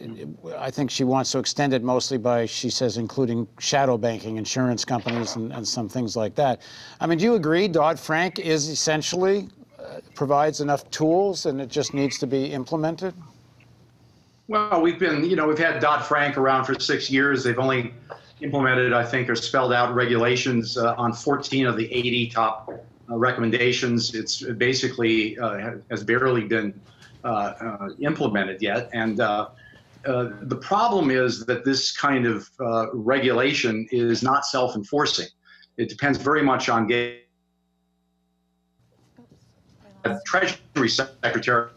I think she wants to extend it mostly by, she says, including shadow banking, insurance companies, and some things like that. I mean, do you agree Dodd-Frank is essentially provides enough tools and it just needs to be implemented? Well, we've had Dodd-Frank around for 6 years. They've only implemented, I think, or spelled out regulations on 14 of the 80 top recommendations. It's basically has barely been implemented yet. And the problem is that this kind of regulation is not self-enforcing. It depends very much on getting a Treasury Secretary.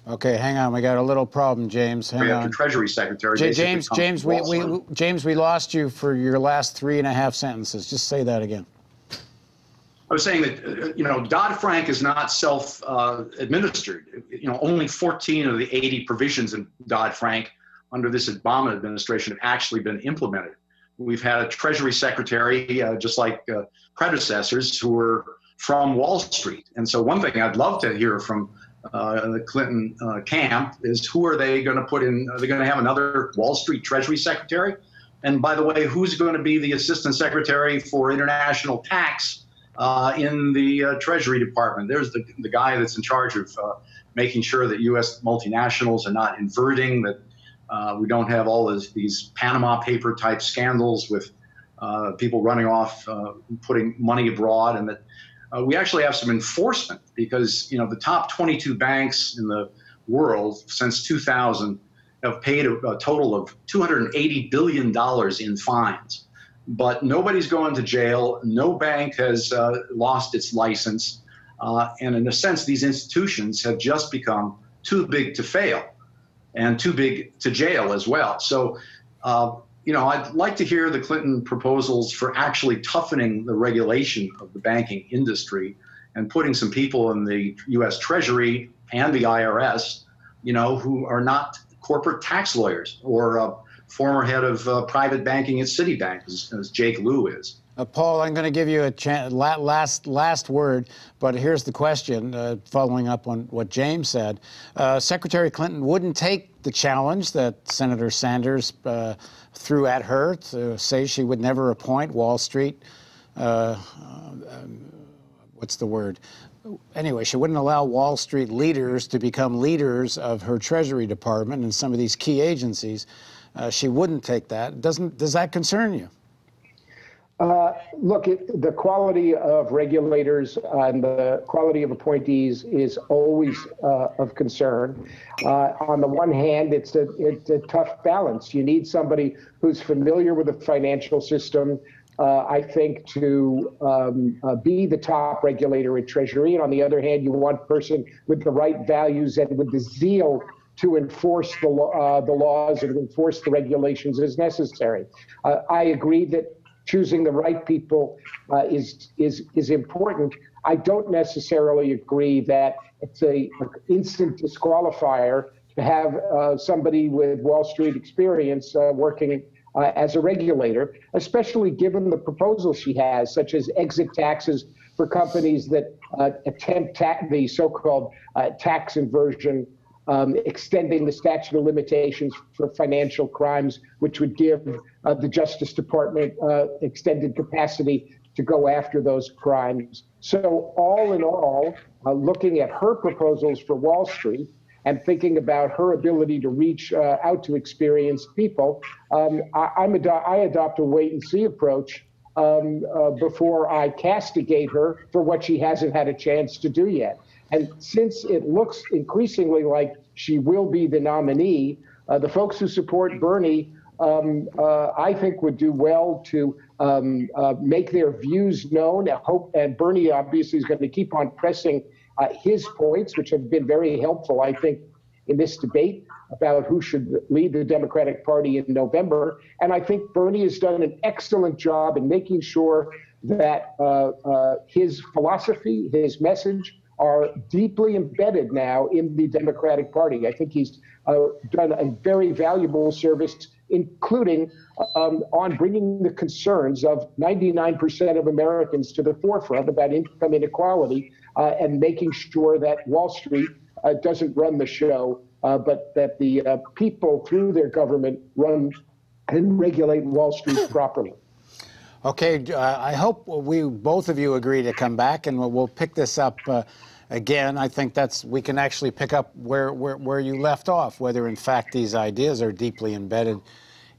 Okay, hang on. We got a little problem, James. Hang on. Treasury Secretary. James, we lost you for your last 3.5 sentences. Just say that again. I was saying that Dodd-Frank is not self-administered. Only 14 of the 80 provisions in Dodd-Frank under this Obama administration have actually been implemented. We've had a Treasury Secretary, just like predecessors, who were from Wall Street. And so one thing I'd love to hear from the Clinton camp is, who are they going to put in? Are they going to have another Wall Street Treasury Secretary? And by the way, who's going to be the Assistant Secretary for International Tax in the Treasury Department? There's the guy that's in charge of making sure that U.S. multinationals are not inverting, that we don't have all these Panama paper type scandals with people running off, putting money abroad, and that we actually have some enforcement, because the top 22 banks in the world since 2000 have paid a total of $280 billion in fines. But nobody's going to jail. No bank has lost its license. And in a sense, these institutions have just become too big to fail and too big to jail as well. So, I'd like to hear the Clinton proposals for actually toughening the regulation of the banking industry and putting some people in the U.S. Treasury and the IRS, who are not corporate tax lawyers or former head of private banking at Citibank, as Jake Lew is. Paul, I'm going to give you a last word, but here's the question, following up on what James said. Secretary Clinton wouldn't take the challenge that Senator Sanders threw at her to say she would never appoint Wall Street. What's the word? Anyway, she wouldn't allow Wall Street leaders to become leaders of her Treasury Department and some of these key agencies. She wouldn't take that. Does that concern you? Look, the quality of regulators and the quality of appointees is always of concern. On the one hand, it's a tough balance. You need somebody who's familiar with the financial system, I think, to be the top regulator at Treasury. And on the other hand, you want a person with the right values and with the zeal to enforce the laws and enforce the regulations as necessary. I agree that choosing the right people is important. I don't necessarily agree that it's an instant disqualifier to have somebody with Wall Street experience working as a regulator, especially given the proposals she has, such as exit taxes for companies that attempt the so-called tax inversion, extending the statute of limitations for financial crimes, which would give the Justice Department extended capacity to go after those crimes. So all in all, looking at her proposals for Wall Street and thinking about her ability to reach out to experienced people, I adopt a wait-and-see approach before I castigate her for what she hasn't had a chance to do yet. And since it looks increasingly like she will be the nominee, the folks who support Bernie, I think, would do well to make their views known. And Bernie obviously is going to keep on pressing his points, which have been very helpful, I think, in this debate about who should lead the Democratic Party in November. And I think Bernie has done an excellent job in making sure that his philosophy, his message, are deeply embedded now in the Democratic Party. I think he's done a very valuable service, including on bringing the concerns of 99% of Americans to the forefront about income inequality and making sure that Wall Street doesn't run the show, but that the people through their government run and regulate Wall Street properly. Okay, I hope both of you agree to come back, and we'll pick this up again. I think we can actually pick up where you left off, whether in fact these ideas are deeply embedded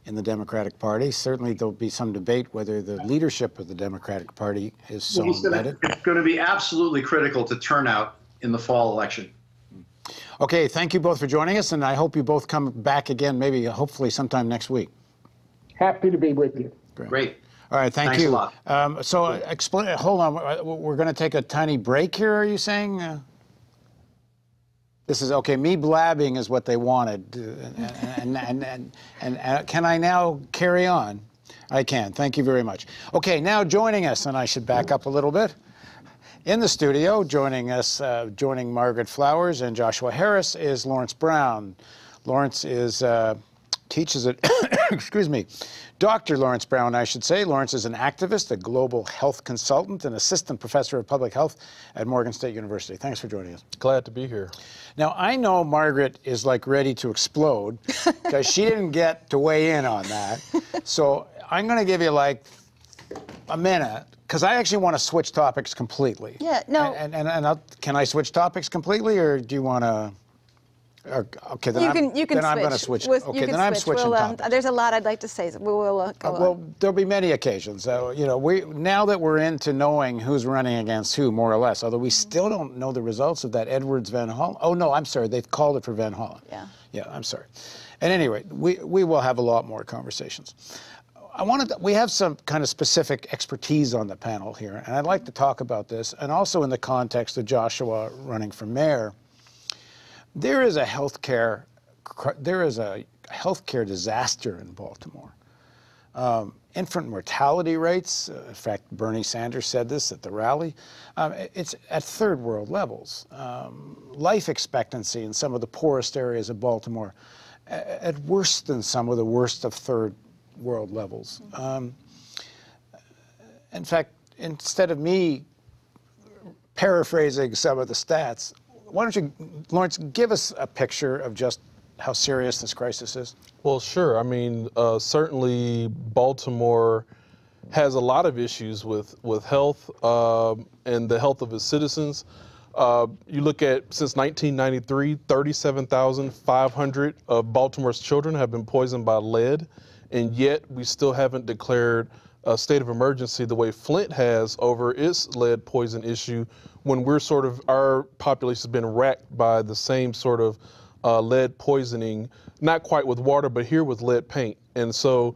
in the Democratic Party. Certainly there'll be some debate whether the leadership of the Democratic Party is so embedded. It's going to be absolutely critical to turnout in the fall election. Okay, thank you both for joining us, and I hope you both come back again, maybe hopefully sometime next week. Happy to be with you. Great. All right, thank Thanks you. a lot. So explain. Hold on, we're going to take a tiny break here. Are you saying? This is okay. Me blabbing is what they wanted, and can I now carry on? I can. Thank you very much. Okay, now joining us, and I should back up a little bit. In the studio, joining us, joining Margaret Flowers and Joshua Harris, is Lawrence Brown. Lawrence teaches at, excuse me, Dr. Lawrence Brown, I should say. Lawrence is an activist, a global health consultant, and assistant professor of public health at Morgan State University. Thanks for joining us. Glad to be here. Now, I know Margaret is like ready to explode because she didn't get to weigh in on that. So I'm going to give you like a minute, because I actually want to switch topics completely. Yeah, no. Can I switch topics completely, or do you want to? Okay, then you can I'm switch. going to switch. Okay, then I'm switching topics. There's a lot I'd like to say. So we will go well, on. There'll be many occasions. You know, now that we're into knowing who's running against who, more or less, although we still don't know the results of that Edwards-Van Hollen. Oh no, I'm sorry. They've called it for Van Hollen. Yeah. Yeah, I'm sorry. At any rate, we will have a lot more conversations. We have some kind of specific expertise on the panel here, and I'd like to talk about this, and also in the context of Joshua running for mayor. There is a healthcare disaster in Baltimore. Infant mortality rates, in fact, Bernie Sanders said this at the rally, it's at third world levels. Life expectancy in some of the poorest areas of Baltimore at worse than some of the worst of third world levels. In fact, instead of me paraphrasing some of the stats, why don't you, Lawrence, give us a picture of just how serious this crisis is? Well, sure. I mean, certainly Baltimore has a lot of issues with health and the health of its citizens. You look at, since 1993, 37,500 of Baltimore's children have been poisoned by lead, and yet we still haven't declared a state of emergency the way Flint has over its lead poison issue, when our population has been racked by the same sort of lead poisoning, not quite with water, but here with lead paint. And so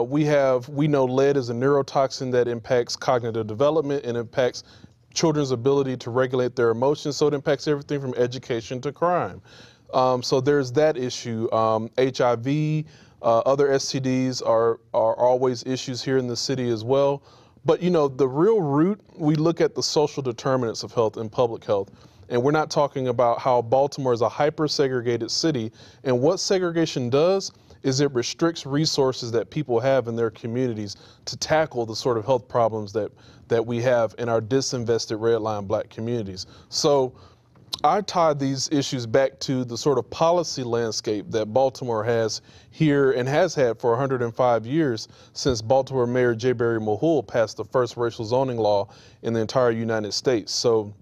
we know lead is a neurotoxin that impacts cognitive development and impacts children's ability to regulate their emotions. So it impacts everything from education to crime. So there's that issue. HIV, other STDs are always issues here in the city as well. But you know, the real root, we look at the social determinants of health and public health, and we're not talking about how Baltimore is a hyper-segregated city. And what segregation does is it restricts resources that people have in their communities to tackle the sort of health problems that we have in our disinvested redline Black communities. So I tied these issues back to the sort of policy landscape that Baltimore has here and has had for 105 years since Baltimore Mayor J. Barry Mahul passed the first racial zoning law in the entire United States. So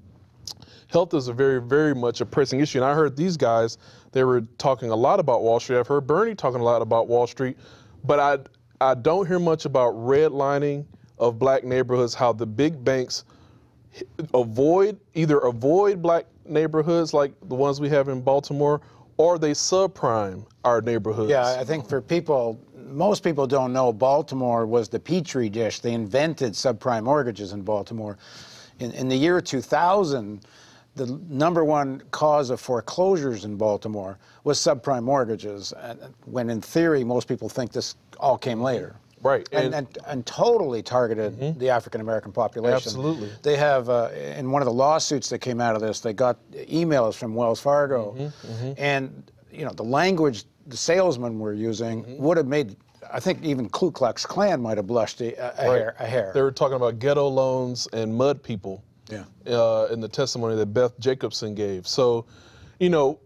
health is a very, very much a pressing issue. And I heard these guys, they were talking a lot about Wall Street. I've heard Bernie talking a lot about Wall Street, but I don't hear much about redlining of Black neighborhoods, how the big banks either avoid Black neighborhoods like the ones we have in Baltimore, or they subprime our neighborhoods. Yeah, I think for people, most people don't know Baltimore was the Petri dish. They invented subprime mortgages in Baltimore. In the year 2000, the #1 cause of foreclosures in Baltimore was subprime mortgages, when in theory most people think this all came later. Right. And totally targeted the African-American population. Absolutely. They have, in one of the lawsuits that came out of this, they got emails from Wells Fargo, and you know, the language the salesmen were using would have made, I think even Ku Klux Klan might have blushed a hair. They were talking about ghetto loans and mud people. Yeah. In the testimony that Beth Jacobson gave. So, you know,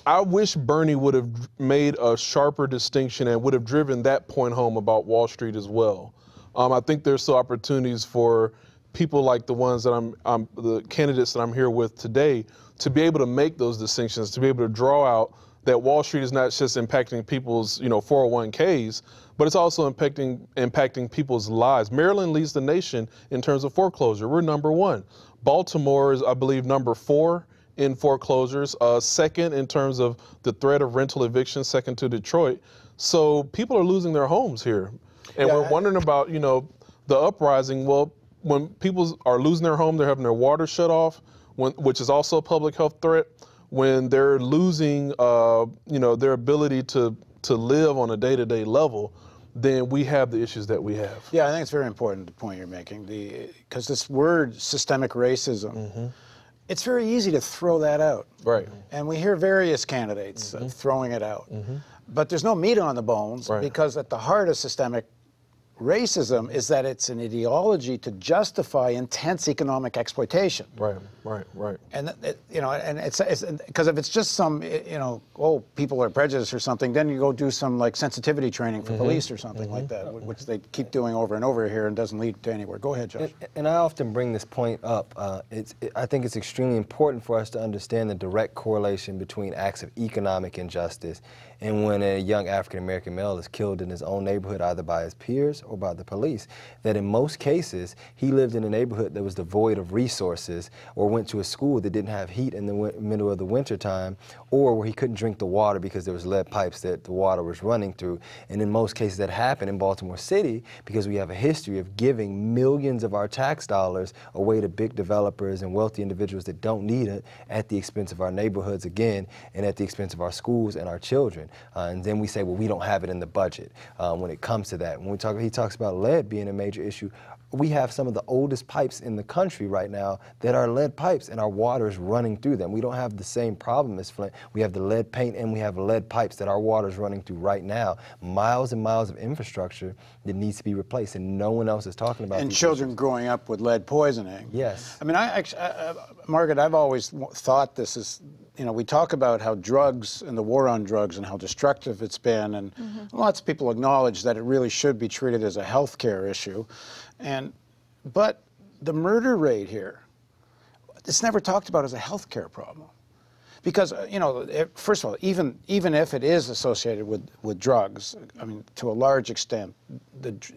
I wish Bernie would have made a sharper distinction and would have driven that point home about Wall Street as well. I think there's still opportunities for people like the ones that the candidates that I'm here with today, to be able to make those distinctions, to be able to draw out that Wall Street is not just impacting people's, 401ks, but it's also impacting people's lives. Maryland leads the nation in terms of foreclosure. We're #1. Baltimore is, I believe, #4 in foreclosures, second in terms of the threat of rental eviction, second to Detroit. So people are losing their homes here. And we're wondering about, the uprising. Well, when people are losing their home, they're having their water shut off, which is also a public health threat. When they're losing, their ability to live on a day-to-day level, then we have the issues that we have. Yeah, I think it's very important, the point you're making, because this word systemic racism, it's very easy to throw that out. Right. And we hear various candidates throwing it out. But there's no meat on the bones, because at the heart of systemic racism is that it's an ideology to justify intense economic exploitation. Right. And it's because if it's just some, people are prejudiced or something, then you go do some like sensitivity training for police or something like that, which they keep doing over and over here and doesn't lead to anywhere. Go ahead, Josh. And I often bring this point up. I think it's extremely important for us to understand the direct correlation between acts of economic injustice and when a young African-American male is killed in his own neighborhood, either by his peers or by the police, that in most cases, he lived in a neighborhood that was devoid of resources, or went to a school that didn't have heat in the middle of the winter time, or where he couldn't drink the water because there was lead pipes that the water was running through. And in most cases that happened in Baltimore City, because we have a history of giving millions of our tax dollars away to big developers and wealthy individuals that don't need it, at the expense of our neighborhoods again, and at the expense of our schools and our children. And then we say, well, we don't have it in the budget when it comes to that. When he talks about lead being a major issue, we have some of the oldest pipes in the country right now that are lead pipes, and our water is running through them. We don't have the same problem as Flint. We have the lead paint and we have lead pipes that our water is running through right now. Miles and miles of infrastructure that needs to be replaced, and no one else is talking about. And children growing up with lead poisoning. Yes. I mean, Margaret, I've always thought this is, we talk about how drugs and the war on drugs and how destructive it's been, and lots of people acknowledge that it really should be treated as a health care issue. But the murder rate here, it's never talked about as a health care problem. Because, first of all, even if it is associated with drugs, I mean, to a large extent,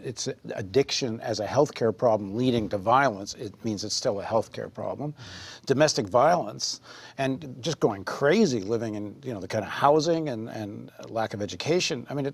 it's addiction as a healthcare problem leading to violence. It means it's still a healthcare problem. Domestic violence and just going crazy, living in, the kind of housing and lack of education. I mean,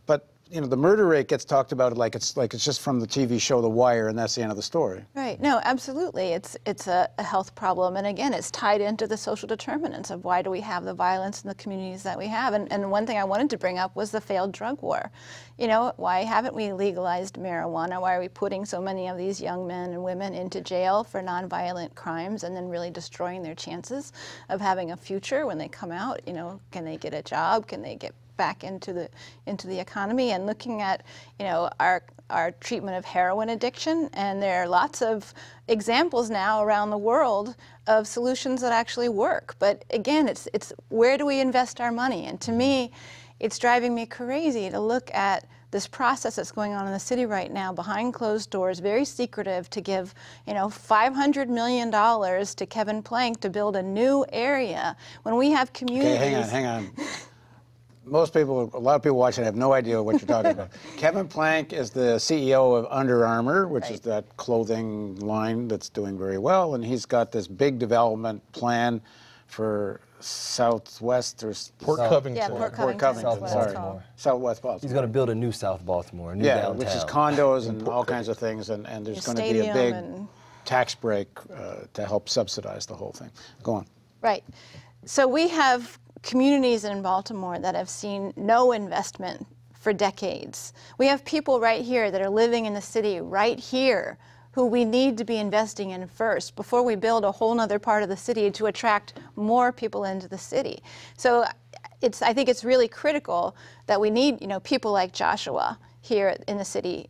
but you know, the murder rate gets talked about like it's just from the TV show The Wire, and that's the end of the story. Right. No, absolutely. It's a health problem. And again, it's tied into the social determinants of why do we have the violence in the communities that we have. And one thing I wanted to bring up was the failed drug war. You know, why haven't we legalized marijuana? Why are we putting so many of these young men and women into jail for nonviolent crimes and then really destroying their chances of having a future when they come out? You know, can they get a job? Can they get back into the economy? And looking at, you know, our treatment of heroin addiction, and there are lots of examples now around the world of solutions that actually work. But again, it's where do we invest our money? And to me, it's driving me crazy to look at this process that's going on in the city right now behind closed doors, very secretive, to give, you know, $500 million to Kevin Plank to build a new area when we have communities. Okay, hang on. Most people, a lot of people watching have no idea what you're talking about. Kevin Plank is the CEO of Under Armour, which is that clothing line that's doing very well, and he's got this big development plan for Southwest or Port Covington. Yeah, Port Covington. Southwest Baltimore. He's going to build a new South Baltimore, a new downtown. Which is condos and all kinds of things, and there's going to be a big tax break to help subsidize the whole thing. Go on. Right. So we have communities in Baltimore that have seen no investment for decades. We have people right here that are living in the city right here who we need to be investing in first before we build a whole nother part of the city to attract more people into the city. So I think it's really critical that we need, you know, people like Joshua here in the city.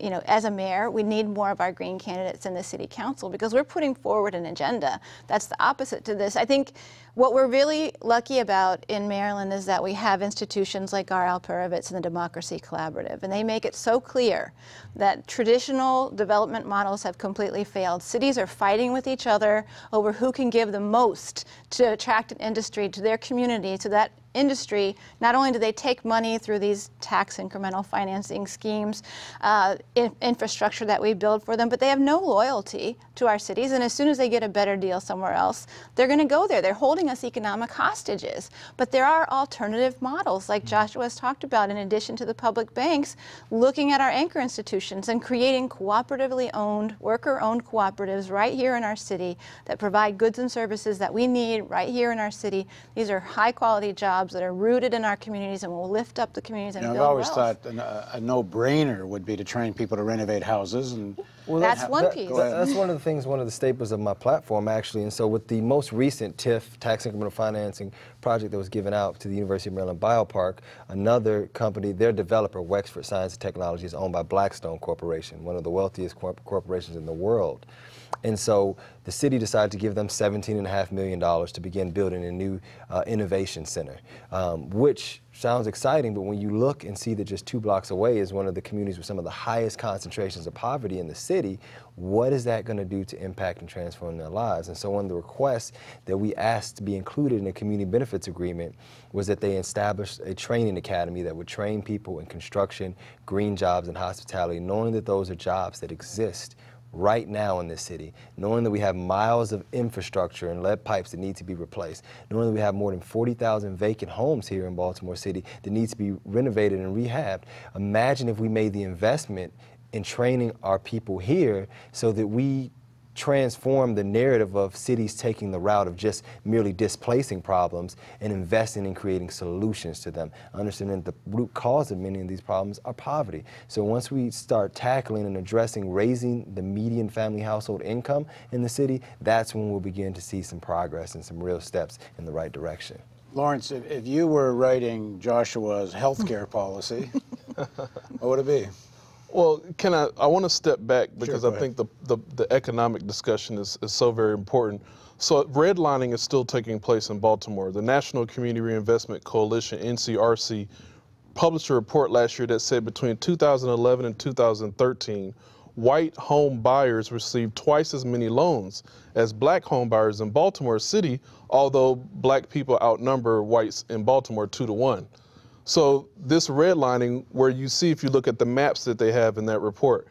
You know, as a mayor, we need more of our green candidates in the city council because we're putting forward an agenda that's the opposite to this. I think what we're really lucky about in Maryland is that we have institutions like R.L. Purovitz and the Democracy Collaborative, and they make it so clear that traditional development models have completely failed. Cities are fighting with each other over who can give the most to attract an industry to their community, so that industry, not only do they take money through these tax incremental financing schemes, infrastructure that we build for them, but they have no loyalty to our cities. And as soon as they get a better deal somewhere else, they're going to go there. They're holding us economic hostages. But there are alternative models, like Joshua has talked about, in addition to the public banks, looking at our anchor institutions and creating cooperatively owned, worker-owned cooperatives right here in our city that provide goods and services that we need right here in our city. These are high-quality jobs that are rooted in our communities and will lift up the communities and build I've always wealth. thought a no-brainer would be to train people to renovate houses. And well, that's one piece. That's one of the things, one of the staples of my platform, actually. And so with the most recent TIF, tax incremental financing project that was given out to the University of Maryland Biopark, another company, their developer, Wexford Science and Technology, is owned by Blackstone Corporation, one of the wealthiest corporations in the world. And so the city decided to give them $17.5 million to begin building a new innovation center, which sounds exciting, but when you look and see that just 2 blocks away is one of the communities with some of the highest concentrations of poverty in the city, what is that going to do to impact and transform their lives? And so one of the requests that we asked to be included in a community benefits agreement was that they establish a training academy that would train people in construction, green jobs, and hospitality, knowing that those are jobs that exist right now in this city, knowing that we have miles of infrastructure and lead pipes that need to be replaced, knowing that we have more than 40,000 vacant homes here in Baltimore City that need to be renovated and rehabbed. Imagine if we made the investment in training our people here so that we transform the narrative of cities taking the route of just merely displacing problems and investing in creating solutions to them, understanding that the root cause of many of these problems are poverty. So once we start tackling and addressing raising the median family household income in the city, that's when we'll begin to see some progress and some real steps in the right direction. Lawrence, if you were writing Joshua's healthcare policy, what would it be? Well, I want to step back because I think the economic discussion is so very important. So redlining is still taking place in Baltimore. The National Community Reinvestment Coalition, NCRC, published a report last year that said between 2011 and 2013, white home buyers received twice as many loans as black home buyers in Baltimore City, although black people outnumber whites in Baltimore 2 to 1. So this redlining, where you see, if you look at the maps that they have in that report,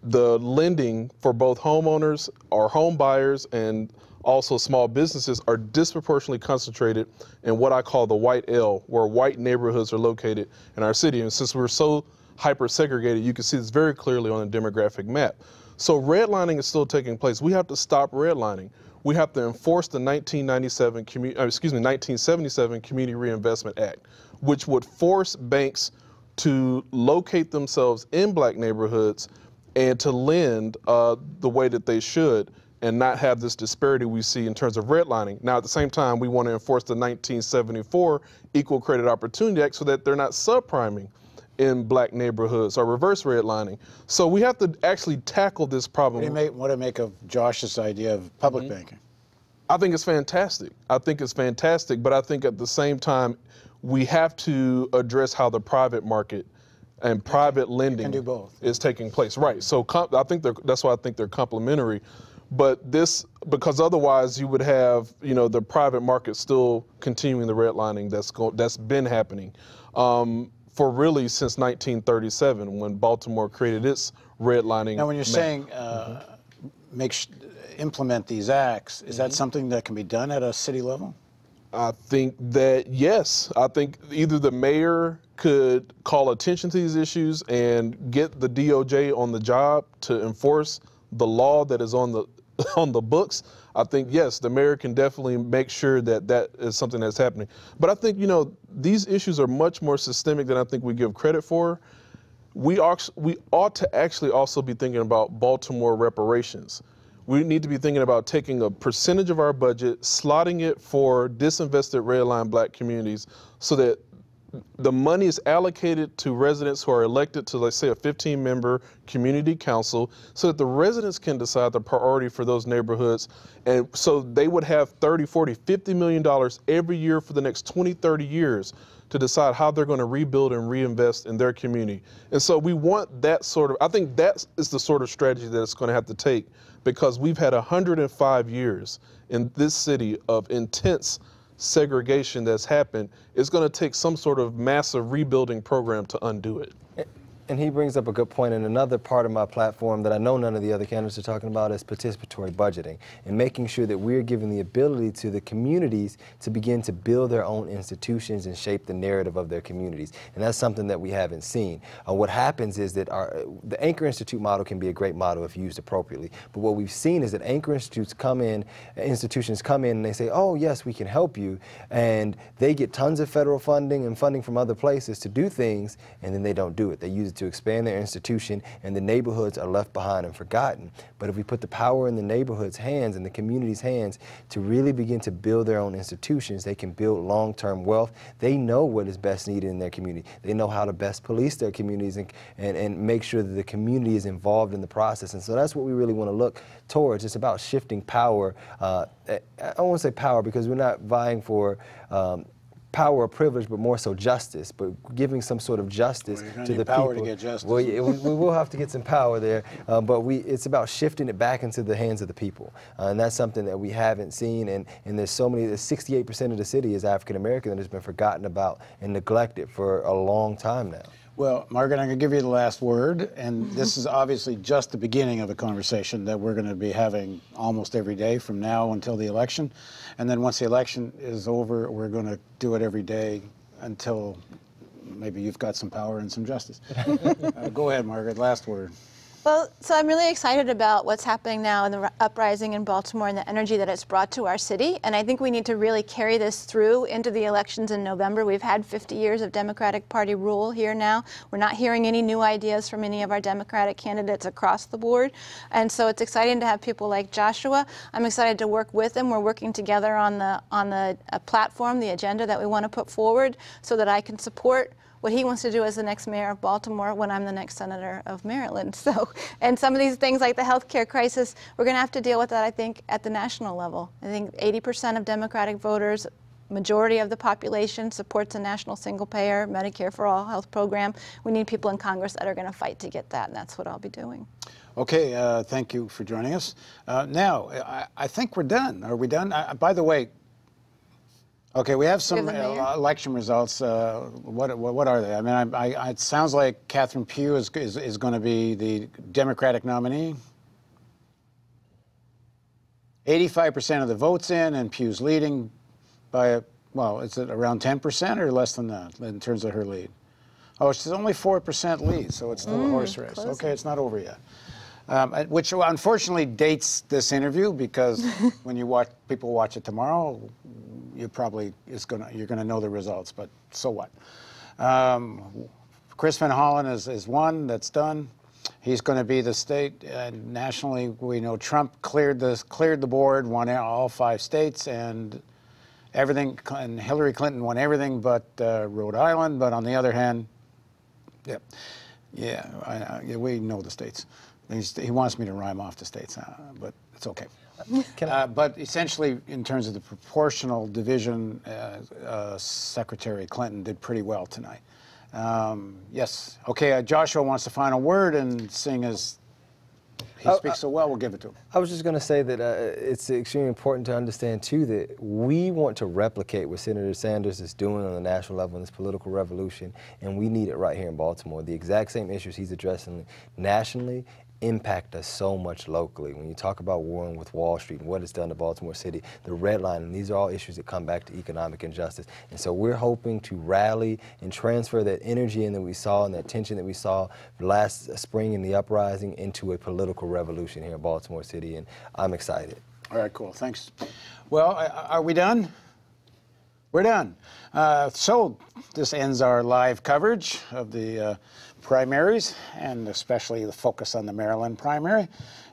the lending for both homeowners or home buyers and also small businesses, are disproportionately concentrated in what I call the white L, where white neighborhoods are located in our city. And since we're so hyper-segregated, you can see this very clearly on the demographic map. So redlining is still taking place. We have to stop redlining. We have to enforce the 1977 Community Reinvestment Act, which would force banks to locate themselves in black neighborhoods and to lend the way that they should and not have this disparity we see in terms of redlining. Now, at the same time, we want to enforce the 1974 Equal Credit Opportunity Act so that they're not subpriming in black neighborhoods or reverse redlining. So we have to actually tackle this problem. What do you make of Josh's idea of public banking? I think it's fantastic. I think it's fantastic, but I think at the same time, we have to address how the private market and private lending is taking place. Right, so I think that's why I think they're complementary. But because otherwise you would have, the private market still continuing the redlining that's been happening. For really since 1937, when Baltimore created its redlining. Now, when you're saying implement these acts, is that something that can be done at a city level? I think that, yes. I think either the mayor could call attention to these issues and get the DOJ on the job to enforce the law that is on the books. I think, yes, the mayor can definitely make sure that that is something that's happening. But I think, these issues are much more systemic than I think we give credit for. We ought to actually also be thinking about Baltimore reparations. We need to be thinking about taking a percentage of our budget, slotting it for disinvested redline black communities so that the money is allocated to residents who are elected to, let's say, a 15-member community council so that the residents can decide the priority for those neighborhoods. And so they would have $30, $40, $50 million every year for the next 20, 30 years to decide how they're going to rebuild and reinvest in their community. And so we want that I think that is the sort of strategy that it's going to have to take, because we've had 105 years in this city of intense segregation that's happened. It's going to take some sort of massive rebuilding program to undo it. And he brings up a good point, and another part of my platform that I know none of the other candidates are talking about is participatory budgeting and making sure that we're giving the ability to the communities to begin to build their own institutions and shape the narrative of their communities. And that's something that we haven't seen. What happens is that the Anchor Institute model can be a great model if used appropriately. But what we've seen is that Anchor institutions come in and they say, oh, yes, we can help you. And they get tons of federal funding and funding from other places to do things, and then they don't do it. They use it to expand their institution, and the neighborhoods are left behind and forgotten. But if we put the power in the neighborhoods' hands and the community's hands to really begin to build their own institutions, they can build long-term wealth. They know what is best needed in their community. They know how to best police their communities and make sure that the community is involved in the process. And so that's what we really want to look towards. It's about shifting power. I don't want to say power because we're not vying for power or privilege, but more so justice, but giving some sort of justice to the power people. To get justice. Well, yeah, we will have to get some power there, but it's about shifting it back into the hands of the people, and that's something that we haven't seen. And there's so many. 68% of the city is African American that has been forgotten about and neglected for a long time now. Well, Margaret, I'm going to give you the last word, and this is obviously just the beginning of a conversation that we're going to be having almost every day from now until the election. And then once the election is over, we're going to do it every day until maybe you've got some power and some justice. Go ahead, Margaret, last word. Well, so I'm really excited about what's happening now in the uprising in Baltimore and the energy that it's brought to our city. And I think we need to really carry this through into the elections in November. We've had 50 years of Democratic Party rule here now. We're not hearing any new ideas from any of our Democratic candidates across the board. And so it's exciting to have people like Joshua. I'm excited to work with him. We're working together on the platform, the agenda that we want to put forward so that I can support what he wants to do as the next mayor of Baltimore when I'm the next senator of Maryland. So, and some of these things like the healthcare crisis, we're going to have to deal with that, I think, at the national level. I think 80% of Democratic voters, majority of the population supports a national single-payer Medicare for All health program. We need people in Congress that are going to fight to get that, and that's what I'll be doing. Okay, thank you for joining us. Now, I think we're done. Are we done? By the way, okay, we have some election results. What are they? I mean, it sounds like Catherine Pugh is going to be the Democratic nominee. 85% of the votes in, and Pew's leading by, well, is it around 10% or less than that in terms of her lead? Oh, she's only 4% lead, so it's still a horse race. Close. Okay, it's not over yet. Which unfortunately dates this interview, because when you watch, people watch it tomorrow, you probably you're gonna know the results. But so what? Chris Van Hollen is one that's done. He's going to be the state. Nationally, we know Trump cleared the board, won all 5 states, and everything. And Hillary Clinton won everything but Rhode Island. But on the other hand, we know the states. He wants me to rhyme off the states, but it's okay. But essentially, in terms of the proportional division, Secretary Clinton did pretty well tonight. Yes. Okay, Joshua wants the final word, and seeing as he speaks so well, we'll give it to him. I was just going to say that it's extremely important to understand, too, that we want to replicate what Senator Sanders is doing on the national level in this political revolution, and we need it right here in Baltimore. The exact same issues he's addressing nationally impact us so much locally. When you talk about warring with Wall Street and what it's done to Baltimore City, the red line, and these are all issues that come back to economic injustice. And so we're hoping to rally and transfer that energy that we saw and that tension that we saw last spring in the uprising into a political revolution here in Baltimore City, and I'm excited. All right, cool, thanks. Well, are we done? We're done. So this ends our live coverage of the primaries, and especially the focus on the Maryland primary.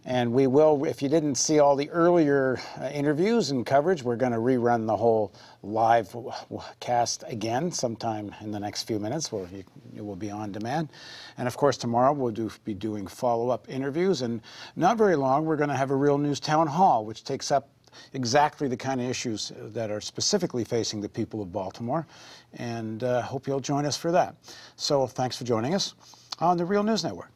And we will, if you didn't see all the earlier interviews and coverage, we're going to rerun the whole live cast again sometime in the next few minutes, where it will be on demand. And of course, tomorrow we'll be doing follow-up interviews, and not very long, we're going to have a Real News Town Hall, which takes up exactly the kind of issues that are specifically facing the people of Baltimore, and hope you'll join us for that. So thanks for joining us on the Real News Network.